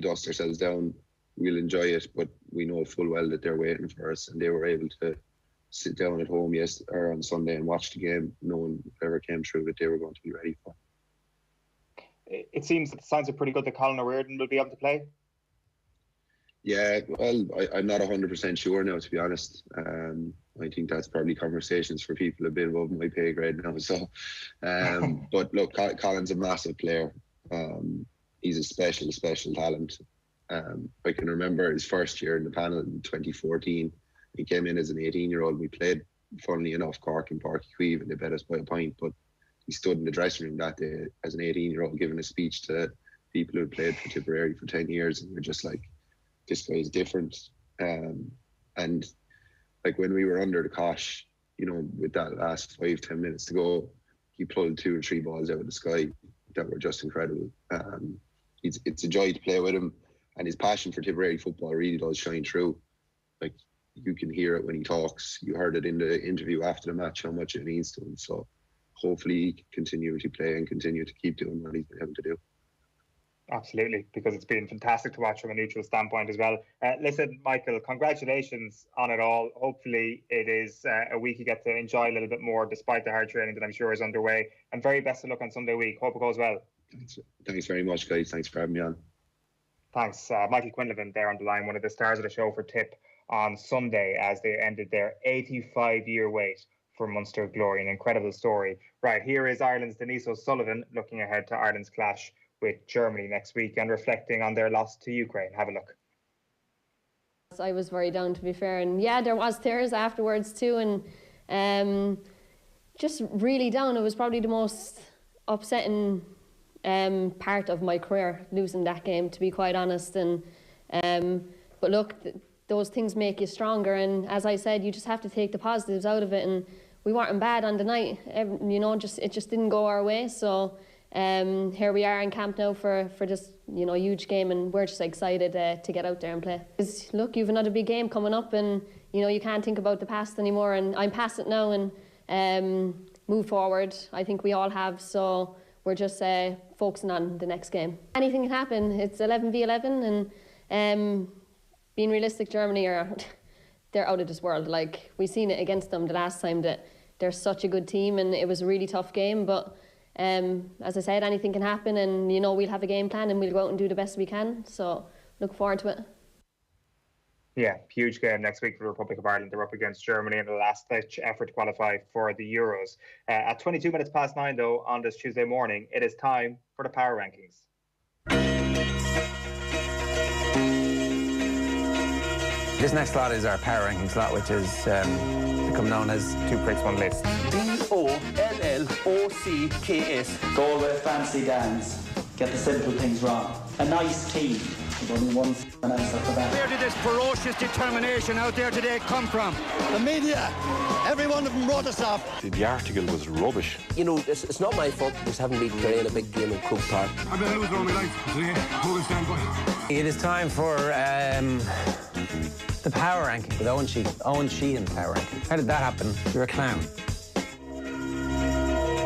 dust ourselves down. We'll enjoy it, but we know full well that they're waiting for us, and they were able to sit down at home on Sunday and watch the game, knowing whatever came through that they were going to be ready for. It seems that the signs are pretty good that Colin O'Riordan will be able to play. Yeah, well, I'm not 100% sure now, to be honest. I think that's probably conversations for people a bit above my pay grade now. So, but look, Colin's a massive player. He's a special talent. I can remember his first year in the panel in 2014. He came in as an 18-year-old. We played, funnily enough, Cork and Páirc Uí Chaoimh, and they bet us by a point. But he stood in the dressing room that day as an 18-year-old giving a speech to people who had played for Tipperary for 10 years. And we're just like, this guy is different. And like, when we were under the cosh, with that last 5-10 minutes to go, he pulled 2 or 3 balls out of the sky that were just incredible. It's a joy to play with him, and his passion for Tipperary football really does shine through. Like, you can hear it when he talks. You heard it in the interview after the match, how much it means to him. So hopefully he can continue to play and continue to keep doing what he's been able to do. Absolutely, because it's been fantastic to watch from a neutral standpoint as well. Listen, Michael, congratulations on it all. Hopefully it is a week you get to enjoy a little bit more, despite the hard training that I'm sure is underway. And very best of luck on Sunday week. Hope it goes well. Thanks very much, guys. Thanks for having me on. Thanks. Michael Quinlivan there on the line, one of the stars of the show for Tipp on Sunday, as they ended their 85-year wait for Munster glory. An incredible story. Right, here is Ireland's Denise O'Sullivan looking ahead to Ireland's clash with Germany next week and reflecting on their loss to Ukraine. Have a look. I was very down, to be fair, and yeah, there was tears afterwards too, and just really down. It was probably the most upsetting part of my career, losing that game, to be quite honest. And but look, those things make you stronger, and as I said, you just have to take the positives out of it. And we weren't bad on the night, it just didn't go our way. So here we are in camp now for this huge game, and we're just excited to get out there and play. Because look, you've another big game coming up, and you can't think about the past anymore. And I'm past it now, and move forward. I think we all have. So we're just focusing on the next game. Anything can happen. It's 11v11, and being realistic, Germany they're out of this world. Like, we seen it against them the last time, that they're such a good team, and it was a really tough game. But as I said, anything can happen, and we'll have a game plan, and we'll go out and do the best we can. So look forward to it. Yeah, huge game next week for the Republic of Ireland. They're up against Germany in the last-ditch effort to qualify for the Euros. At 22 minutes past 9, though, on this Tuesday morning, it is time for the Power Rankings. This next lot is our Power Rankings lot, which is become known as Two Pricks, One List. BOLLOCKS. Galway fancy dance. Get the simple things wrong. A nice team. There's only one answer for that. Where did this ferocious determination out there today come from? The media. Every one of them wrote us off. The article was rubbish. It's not my fault. Just haven't been playing a big game in Croke Park. I've been a loser all my life. So yeah, hold stand by. It is time for the Power Ranking with Eoin Shane. Eoin Shane Power Ranking. How did that happen? You're a clown.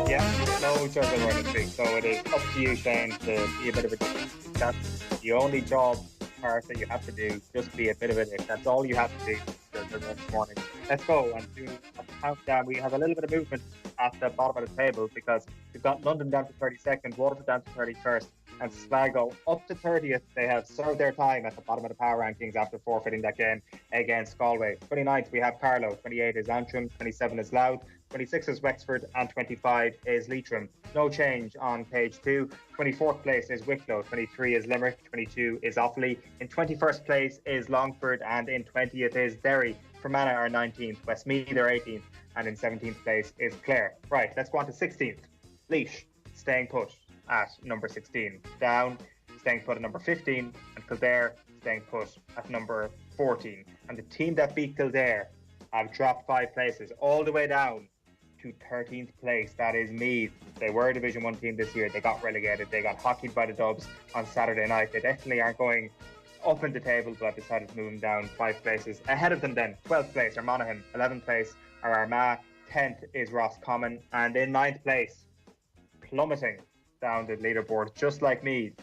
Yeah, no judgment on this week. So it is up to you, Shane, to be a bit of a dick. That's the only job part that you have to do. Just be a bit of a dick. That's all you have to do this morning. Let's go and do a countdown. We have a little bit of movement at the bottom of the table, because we've got London down to 32nd, Waterford down to 31st, and Sligo up to 30th. They have served their time at the bottom of the power rankings after forfeiting that game against Galway. 29th, we have Carlow. 28 is Antrim. 27 is Louth. 26 is Wexford, and 25 is Leitrim. No change on page 2. 24th place is Wicklow. 23 is Limerick. 22 is Offaly. In 21st place is Longford, and in 20th is Derry. Fermanagh are 19th. Westmeath are 18th, and in 17th place is Clare. Right, let's go on to 16th. Laois staying put at number 16. Down, staying put at number 15, and Kildare staying put at number 14. And the team that beat Kildare have dropped 5 places all the way down to 13th place. That is Meath. They were a Division 1 team this year. They got relegated. They got hockeyed by the Dubs on Saturday night. They definitely aren't going up in the table, but I've decided to move them down 5 places. Ahead of them then, 12th place are Monaghan. 11th place are Armagh. 10th is Roscommon. And in 9th place, plummeting down the leaderboard, just like Meath,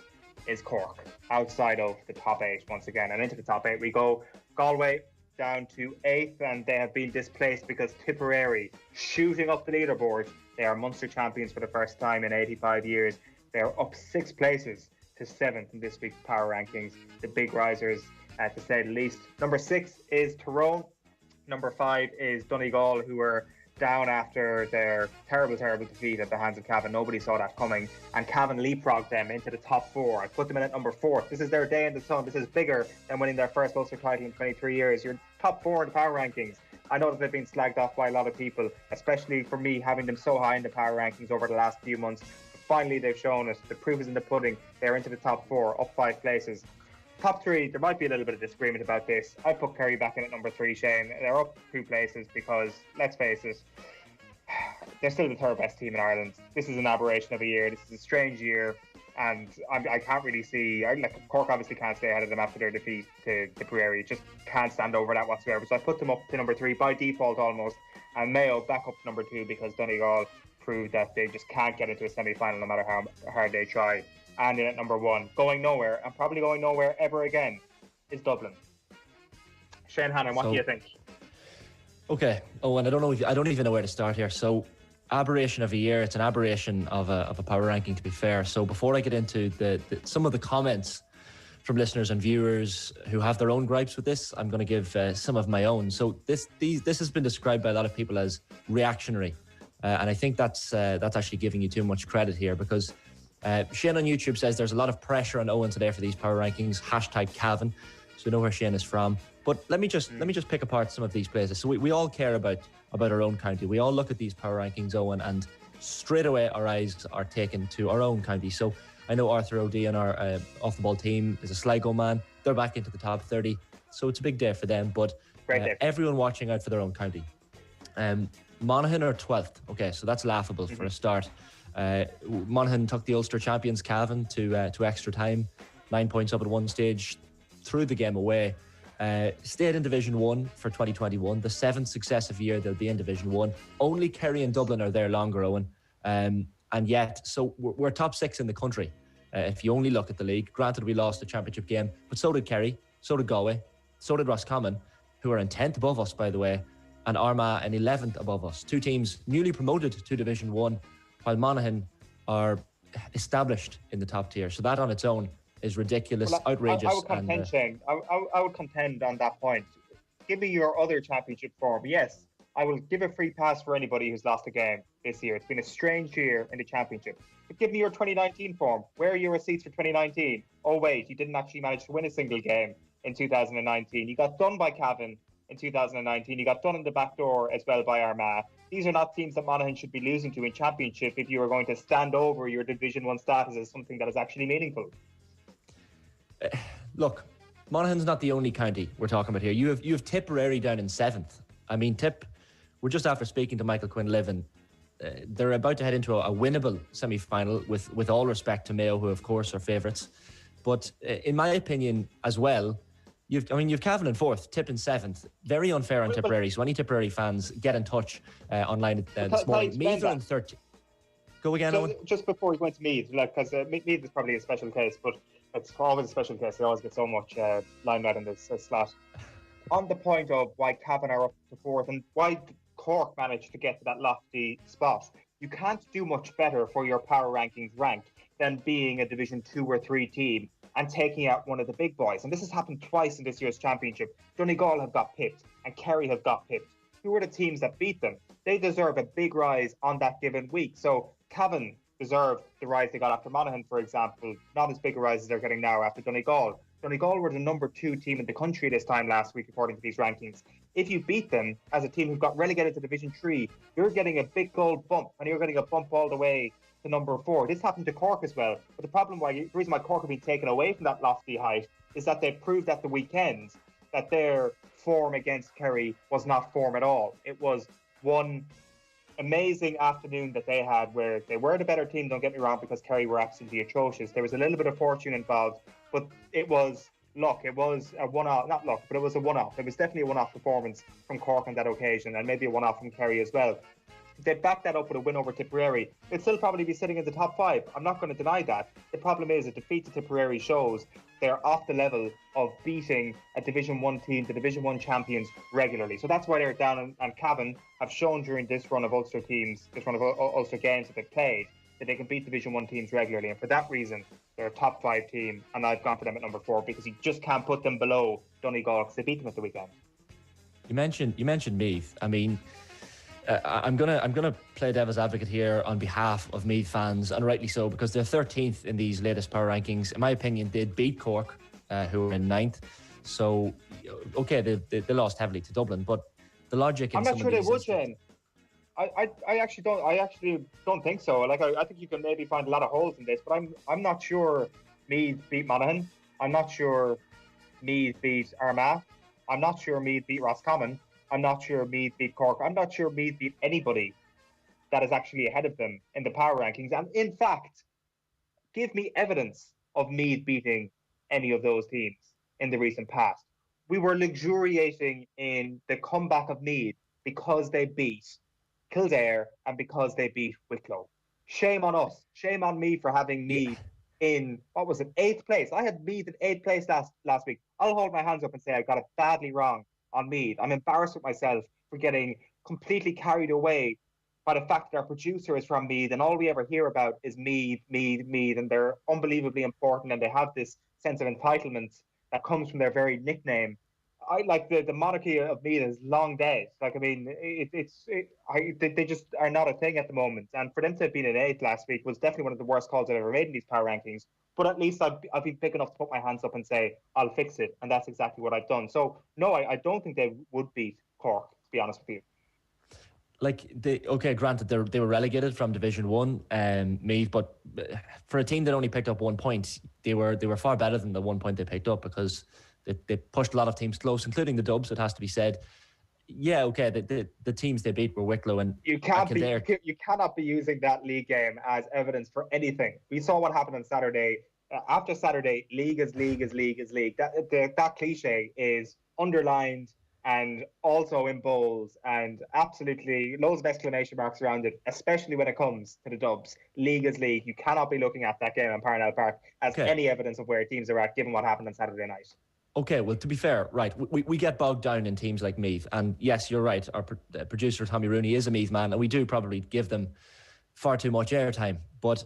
is Cork, outside of the top 8 once again. And into the top 8 we go. Galway down to 8th, and they have been displaced because Tipperary shooting up the leaderboard. They are Munster champions for the first time in 85 years. They are up 6 places to 7th in this week's power rankings. The big risers, to say the least. Number 6 is Tyrone. Number 5 is Donegal, who were down after their terrible defeat at the hands of Cavan. Nobody saw that coming, and Cavan leapfrogged them into the top 4. I put them in at number 4. This is their day in the sun. This is bigger than winning their first Ulster title in 23 years. You're top 4 in the power rankings. I know that they've been slagged off by a lot of people, especially for me having them so high in the power rankings over the last few months. But finally, they've shown us the proof is in the pudding. They're into the top 4, up 5 places. Top 3, there might be a little bit of disagreement about this. I put Kerry back in at number 3, Shane. They're up 2 places because, let's face it, they're still the 3rd best team in Ireland. This is an aberration of a year. This is a strange year, and I can't really see... Cork obviously can't stay ahead of them after their defeat to Tipperary. Just can't stand over that whatsoever. So I put them up to number 3 by default almost, and Mayo back up to number 2 because Donegal proved that they just can't get into a semi-final no matter how hard they try. And in at number 1, going nowhere, and probably going nowhere ever again, is Dublin. Shane Hannon, what do you think? Okay. Oh, and I don't even know where to start here. So, aberration of a year. It's an aberration of a power ranking, to be fair. So, before I get into some of the comments from listeners and viewers who have their own gripes with this, I'm going to give some of my own. So, this has been described by a lot of people as reactionary, and I think that's actually giving you too much credit here, because Shane on YouTube says there's a lot of pressure on Eoin today for these power rankings. #Cavan. So we know where Shane is from. But let me just pick apart some of these places. So we all care about our own county. We all look at these power rankings, Eoin, and straight away our eyes are taken to our own county. So I know Arthur O'D on our off the ball team is a Sligo man. They're back into the top 30. So it's a big day for them. But everyone watching out for their own county. Monaghan are 12th. Okay, so that's laughable for a start. Monaghan took the Ulster champions Cavan to extra time, 9 points up at one stage, threw the game away. Stayed in Division 1 for 2021, the 7th successive year they'll be in Division 1. Only Kerry and Dublin are there longer, Eoin. And yet, so we're top 6 in the country. If you only look at the league, granted we lost the championship game, but so did Kerry, so did Galway, so did Roscommon, who are in 10th above us, by the way, and Armagh in 11th above us. 2 teams newly promoted to Division 1, while Monaghan are established in the top tier. So that on its own is ridiculous, outrageous. I would contend, Shane. I would contend on that point. Give me your other championship form. Yes, I will give a free pass for anybody who's lost a game this year. It's been a strange year in the championship. But give me your 2019 form. Where are your receipts for 2019? Oh, wait, you didn't actually manage to win a single game in 2019. You got done by Cavan in 2019. You got done in the back door as well by Armagh. These are not teams that Monaghan should be losing to in championship if you are going to stand over your Division 1 status as something that is actually meaningful. Look, Monaghan's not the only county we're talking about here. You have Tipperary down in 7th. I mean, Tipp, we're just after speaking to Michael Quinlivan. They're about to head into a winnable semi-final with all respect to Mayo, who of course are favourites. But in my opinion as well, you've Cavan in 4th, Tipp in 7th. Very unfair on Tipperary. So any Tipperary fans, get in touch online this morning. Meath are in 13th. Go again, so Eoin? Just before we go into Meath, because Meath is probably a special case, but it's always a special case. They always get so much limelight in this slot. On the point of why Cavan are up to 4th and why Cork managed to get to that lofty spot, you can't do much better for your power rankings rank than being a Division 2 or 3 team and taking out one of the big boys. And this has happened twice in this year's championship. Donegal have got pipped and Kerry have got pipped. Who are the teams that beat them? They deserve a big rise on that given week. So Cavan deserved the rise they got after Monaghan, for example. Not as big a rise as they're getting now after Donegal. Donegal were the number 2 team in the country this time last week, according to these rankings. If you beat them as a team who got relegated to Division 3, you're getting a big gold bump, and you're getting a bump all the way to number 4. This happened to Cork as well. But the reason why Cork have been taken away from that lofty height is that they proved at the weekend that their form against Kerry was not form at all. It was one amazing afternoon that they had where they were the better team, don't get me wrong, because Kerry were absolutely atrocious. There was a little bit of fortune involved, but it was luck. It was a one-off, not luck, but it was a one-off. It was definitely a one-off performance from Cork on that occasion, and maybe a one-off from Kerry as well. If they back that up with a win over Tipperary, they'd still probably be sitting in the top 5. I'm not going to deny that. The problem is a defeat to Tipperary shows they're off the level of beating a Division 1 team, the Division 1 champions, regularly. So that's why they're down, and Cavan have shown during this run of Ulster teams, this run of Ulster games that they've played, that they can beat Division 1 teams regularly. And for that reason, they're a top 5 team, and I've gone for them at number 4 because you just can't put them below Donegal because they beat them at the weekend. You mentioned Meath. I mean, I'm gonna play devil's advocate here on behalf of Meath fans, and rightly so, because they're 13th in these latest power rankings. In my opinion, they beat Cork, who were in 9th. So, okay, they lost heavily to Dublin, but the logic in I'm not sure they would, Shane. I actually don't think so. Like I think you can maybe find a lot of holes in this, but I'm not sure Meath beat Monaghan. I'm not sure Meath beat Armagh. I'm not sure Meath beat Roscommon. I'm not sure Meath beat Cork. I'm not sure Meath beat anybody that is actually ahead of them in the power rankings. And in fact, give me evidence of Meath beating any of those teams in the recent past. We were luxuriating in the comeback of Meath because they beat Kildare and because they beat Wicklow. Shame on us. Shame on me for having Meath in, 8th place. I had Meath in 8th place last week. I'll hold my hands up and say I got it badly wrong on Meath. I'm embarrassed with myself for getting completely carried away by the fact that our producer is from Meath and all we ever hear about is Meath, and they're unbelievably important and they have this sense of entitlement that comes from their very nickname. I like the monarchy of Meath is long dead. Like, I mean, they just are not a thing at the moment. And for them to have been in 8th last week was definitely one of the worst calls I've ever made in these power rankings. But at least I've been big enough to put my hands up and say, I'll fix it. And that's exactly what I've done. So, no, I don't think they would beat Cork, to be honest with you. Like, granted, they were relegated from Division 1, Meath, but for a team that only picked up 1 point, they were far better than the 1 point they picked up because they pushed a lot of teams close, including the Dubs, it has to be said. Yeah, okay, the teams they beat were Wicklow and you cannot be using that league game as evidence for anything. We saw what happened on Saturday. After Saturday, league is league is league is league. That cliche is underlined and also in bowls and absolutely loads of exclamation marks around it, especially when it comes to the Dubs. League is league. You cannot be looking at that game in Parnell Park as any evidence of where teams are at, given what happened on Saturday night. Okay, well, to be fair, right, we get bogged down in teams like Meath. And yes, you're right, our producer, Tommy Rooney, is a Meath man, and we do probably give them far too much airtime. But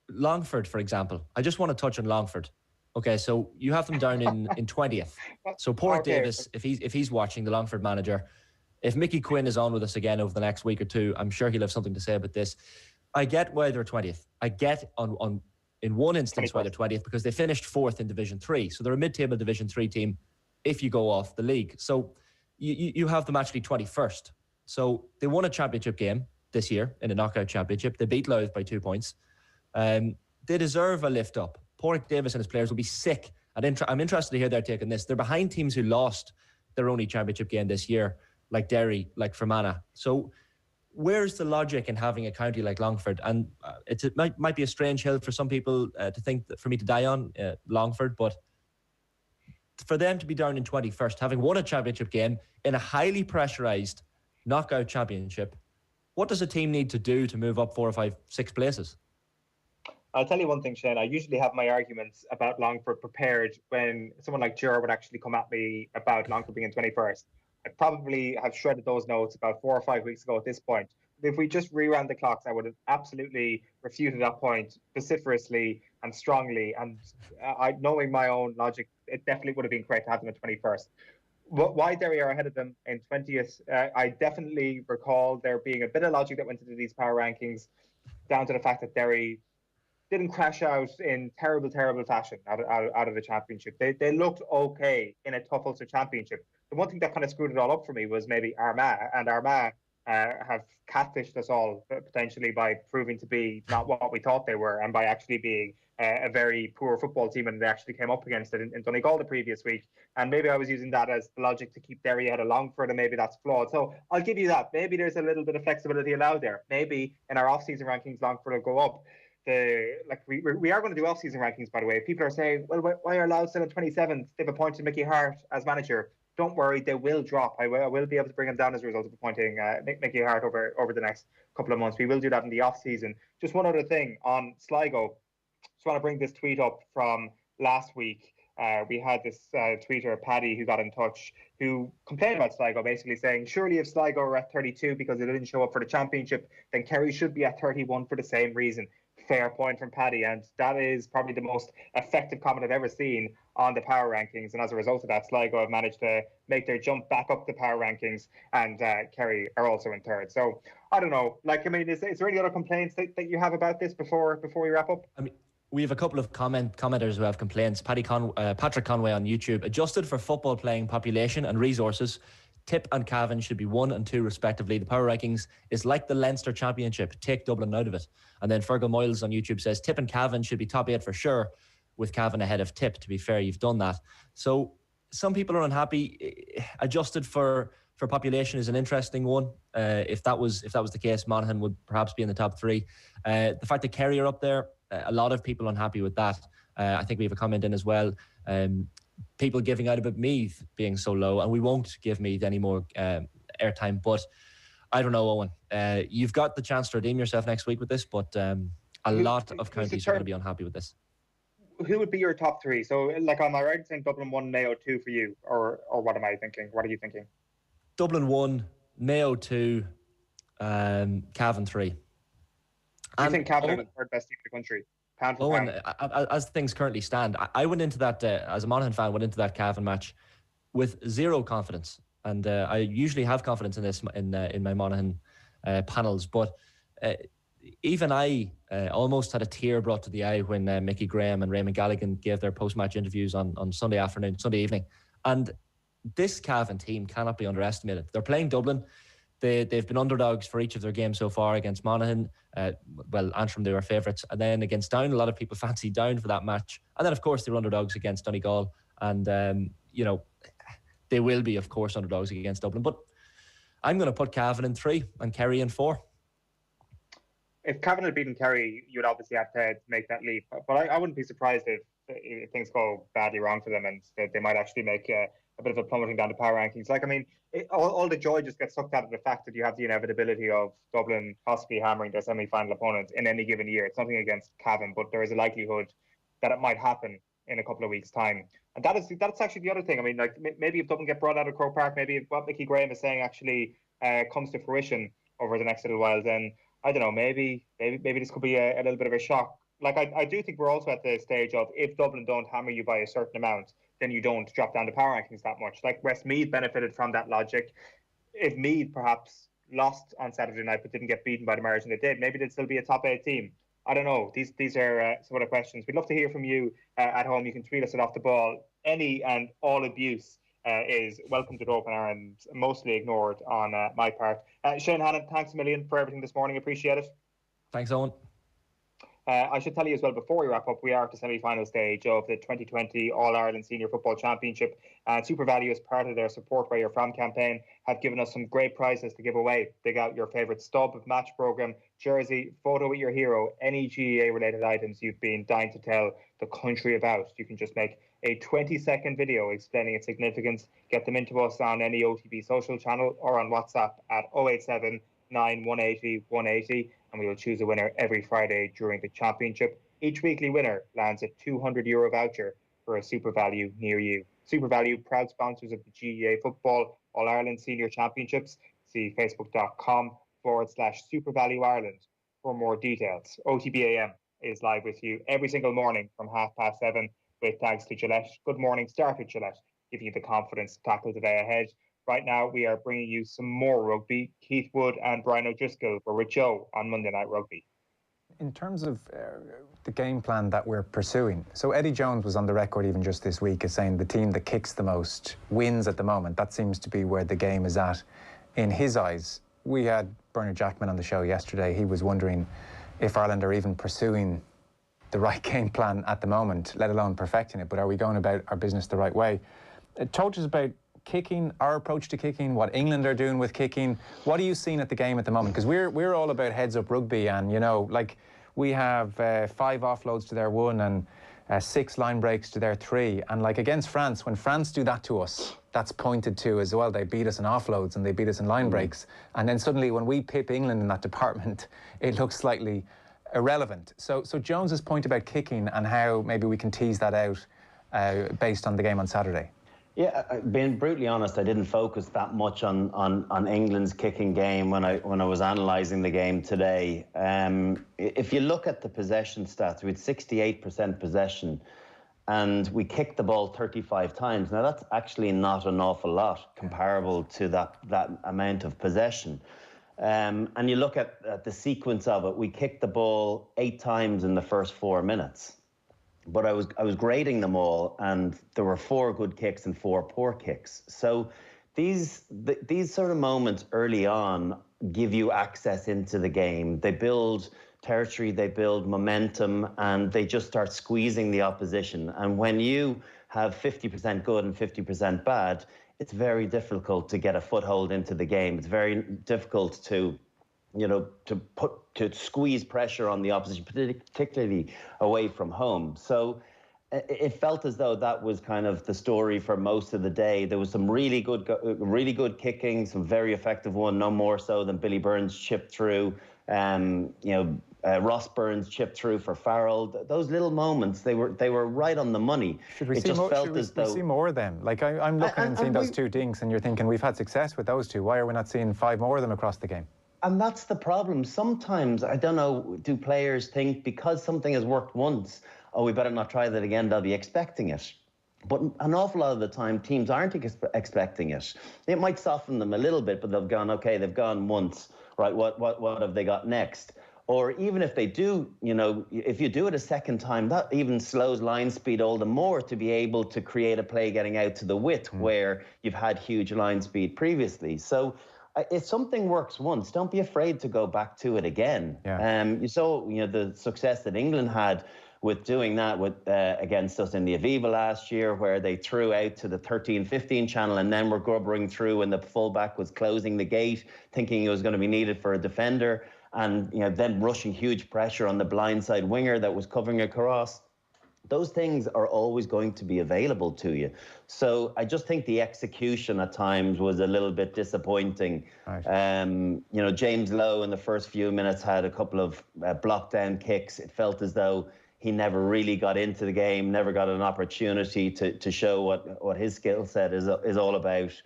Longford, for example, I just want to touch on Longford. Okay, so you have them down in 20th. So Porrick Davis, if he's watching, the Longford manager, if Mickey Quinn is on with us again over the next week or two, I'm sure he'll have something to say about this. I get why they're 20th. I get in one instance why they're 20th, because they finished 4th in Division 3. So they're a mid-table Division 3 team if you go off the league. So you have them actually 21st. So they won a championship game this year in a knockout championship. They beat Louth by 2 points. They deserve a lift up. Porrick Davis and his players will be sick. And I'm interested to hear their take on this. They're behind teams who lost their only championship game this year, like Derry, like Fermanagh. So where's the logic in having a county like Longford? And it might be a strange hill for some people to think that for me to die on, Longford, but for them to be down in 21st, having won a championship game in a highly pressurised knockout championship, what does a team need to do to move up 4 or 5, 6 places? I'll tell you one thing, Shane. I usually have my arguments about Longford prepared when someone like Ger would actually come at me about Longford being in 21st. I probably have shredded those notes about 4 or 5 weeks ago at this point. if we just reran the clocks, I would have absolutely refuted that point vociferously and strongly. And knowing my own logic, it definitely would have been correct to have them at 21st. Why Derry are ahead of them in 20th, I definitely recall there being a bit of logic that went into these power rankings, down to the fact that Derry didn't crash out in terrible fashion out of the championship. They looked okay in a tough Ulster championship. The one thing that kind of screwed it all up for me was maybe Armagh, and Armagh have catfished us all potentially by proving to be not what we thought they were, and by actually being a very poor football team, and they actually came up against it in Donegal the previous week. And maybe I was using that as the logic to keep Derry ahead of Longford, and maybe that's flawed. So I'll give you that. Maybe there's a little bit of flexibility allowed there. Maybe in our off-season rankings, Longford will go up. We are going to do off-season rankings, by the way. People are saying, well, why are Louth still in 27th? They've appointed Mickey Hart as manager. Don't worry, they will drop. I will be able to bring them down as a result of appointing Mickey Hart over the next couple of months. We will do that in the off-season. Just one other thing on Sligo. Just want to bring this tweet up from last week. We had this tweeter, Paddy, who got in touch, who complained about Sligo, basically saying, surely if Sligo are at 32 because they didn't show up for the championship, then Kerry should be at 31 for the same reason. Fair point from Paddy, and that is probably the most effective comment I've ever seen on the power rankings. And as a result of that, Sligo have managed to make their jump back up the power rankings, and Kerry are also in third. So I don't know. Is there any other complaints that you have about this before we wrap up? I mean, we have a couple of commenters who have complaints. Patrick Conway on YouTube: adjusted for football playing population and resources, Tipp and Cavan should be 1 and 2 respectively. The power rankings is like the Leinster Championship. Take Dublin out of it. And then Fergal Moyles on YouTube says Tipp and Cavan should be top 8 for sure, with Cavan ahead of Tipp. To be fair, you've done that. So some people are unhappy. Adjusted for population is an interesting one. If that was the case, Monaghan would perhaps be in the top 3. The fact that Kerry are up there, a lot of people unhappy with that. I think we have a comment in as well. People giving out about Meath being so low, and we won't give Meath any more airtime. But I don't know, Eoin. You've got the chance to redeem yourself next week with this, but a lot of counties are going to be unhappy with this. Who would be your top 3? So, am I right in saying Dublin 1, Mayo 2 for you, or what am I thinking? What are you thinking? Dublin 1, Mayo 2, Cavan 3. I think Cavan are the third best team in the country. As things currently stand, I went into that as a Monaghan fan. Went into that Cavan match with zero confidence, and I usually have confidence in this in my Monaghan panels. But even I almost had a tear brought to the eye when Mickey Graham and Raymond Galligan gave their post-match interviews on Sunday Evening. And this Cavan team cannot be underestimated. They're playing Dublin. They've been underdogs for each of their games so far against Monaghan. Antrim, they were favourites. And then against Down, a lot of people fancied Down for that match. And then, of course, they were underdogs against Donegal. And, they will be, of course, underdogs against Dublin. But I'm going to put Cavan in 3 and Kerry in 4. If Cavan had beaten Kerry, you'd obviously have to make that leap. But I wouldn't be surprised if things go badly wrong for them, and they might actually make a bit of a plummeting down the power rankings. All the joy just gets sucked out of the fact that you have the inevitability of Dublin possibly hammering their semi-final opponent in any given year. It's nothing against Cavan, but there is a likelihood that it might happen in a couple of weeks' time. And that's actually the other thing. Maybe if Dublin get brought out of Croke Park, maybe if what Mickey Graham is saying actually comes to fruition over the next little while, then I don't know, maybe this could be a little bit of a shock. I do think we're also at the stage of, if Dublin don't hammer you by a certain amount, then you don't drop down the power rankings that much. Westmeath benefited from that logic. If Meath perhaps lost on Saturday night but didn't get beaten by the margin they did, maybe they'd still be a top 8 team. I don't know. These are some of the questions. We'd love to hear from you at home. You can tweet us at Off the Ball. Any and all abuse is welcomed at open hour and mostly ignored on my part. Shane Hannon, thanks a million for everything this morning. Appreciate it. Thanks, Eoin. I should tell you as well, before we wrap up, we are at the semi-final stage of the 2020 All-Ireland Senior Football Championship, and Super Value, as part of their Support Where You're From campaign, have given us some great prizes to give away. Dig out your favourite stub, match programme, jersey, photo with your hero, any GAA-related items you've been dying to tell the country about. You can just make a 20-second video explaining its significance. Get them into us on any OTB social channel or on WhatsApp at 087 9180 180, and we will choose a winner every Friday during the championship. Each weekly winner lands a €200 voucher for a Super Value near you. Super Value, proud sponsors of the GAA Football All-Ireland Senior Championships. See facebook.com OTB.ie/SuperValue Ireland for more details. OTB AM is live with you every single morning from 7:30 with thanks to Gillette. Good morning, start with Gillette, giving you the confidence to tackle the day ahead. Right now, we are bringing you some more rugby. Keith Wood and Brian O'Driscoll were with Joe on Monday Night Rugby. In terms of the game plan that we're pursuing, so Eddie Jones was on the record even just this week as saying the team that kicks the most wins at the moment. That seems to be where the game is at in his eyes. We had Bernard Jackman on the show yesterday. He was wondering if Ireland are even pursuing the right game plan at the moment, let alone perfecting it. But are we going about our business the right way? Talk to us about kicking, our approach to kicking, what England are doing with kicking. What are you seeing at the game at the moment? Because we're all about heads-up rugby, and, you know, like we have 5 offloads to their 1 and 6 line breaks to their 3. And like against France, when France do that to us, that's pointed to as well. They beat us in offloads and they beat us in line breaks. And then suddenly when we pip England in that department, it looks slightly irrelevant. So Jones's point about kicking and how maybe we can tease that out based on the game on Saturday. Yeah, being brutally honest, I didn't focus that much on England's kicking game when I was analysing the game today. If you look at the possession stats, we had 68% possession, and we kicked the ball 35 times. Now that's actually not an awful lot comparable to that amount of possession. And you look at the sequence of it, we kicked the ball 8 times in the first 4 minutes. But I was grading them all, and there were 4 good kicks and 4 poor kicks. So these sort of moments early on give you access into the game. They build territory, they build momentum, and they just start squeezing the opposition. And when you have 50% good and 50% bad, it's very difficult to get a foothold into the game. It's very difficult to squeeze pressure on the opposition, particularly away from home. So it felt as though that was kind of the story for most of the day. There was some really good kicking, some very effective one, no more so than Billy Burns chipped through. Ross Burns chipped through for Farrell. Those little moments, they were right on the money. Should we see more of them? Like I'm looking and seeing those 2 dinks, and you're thinking we've had success with those 2. Why are we not seeing 5 more of them across the game? And that's the problem. Sometimes, I don't know, do players think because something has worked once, oh, we better not try that again, they'll be expecting it. But an awful lot of the time, teams aren't expecting it. It might soften them a little bit, but they've gone once, right? What have they got next? Or even if they do, if you do it a second time, that even slows line speed all the more to be able to create a play getting out to the width where you've had huge line speed previously. So if something works once, don't be afraid to go back to it again. Yeah. You saw, the success that England had with doing that against us in the Aviva last year, where they threw out to the 13-15 channel and then were grubbering through when the fullback was closing the gate, thinking it was going to be needed for a defender, and then rushing huge pressure on the blindside winger that was covering across. Those things are always going to be available to you. So I just think the execution at times was a little bit disappointing. Right. James Lowe in the first few minutes had a couple of block down kicks. It felt as though he never really got into the game, never got an opportunity to show what his skill set is all about.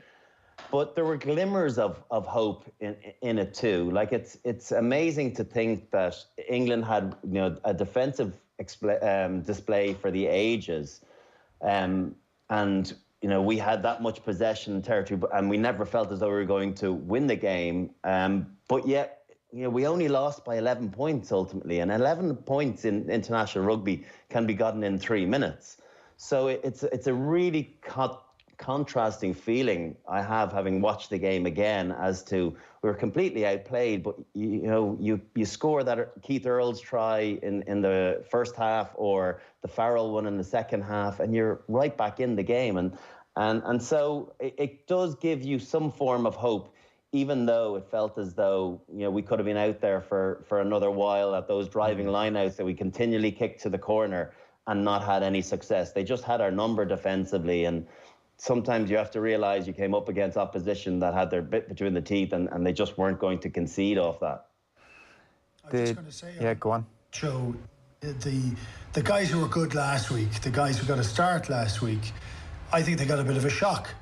But there were glimmers of hope in it too. Like it's amazing to think that England had a defensive display for the ages, and we had that much possession and territory, and we never felt as though we were going to win the game. But yet, we only lost by 11 points ultimately, and 11 points in international rugby can be gotten in 3 minutes. So it's a really contrasting feeling I have, having watched the game again, as to we were completely outplayed, but you score that Keith Earls try in the first half or the Farrell one in the second half, and you're right back in the game, and so it does give you some form of hope, even though it felt as though we could have been out there for another while at those driving lineouts that we continually kicked to the corner and not had any success. They just had our number defensively, and sometimes you have to realise you came up against opposition that had their bit between the teeth, and they just weren't going to concede off that. I was just going to say, go on. Joe, the guys who were good last week, the guys who got a start last week, I think they got a bit of a shock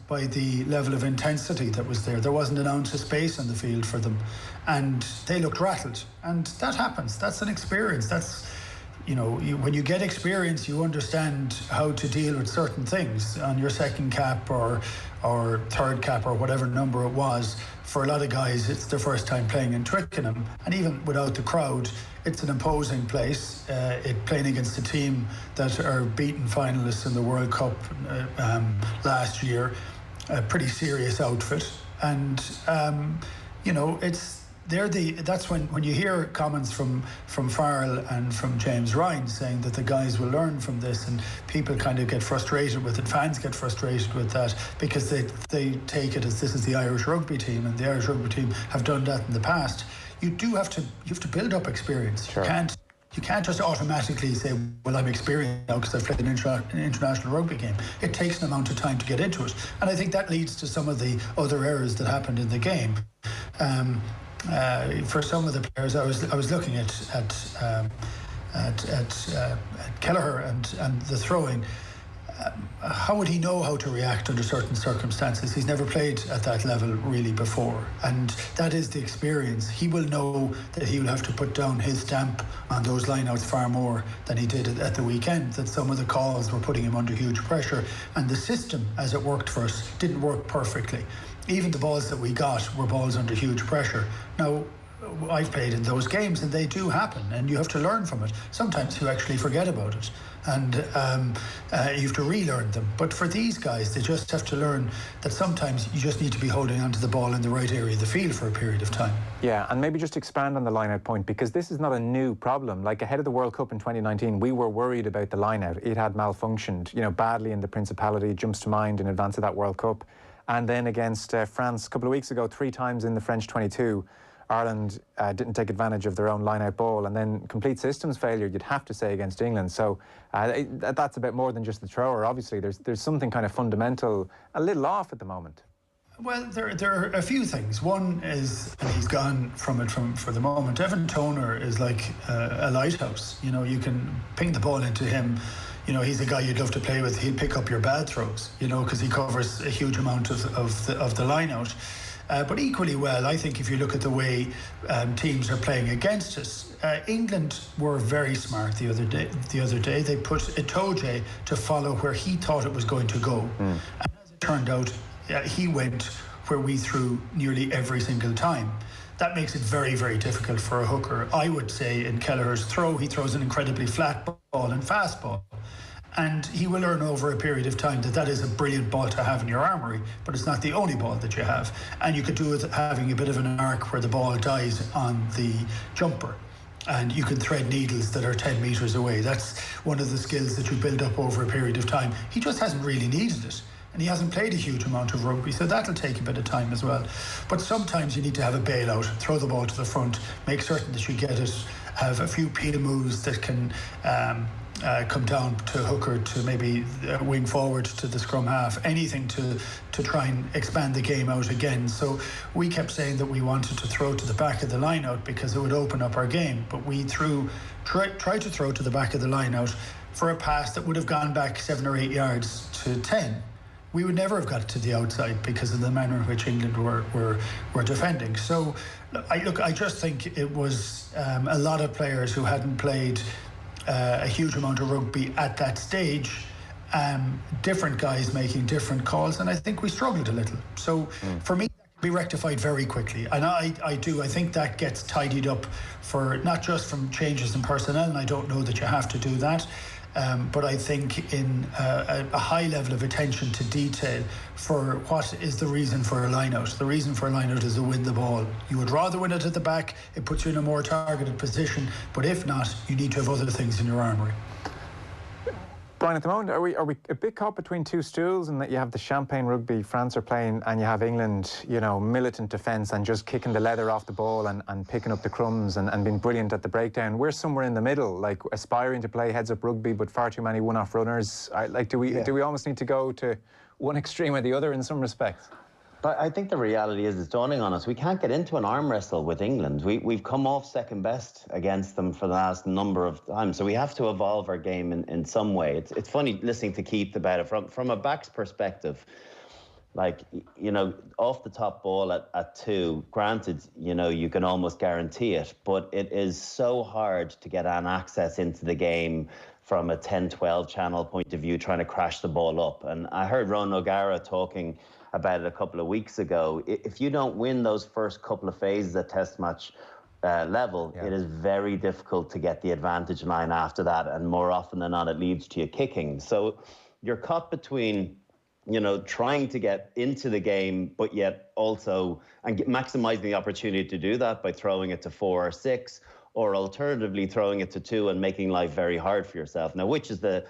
by the level of intensity that was there. There wasn't an ounce of space on the field for them, and they looked rattled. And that happens. That's an experience. That's, when you get experience, you understand how to deal with certain things on your second cap or third cap or whatever number it was. For a lot of guys, it's their first time playing in Twickenham, and even without the crowd, it's an imposing place. Playing against a team that are beaten finalists in the World Cup last year, a pretty serious outfit, and that's when you hear comments from Farrell and from James Ryan saying that the guys will learn from this, and people kind of get frustrated with it, fans get frustrated with that, because they take it as this is the Irish rugby team, and the Irish rugby team have done that in the past. You have to build up experience. Sure. You can't just automatically say, well, I'm experienced now because I've played an international rugby game. It takes an amount of time to get into it, and I think that leads to some of the other errors that happened in the game. For some of the players, I was looking at Kelleher and the throwing. How would he know how to react under certain circumstances? He's never played at that level really before, and that is the experience. He will know that he will have to put down his stamp on those lineouts far more than he did at the weekend, that some of the calls were putting him under huge pressure, and the system as it worked for us didn't work perfectly. Even the balls that we got were balls under huge pressure. Now, I've played in those games and they do happen, and you have to learn from it. Sometimes you actually forget about it, and you have to relearn them. But for these guys, they just have to learn that sometimes you just need to be holding onto the ball in the right area of the field for a period of time. Yeah, and maybe just expand on the line-out point, because this is not a new problem. Like, ahead of the World Cup in 2019, we were worried about the line-out. It had malfunctioned, badly in the Principality, jumps to mind in advance of that World Cup. And then against France a couple of weeks ago, 3 times in the French 22, Ireland didn't take advantage of their own line-out ball, and then complete systems failure, you'd have to say, against England. So that's a bit more than just the thrower. Obviously, there's something kind of fundamental, a little off at the moment. Well, there are a few things. One is, and he's gone from it for the moment, Evan Toner is like a lighthouse. You can ping the ball into him. He's a guy you'd love to play with. He'll pick up your bad throws, because he covers a huge amount of the line-out. But equally well, I think if you look at the way teams are playing against us, England were very smart the other day. They put Itoje to follow where he thought it was going to go. And as it turned out, he went where we threw nearly every single time. That makes it very, very difficult for a hooker. I would say in Kelleher's throw, he throws an incredibly flat ball and fast ball. And he will learn over a period of time that is a brilliant ball to have in your armoury, but it's not the only ball that you have. And you could do it having a bit of an arc where the ball dies on the jumper, and you can thread needles that are 10 metres away. That's one of the skills that you build up over a period of time. He just hasn't really needed it, and he hasn't played a huge amount of rugby, so that'll take a bit of time as well. But sometimes you need to have a bailout, throw the ball to the front, make certain that you get it, have a few Peter moves that can come down to hooker, to maybe wing forward to the scrum half, anything to try and expand the game out again. So we kept saying that we wanted to throw to the back of the line out because it would open up our game, but we tried to throw to the back of the line out for a pass that would have gone back 7 or 8 yards to 10. We would never have got to the outside because of the manner in which England were defending. So I just think it was a lot of players who hadn't played a huge amount of rugby at that stage, different guys making different calls, and I think we struggled a little. So for me, that can be rectified very quickly, and I think that gets tidied up, for not just from changes in personnel, and I don't know that you have to do that, but I think in a high level of attention to detail for what is the reason for a line-out. The reason for a line-out is to win the ball. You would rather win it at the back, it puts you in a more targeted position, but if not, you need to have other things in your armoury. Brian, at the moment, are we a bit caught between two stools, in that you have the champagne rugby France are playing, and you have England, militant defence and just kicking the leather off the ball and picking up the crumbs and being brilliant at the breakdown? We're somewhere in the middle, like aspiring to play heads-up rugby, but far too many one-off runners. Do we almost need to go to one extreme or the other in some respects? But I think the reality is, it's dawning on us, we can't get into an arm wrestle with England. We've come off second best against them for the last number of times, so we have to evolve our game in some way. It's funny listening to Keith about it from a back's perspective. Like, you know, off the top ball at 2, granted, you know, you can almost guarantee it, but it is so hard to get an access into the game from a 10-12 channel point of view, trying to crash the ball up. And I heard Ron O'Gara talking about it a couple of weeks ago. If you don't win those first couple of phases at test match level, it is very difficult to get the advantage line after that. And more often than not, it leads to you kicking. So you're caught between, you know, trying to get into the game, but yet also maximizing the opportunity to do that by throwing it to 4 or 6, or alternatively throwing it to 2 and making life very hard for yourself. Now, which is the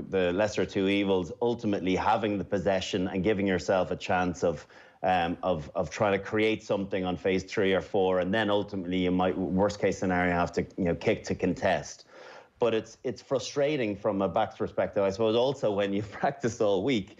lesser two evils? Ultimately, having the possession and giving yourself a chance of trying to create something on phase 3 or 4, and then ultimately you might, worst case scenario, have to, you know, kick to contest. But it's frustrating from a back's perspective, I suppose, also when you've practiced all week,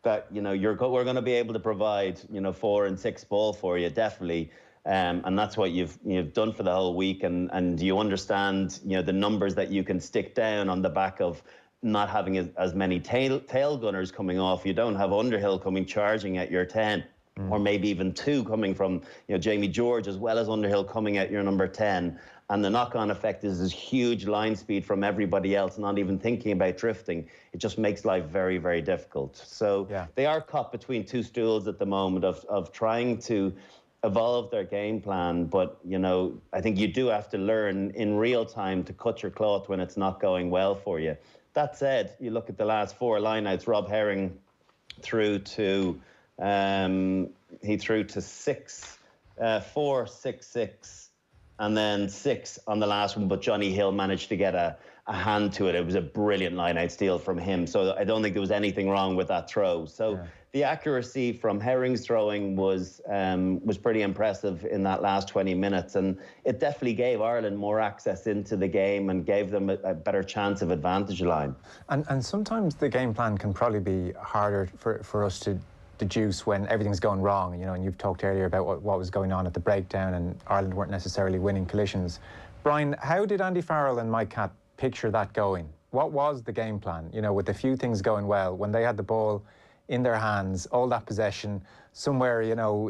that, you know, we're going to be able to provide, you know, 4 and 6 ball for you, definitely. And that's what you've done for the whole week. And you understand, you know, the numbers that you can stick down on the back of not having as many tail gunners coming off. You don't have Underhill coming charging at your 10. Or maybe even 2 coming from, you know, Jamie George, as well as Underhill coming at your number 10. And the knock-on effect is this huge line speed from everybody else, not even thinking about drifting. It just makes life very, very difficult. So they are caught between 2 stools at the moment of trying to evolve their game plan. But, you know, I think you do have to learn in real time to cut your cloth when it's not going well for you. That said, you look at the last 4 lineouts, Rob Herring threw to... he threw to 6, 4, 6, 6, and then 6 on the last one, but Johnny Hill managed to get a hand to it. It was a brilliant line-out steal from him, so I don't think there was anything wrong with that throw. So the accuracy from Herring's throwing was pretty impressive in that last 20 minutes, and it definitely gave Ireland more access into the game and gave them a better chance of advantage line. And sometimes the game plan can probably be harder for us to deduce when everything's going wrong, you know, and you've talked earlier about what was going on at the breakdown and Ireland weren't necessarily winning collisions. Brian, how did Andy Farrell and Mike Catt picture that going? What was the game plan, you know, with a few things going well, when they had the ball in their hands, all that possession, somewhere, you know,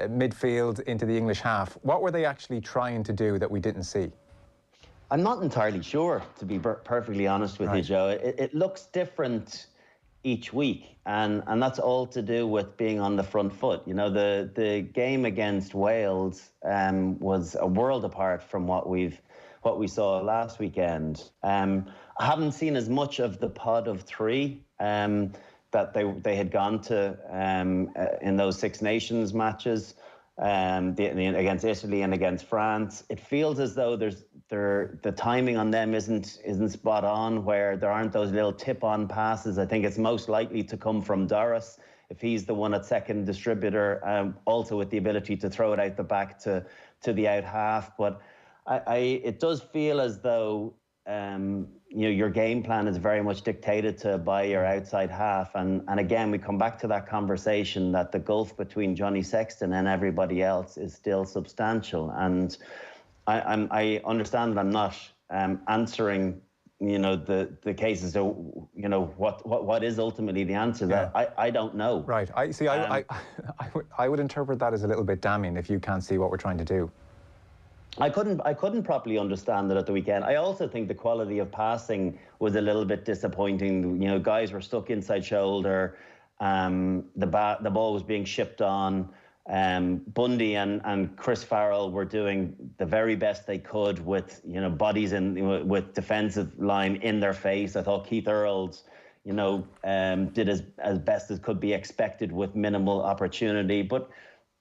midfield into the English half? What were they actually trying to do that we didn't see? I'm not entirely sure, to be perfectly honest with you, Joe. It looks different each week, and that's all to do with being on the front foot. You know, the game against Wales was a world apart from what we saw last weekend. I haven't seen as much of the pod of 3 that they had gone to in those Six Nations matches against Italy and against France. It feels as though the timing on them isn't spot on, where there aren't those little tip-on passes. I think it's most likely to come from Doris, if he's the one at second distributor, also with the ability to throw it out the back to the out half. But it does feel as though you know, your game plan is very much dictated to by your outside half. And again, we come back to that conversation that the gulf between Johnny Sexton and everybody else is still substantial. And I understand that I'm not answering, you know, the cases. So, you know, what is ultimately the answer? That I don't know. Right. I would interpret that as a little bit damning if you can't see what we're trying to do. I couldn't properly understand it at the weekend. I also think the quality of passing was a little bit disappointing. You know, guys were stuck inside shoulder. The ball was being shipped on. Bundy and Chris Farrell were doing the very best they could with, you know, bodies with defensive line in their face. I thought Keith Earls, you know, did as best as could be expected with minimal opportunity, but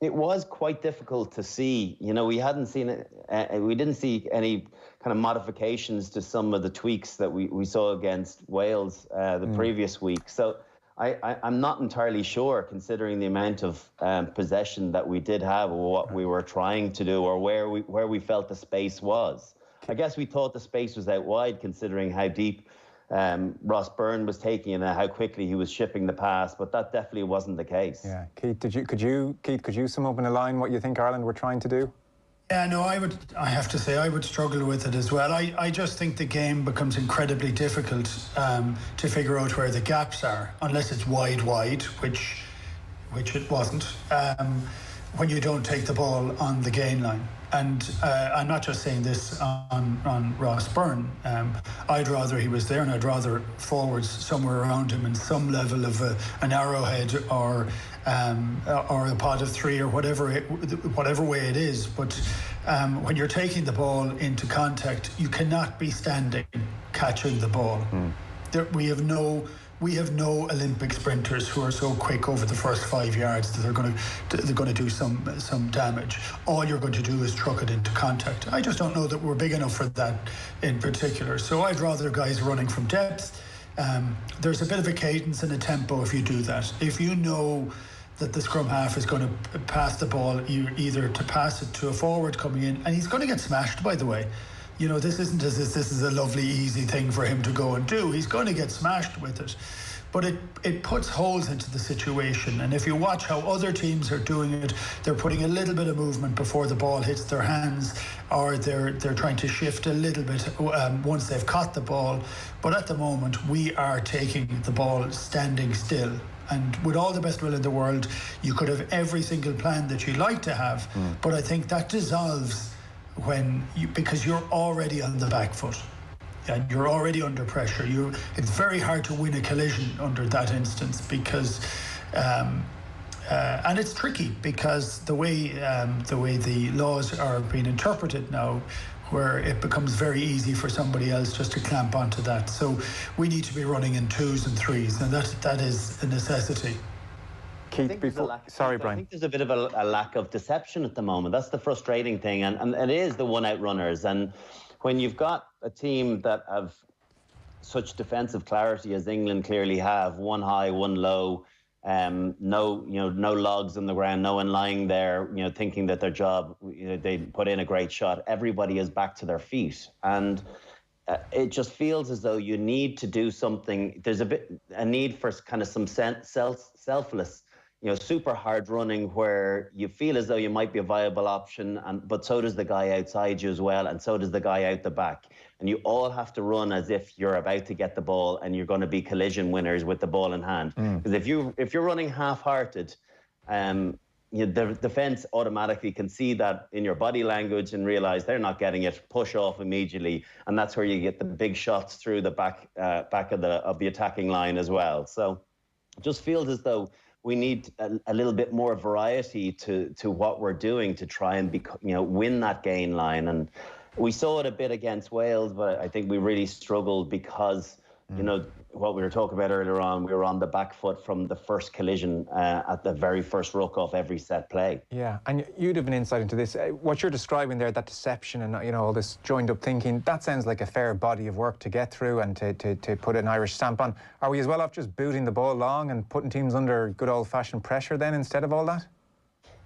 it was quite difficult to see. You know, we hadn't seen it. We didn't see any kind of modifications to some of the tweaks that we saw against Wales the previous week. So I'm not entirely sure, considering the amount of possession that we did have, or what we were trying to do, or where we felt the space was. I guess we thought the space was out wide, considering how deep Ross Byrne was taking it and how quickly he was shipping the pass, but that definitely wasn't the case. Yeah, Keith, could you sum up in a line what you think Ireland were trying to do? Yeah, no, I have to say I would struggle with it as well. I just think the game becomes incredibly difficult to figure out where the gaps are, unless it's wide, which which it wasn't, when you don't take the ball on the gain line. And I'm not just saying this on Ross Byrne. I'd rather he was there, and I'd rather forwards somewhere around him in some level of an arrowhead or a pod of three or whatever way it is. But when you're taking the ball into contact, you cannot be standing catching the ball. We have no Olympic sprinters who are so quick over the first 5 yards that they're going to do some damage. All you're going to do is truck it into contact. I just don't know that we're big enough for that in particular. So I'd rather guys running from depth. There's a bit of a cadence and a tempo if you do that. If you know that the scrum half is going to pass the ball, either to pass it to a forward coming in, and he's going to get smashed, by the way. You know, this isn't as if this is a lovely, easy thing for him to go and do. He's going to get smashed with it. But it puts holes into the situation. And if you watch how other teams are doing it, they're putting a little bit of movement before the ball hits their hands, or they're trying to shift a little bit once they've caught the ball. But at the moment, we are taking the ball standing still. And with all the best will in the world, you could have every single plan that you like to have. But I think that dissolves because you're already on the back foot and you're already under pressure. It's very hard to win a collision under that instance because and it's tricky because the way the laws are being interpreted now, where it becomes very easy for somebody else just to clamp onto that. So we need to be running in 2s and 3s, and that is a necessity. Keith, Brian. I think there's a bit of a lack of deception at the moment. That's the frustrating thing, and it is the one-out runners. And when you've got a team that have such defensive clarity as England clearly have, one high, one low, no logs on the ground, no one lying there, thinking that their job, they put in a great shot. Everybody is back to their feet, and it just feels as though you need to do something. There's a need for kind of some selfless, super hard running where you feel as though you might be a viable option, but so does the guy outside you as well, and so does the guy out the back. And you all have to run as if you're about to get the ball and you're going to be collision winners with the ball in hand. Because if you're running half-hearted, the defence automatically can see that in your body language and realise they're not getting it, push off immediately, and that's where you get the big shots through the back of the attacking line as well. So it just feels as though we need a little bit more variety to what we're doing to try and win that gain line. And we saw it a bit against Wales, but I think we really struggled because what we were talking about earlier on, we were on the back foot from the first collision at the very first ruck off every set play. Yeah, and you'd have an insight into this. What you're describing there, that deception and all this joined up thinking, that sounds like a fair body of work to get through and to put an Irish stamp on. Are we as well off just booting the ball long and putting teams under good old-fashioned pressure then instead of all that?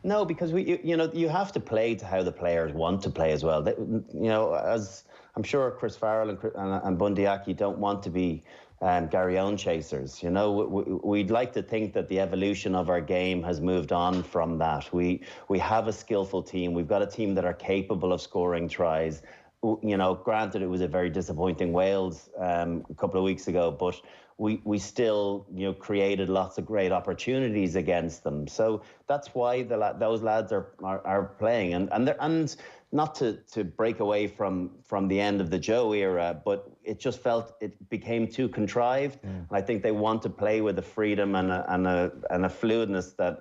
No, because you have to play to how the players want to play as well. As I'm sure Chris Farrell and Bundy Aki don't want to be Gary Owen chasers. We'd like to think that the evolution of our game has moved on from that. We have a skillful team. We've got a team that are capable of scoring tries. Granted, it was a very disappointing Wales a couple of weeks ago, but we still created lots of great opportunities against them. So that's why those lads are playing, and not to break away from the end of the Joe era, but it just felt it became too contrived. And I think they want to play with a freedom and a fluidness that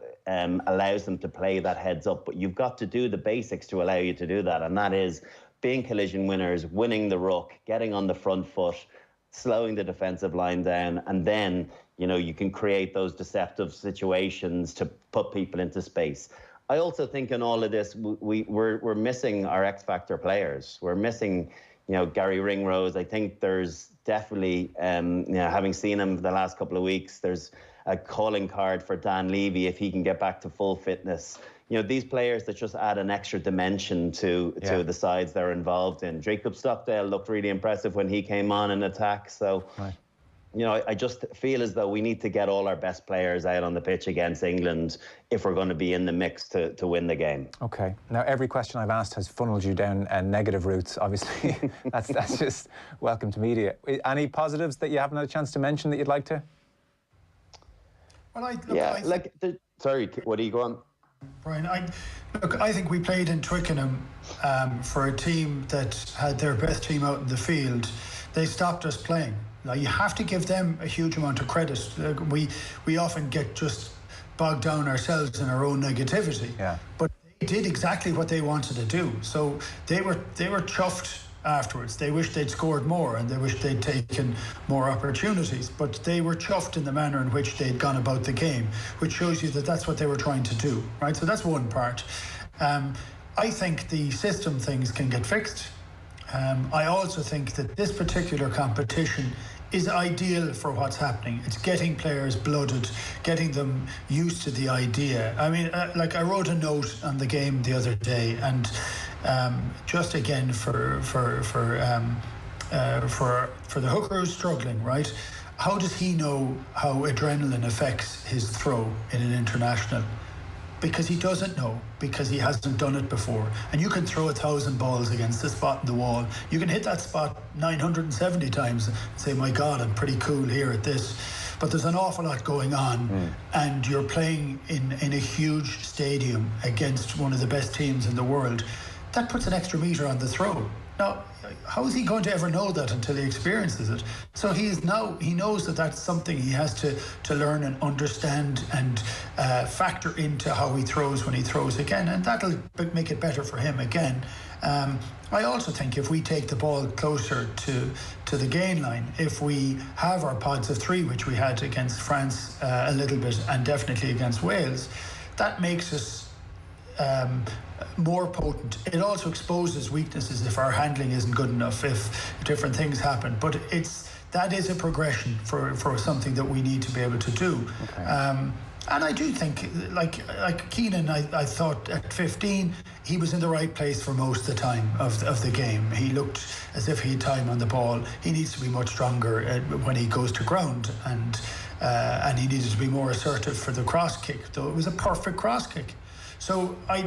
allows them to play that heads up. But you've got to do the basics to allow you to do that, and that is being collision winners, winning the ruck, getting on the front foot, slowing the defensive line down, and then you can create those deceptive situations to put people into space. I also think in all of this, we're missing our X-factor players. We're missing, Gary Ringrose. I think there's definitely, having seen him the last couple of weeks, there's a calling card for Dan Levy if he can get back to full fitness. These players that just add an extra dimension to the sides they're involved in. Jacob Stockdale looked really impressive when he came on in attack. So, I just feel as though we need to get all our best players out on the pitch against England if we're going to be in the mix to win the game. Okay. Now, every question I've asked has funneled you down negative routes, obviously. that's just welcome to media. Any positives that you haven't had a chance to mention that you'd like to? Well, Sorry, what do you go on? Brian, I think we played in Twickenham for a team that had their best team out in the field. They stopped us playing. Now, you have to give them a huge amount of credit. We often get just bogged down ourselves in our own negativity. Yeah. But they did exactly what they wanted to do. So they were chuffed afterwards. They wished they'd scored more and they wished they'd taken more opportunities, but they were chuffed in the manner in which they'd gone about the game, which shows you that that's what they were trying to do, right? So that's one part. I think the system things can get fixed. I also think that this particular competition is ideal for what's happening. It's getting players blooded, getting them used to the idea. I mean, I wrote a note on the game the other day, and just again for the hooker who's struggling, right? How does he know how adrenaline affects his throw in an international? Because he doesn't know, because he hasn't done it before. And you can throw 1,000 balls against the spot in the wall. You can hit that spot 970 times and say, my God, I'm pretty cool here at this. But there's an awful lot going on, and you're playing in a huge stadium against one of the best teams in the world. That puts an extra meter on the throw. Now, how is he going to ever know that until he experiences it? So he knows that that's something he has to learn and understand and factor into how he throws when he throws again, and that'll make it better for him again. I also think if we take the ball closer to the gain line, if we have our pods of 3, which we had against France a little bit and definitely against Wales, that makes us more potent. It also exposes weaknesses if our handling isn't good enough, if different things happen. But that is a progression for something that we need to be able to do. Okay. And I do think, like Keenan, I thought at 15 he was in the right place for most of the time of the game. He looked as if he had time on the ball. He needs to be much stronger when he goes to ground, and he needed to be more assertive for the cross kick, though it was a perfect cross kick. So I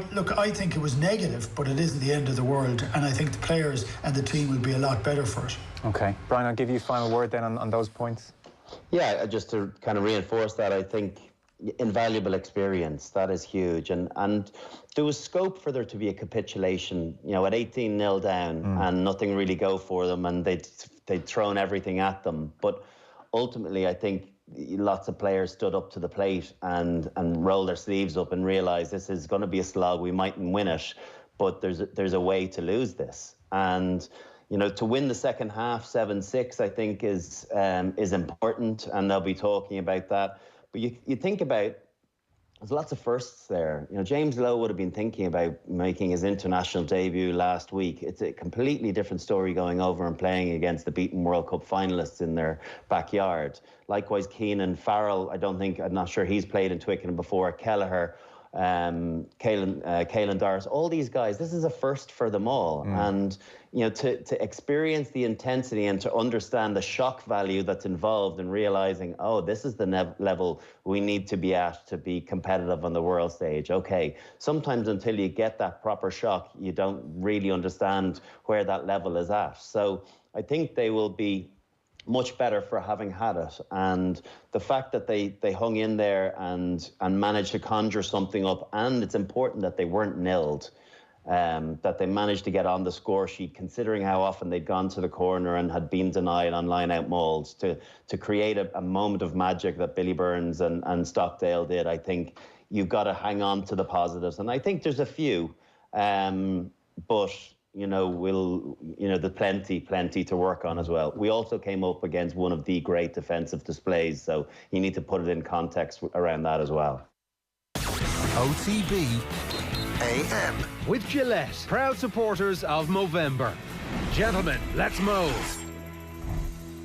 think it was negative, but it isn't the end of the world, and I think the players and the team will be a lot better for it. Okay. Brian, I'll give you a final word then on those points. Yeah, just to kind of reinforce that, I think invaluable experience, that is huge, and there was scope for there to be a capitulation, at 18-0 down and nothing really go for them, and they'd thrown everything at them. But ultimately, I think lots of players stood up to the plate and rolled their sleeves up and realised this is going to be a slog. We mightn't win it, but there's a way to lose this. And to win the second half 7-6, I think is important, and they'll be talking about that. But you think about, there's lots of firsts there. James Lowe would have been thinking about making his international debut last week. It's a completely different story going over and playing against the beaten World Cup finalists in their backyard. Likewise, Keenan Farrell, I'm not sure he's played in Twickenham before. Kelleher, Caelan Doris, all these guys, this is a first for them all. And to experience the intensity and to understand the shock value that's involved in realizing, this is the level we need to be at to be competitive on the world stage. Okay, sometimes until you get that proper shock, you don't really understand where that level is at. So I think they will be much better for having had it, and the fact that they hung in there and managed to conjure something up, and it's important that they weren't nilled, that they managed to get on the score sheet, considering how often they'd gone to the corner and had been denied on line-out mauls, to create a moment of magic that Billy Burns and Stockdale did. I think you've got to hang on to the positives, and I think there's a few, but there's plenty to work on as well. We also came up against one of the great defensive displays, so you need to put it in context around that as well. OTB AM. With Gillette, proud supporters of Movember. Gentlemen, let's move.